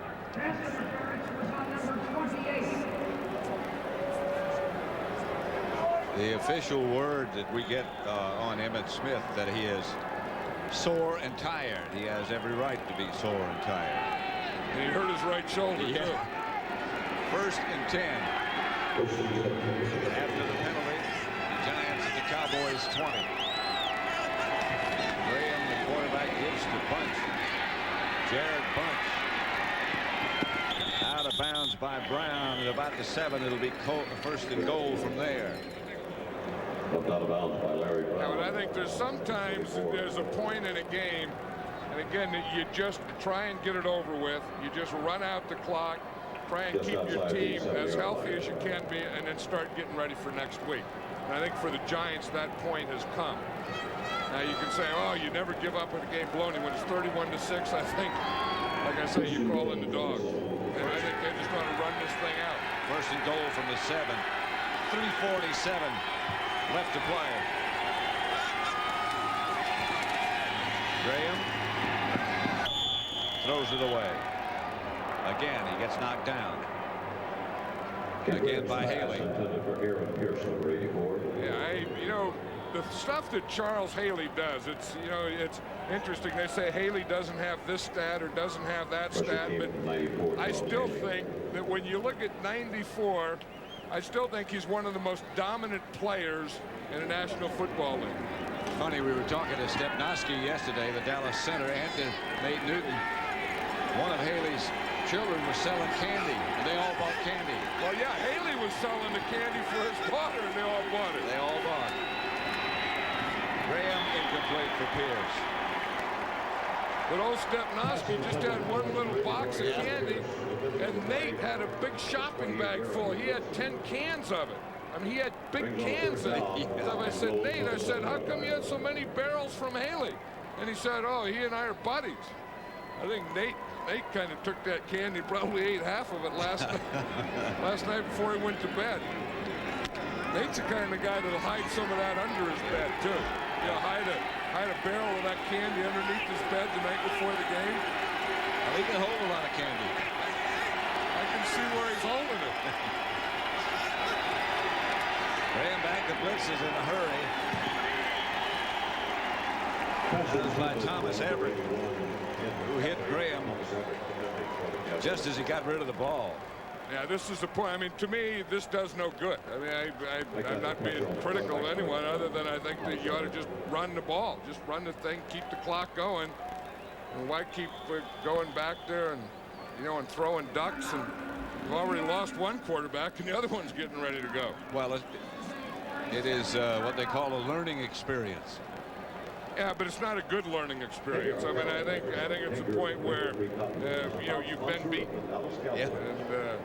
The official word that we get on Emmitt Smith that he is sore and tired. He has every right to be sore and tired.
And he hurt his right shoulder, too.
1st and 10. After the penalty, Giants at the Cowboys 20. Graham, the quarterback, gives to Bunch. Jared Bunch. Out of bounds by Brown at about the 7. It'll be 1st and goal from there.
Out of bounds by Larry Brown.
Yeah, but I think sometimes there's a point in a game, and again, you just try and get it over with. You just run out the clock. Try and keep your team as healthy as you can be, and then start getting ready for next week. And I think for the Giants, that point has come. Now you can say, oh, you never give up with a game blown. When it's 31-6, I think, like I say, you call in the dog. And I think they just want to run this thing out.
1st and goal from the 7. 3:47 left to play. Graham throws it away. Again, he gets knocked down. Again by Haley.
Yeah, you know, the stuff that Charles Haley does, it's interesting. They say Haley doesn't have this stat or doesn't have that stat, but I still think that when you look at 94, I still think he's one of the most dominant players in the National Football League.
Funny, we were talking to Stepnoski yesterday, the Dallas center, and to Nate Newton. One of Haley's children was selling candy, and they all bought candy.
Well, yeah, Haley was selling the candy for his daughter, and they all bought it.
They all bought it. Graham incomplete for Pierce.
But old Stepnoski just had one little box of candy, and Nate had a big shopping bag full. He had 10 cans of it. I mean, he had big cans of it. So I said, Nate, I said, how come you had so many barrels from Haley? And he said, oh, he and I are buddies. I think Nate kind of took that can. He probably ate half of it last night before he went to bed. Nate's the kind of guy that'll hide some of that under his bed too. You know, hide a barrel of that candy underneath his bed the night before the game.
Well, he can hold a lot of candy.
I can see where he's holding it.
Graham back to blitzes in a hurry. That was by Thomas Everett, who hit Graham just as he got rid of the ball.
Yeah, this is the point. I mean, to me, this does no good. I mean, I'm not being critical of anyone other than I think that you ought to just run the ball. Just run the thing, keep the clock going. And why keep going back there and, you know, and throwing ducks? And you've already lost one quarterback and the other one's getting ready to go.
Well, it is what they call a learning experience.
Yeah, but it's not a good learning experience. I mean, I think it's a point where you know, you've been beaten.
Yeah.
And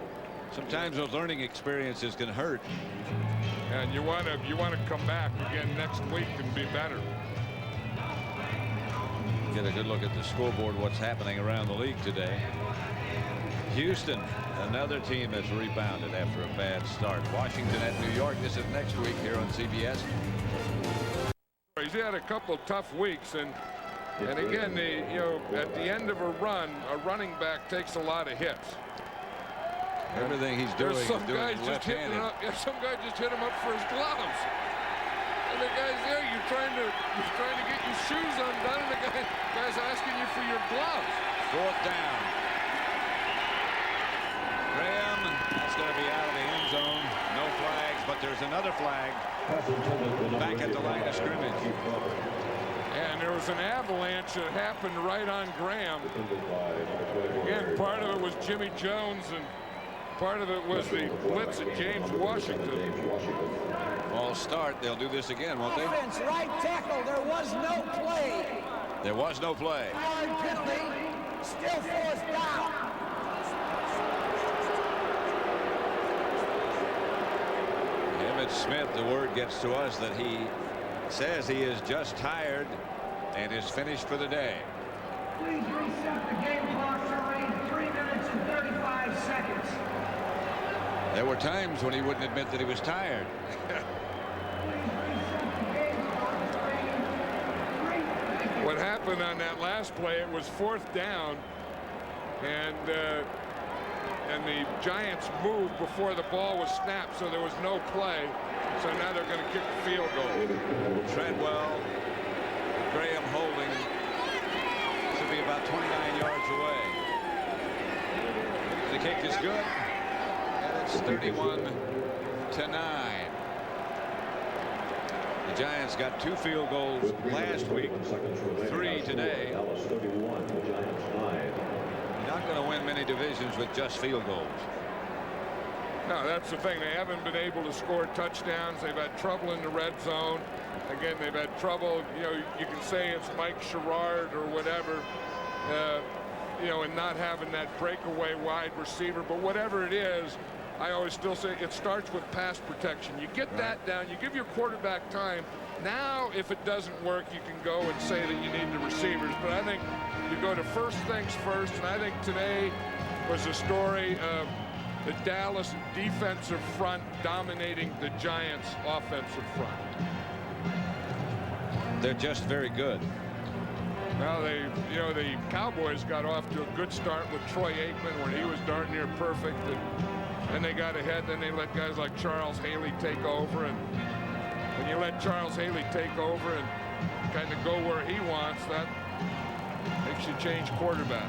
sometimes those learning experiences can hurt.
And you want to come back again next week and be better.
Get a good look at the scoreboard, what's happening around the league today. Houston, another team that's rebounded after a bad start. Washington at New York. This is next week here on CBS.
He's had a couple of tough weeks, and again, you know, at the end of a run, a running back takes a lot of hits.
Everything he's doing,
There's some
he's doing
guys just hitting
left-handed.
up. Yeah, some guy just hit him up for his gloves. And the guy's there. You're trying to get your shoes undone, and the guy's asking you for your gloves.
Fourth down. Graham, that's going to be out of the end zone. No flags, but there's another flag back at the line of scrimmage.
And there was an avalanche that happened right on Graham. Again, part of it was Jimmy Jones, and part of it was the blitz at James Washington.
Ball start. They'll do this again, won't they?
Defense, right tackle. There was no play.
There was no play.
Hard penalty. Still fourth down.
Emmett Smith, the word gets to us that he says he is just tired and is finished for the day.
Please reset the game clock to 3 minutes and 35 seconds.
There were times when he wouldn't admit that he was tired.
What happened on that last play, it was fourth down, and the Giants moved before the ball was snapped, so there was no play. So now they're going to kick the field goal.
Treadwell, Graham holding. Should be about 29 yards away. The kick is good, and it's 31-9. The Giants got 2 field goals last week, 3 today. You're not going to win many divisions with just field goals.
No, that's the thing. They haven't been able to score touchdowns. They've had trouble in the red zone. Again, they've had trouble. You know, you can say it's Mike Sherrard or whatever, you know, and not having that breakaway wide receiver. But whatever it is, I always still say it starts with pass protection. You get that down. You give your quarterback time. Now, if it doesn't work, you can go and say that you need the receivers. But I think you go to first things first. And I think today was a story of the Dallas defensive front dominating the Giants offensive front.
They're just very good.
Well, you know, the Cowboys got off to a good start with Troy Aikman when he was darn near perfect. And they got ahead. Then they let guys like Charles Haley take over. And when you let Charles Haley take over and kind of go where he wants, that makes you change quarterback.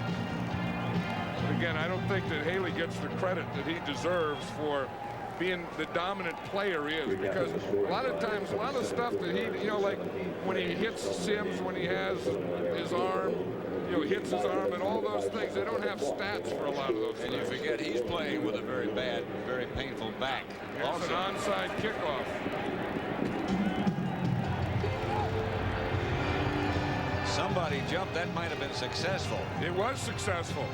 But again, I don't think that Haley gets the credit that he deserves for being the dominant player he is, because a lot of times, a lot of stuff that he, you know, like when he hits Sims, when he has his arm, you know, hits his arm and all those things, they don't have stats for a lot of those things.
And you forget he's playing with a very bad, very painful back.
It's an onside kickoff.
Somebody jumped. That might have been successful.
It was successful.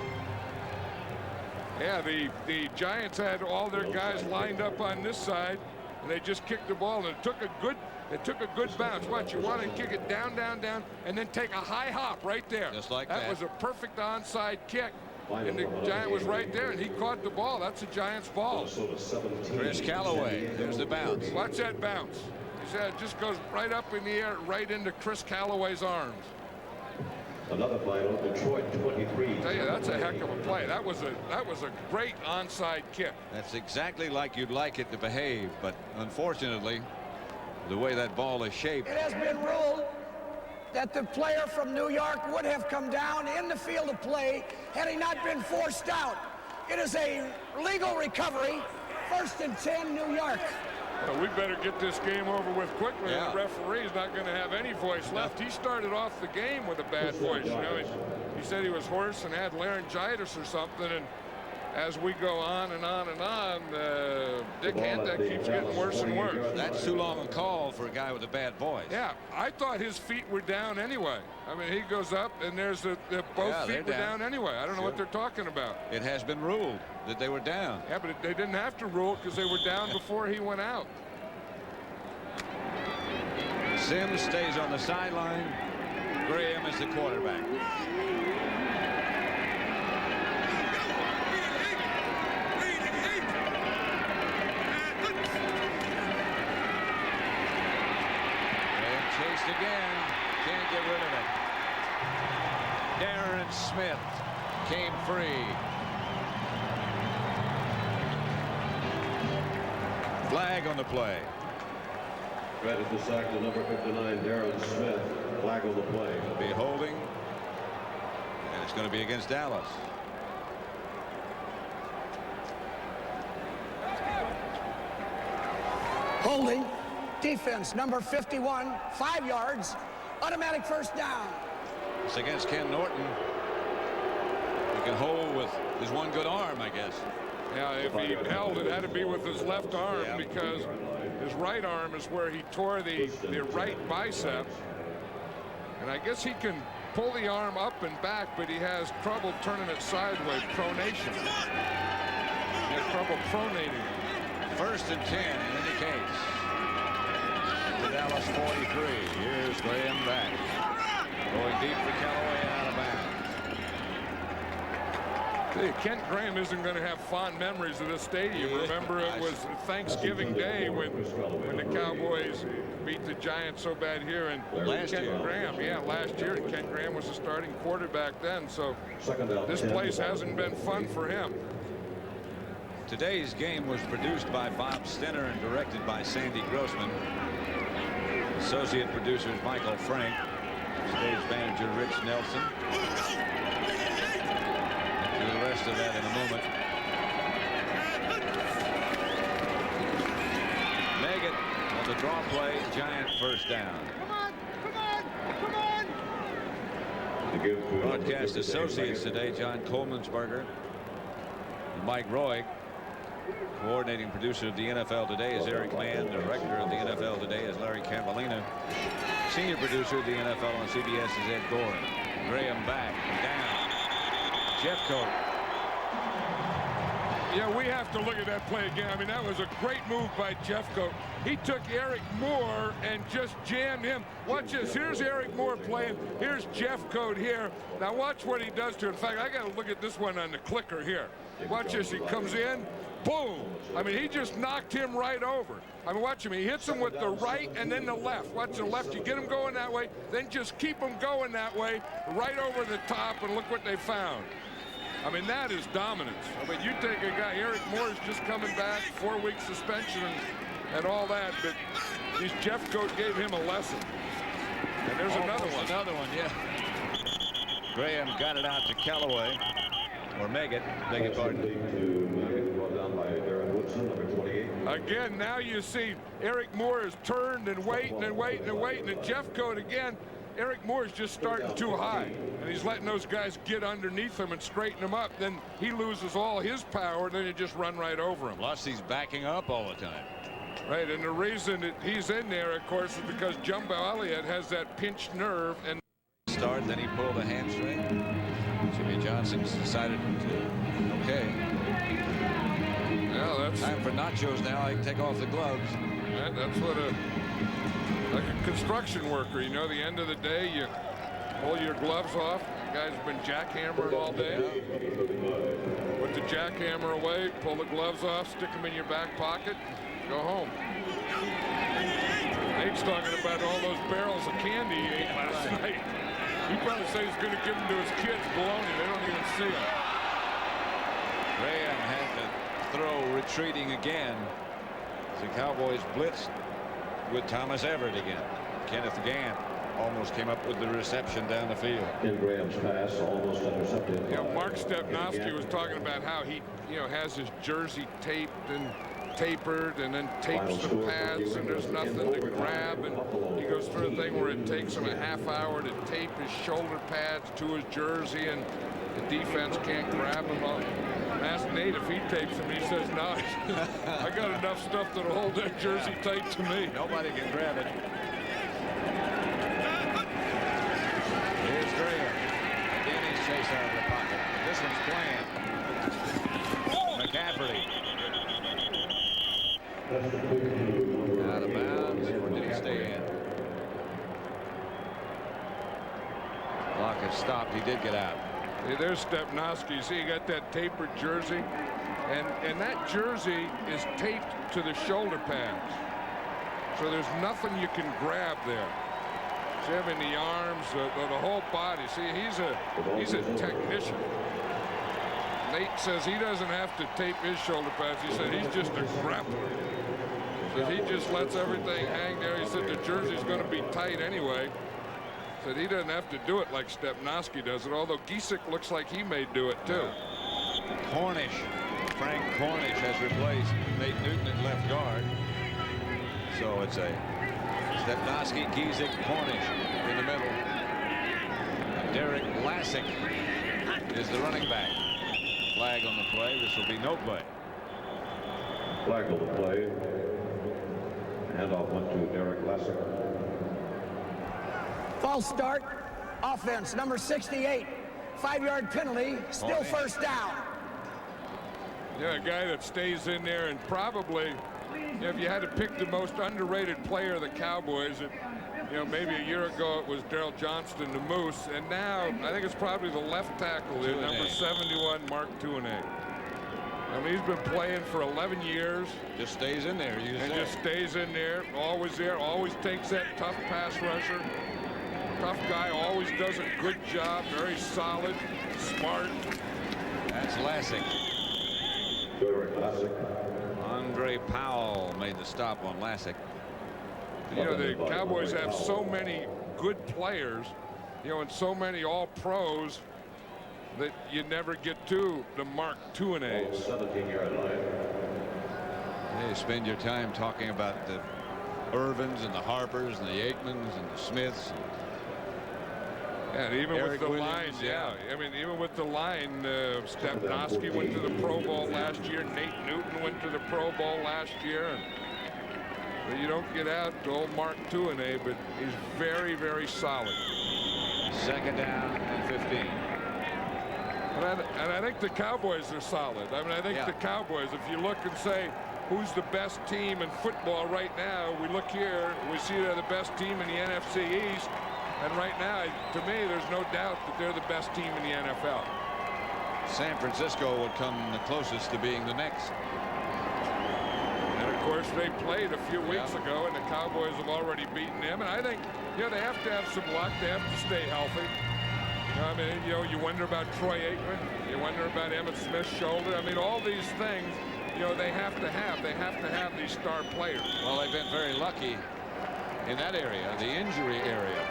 Yeah, the Giants had all their guys lined up on this side, and they just kicked the ball, and it took a good bounce. Watch, you want to kick it down, down, down, and then take a high hop right there.
Just like that.
That was a perfect onside kick, and the Giant was right there, and he caught the ball. That's a Giants ball.
Chris Callaway, there's the bounce.
Watch that bounce. He said it just goes right up in the air, right into Chris Callaway's arms.
Another final, Detroit 23.
I tell you, that's a heck of a play. That was a great onside kick.
That's exactly like you'd like it to behave, but unfortunately, the way that ball is shaped.
It has been ruled that the player from New York would have come down in the field of play had he not been forced out. It is a legal recovery. 1st and 10, New York.
Well, we better get this game over with quickly.
Yeah.
The referee's not going to have any voice left. He started off the game with a bad voice. You know, he said he was hoarse and had laryngitis or something. And as we go on and on and on, Dick Handak keeps getting worse and worse.
That's too long a call for a guy with a bad voice.
Yeah, I thought his feet were down anyway. I mean, he goes up and there's both feet were down anyway. I don't know what they're talking about.
It has been ruled that they were down.
Yeah, but they didn't have to rule because they were down before he went out.
Sims stays on the sideline. Graham is the quarterback. Graham chased again. Can't get rid of it. Darren Smith came free. Flag on the play.
Granted the sack to number 59, Darren Smith. Flag on the play.
It'll be holding, and it's going to be against Dallas.
Holding. Defense, number 51, 5 yards. Automatic first down.
It's against Ken Norton. He can hold with his one good arm, I guess.
Yeah, if he held, it had to be with his left arm because his right arm is where he tore the right bicep. And I guess he can pull the arm up and back, but he has trouble turning it sideways, pronation. He has trouble pronating.
1st and 10 in any case. The Dallas 43. Here's Graham back. Going deep for Callaway and out of bounds.
Kent Graham isn't going to have fond memories of this stadium. Remember, it was Thanksgiving Day when the Cowboys beat the Giants so bad here. And
last
Kent
year.
Graham, last year. And Kent Graham was the starting quarterback then. So this place hasn't been fun for him.
Today's game was produced by Bob Stenner and directed by Sandy Grossman. Associate producers Michael Frank. Stage manager Rich Nelson. Do the rest of that in a moment. Meggett on the draw play. Giant first down. Broadcast associates today, John Coleman'sberger and Mike Roy. Coordinating producer of the NFL Today is Eric Mann. Director of the NFL Today is Larry Cavallina. Senior producer of the NFL on CBS is Ed Goring. Graham back, down. Jeffcoat.
Yeah, we have to look at that play again. I mean, that was a great move by Jeffcoat. He took Eric Moore and just jammed him. Watch this. Here's Eric Moore playing. Here's Jeffcoat here. Now watch what he does to him. In fact, I got to look at this one on the clicker here. Watch this. He comes in. Boom. I mean, he just knocked him right over. I mean, watch him. He hits him with the right and then the left. Watch the left. You get him going that way. Then just keep him going that way. Right over the top. And look what they found. I mean, that is dominance. I mean, you take a guy, Eric Moore's just coming back, 4-week suspension and all that, but Jeffcoat gave him a lesson. And there's another one.
Another one, yeah. Graham got it out to Callaway, or Meggett, beg your pardon.
Again, now you see Eric Moore is turned and waiting and waiting and waiting, and Jeffcoat again. Eric Moore's just starting too high, and he's letting those guys get underneath him and straighten him up. Then he loses all his power, and then he just run right over him.
Plus, he's backing up all the time.
Right, and the reason that he's in there, of course, is because Jumbo Elliott has that pinched nerve. And
start, then he pulled a hamstring. Jimmy Johnson's decided to, okay.
that's
time for nachos now. I can take off the gloves.
That's what like a construction worker, you know, the end of the day, you pull your gloves off. The guy's been jackhammering all day. Put the jackhammer away, pull the gloves off, stick them in your back pocket, go home. Nate's talking about all those barrels of candy he ate last night. He probably said he's going to give them to his kids. Baloney, they don't even see them.
Graham had the throw retreating again. The Cowboys blitzed with Thomas Everett again. Kenneth Gant almost came up with the reception down the field.
In Graham's pass, almost intercepted.
Yeah, Mark Stepnoski was talking about how he, has his jersey taped and tapered and then tapes the pads and there's nothing to grab, and he goes through a thing where it takes him a half hour to tape his shoulder pads to his jersey and the defense can't grab him. Ask Nate if he tapes him. He says, no, I got enough stuff that'll hold that jersey tight to me.
Nobody can grab it. Here's Graham. Again, he's chased out of the pocket. This one's planned. McCafferty. Out of bounds, or did he stay in? Clock has stopped. He did get out.
Hey, there's Stepnoski. See, he got that tapered jersey, and that jersey is taped to the shoulder pads, so there's nothing you can grab there. See him in the arms, the whole body. See, he's a technician. Nate says he doesn't have to tape his shoulder pads. He said he's just a grappler. Says he just lets everything hang there. He said the jersey's going to be tight anyway. Said he doesn't have to do it like Stepnoski does it, although Giesick looks like he may do it too.
Cornish. Frank Cornish has replaced Nate Newton at left guard. So it's a Stepnoski, Giesick, Cornish in the middle. Derek Lassick is the running back. Flag on the play. This will be no play.
Flag on the play. Handoff went to Derek Lassick.
False start. Offense, number 68. 5-yard penalty. Still first down.
Yeah, a guy that stays in there and probably, if you had to pick the most underrated player of the Cowboys, maybe a year ago it was Daryl Johnston, the Moose, and now I think it's probably the left tackle there, number 71, Mark Tuanay. I mean, he's been playing for 11 years.
Just stays in there.
Just stays in there, always takes that tough pass rusher. Tough guy, always does a good job, very solid, smart.
That's Lassick. Andre Powell made the stop on Lassick.
The Cowboys have so many good players, and so many all-pros that you never get to the Mark Tuanays.
17-yard line.
Hey, spend your time talking about the Irvins and the Harpers and the Aikmans and the Smiths.
And even
Eric
with the
Williams,
line, I mean, even with the line, Stepnoski went to the Pro Bowl last year. Nate Newton went to the Pro Bowl last year. So you don't get out to old Mark Tuanay, but he's very, very solid.
Second down and 15.
And I think the Cowboys are solid. I mean, I think the Cowboys, if you look and say, who's the best team in football right now, we look here, we see they're the best team in the NFC East. And right now, to me, there's no doubt that they're the best team in the NFL.
San Francisco would come the closest to being the next.
And, of course, they played a few weeks ago, and the Cowboys have already beaten them. And I think, they have to have some luck. They have to stay healthy. I mean, you wonder about Troy Aikman. You wonder about Emmitt Smith's shoulder. I mean, all these things, they have to have. They have to have these star players.
Well, they've been very lucky in that area, the injury area.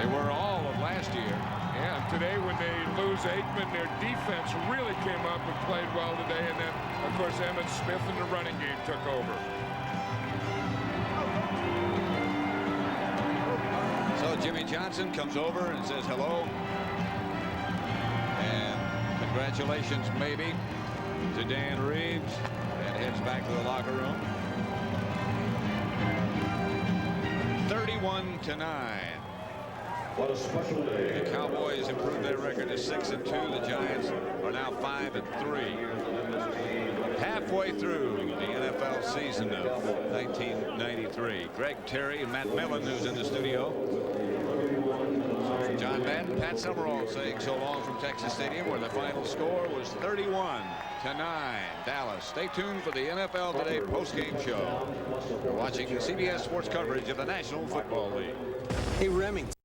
They were all of last year.
Yeah, and today when they lose Aikman, their defense really came up and played well today. And then, of course, Emmitt Smith in the running game took over.
So Jimmy Johnson comes over and says hello. And congratulations, maybe, to Dan Reeves, and heads back to the locker room. 31-9.
What a special day.
The Cowboys improved their record to 6-2. The Giants are now 5-3. halfway through the NFL season of 1993. Greg Terry and Matt Millen, who's in the studio. John Madden, Pat Summerall saying so long from Texas Stadium, where the final score was 31-9 Dallas. Stay tuned for the NFL Today postgame show. We're watching CBS Sports coverage of the National Football League.
Hey, Remington.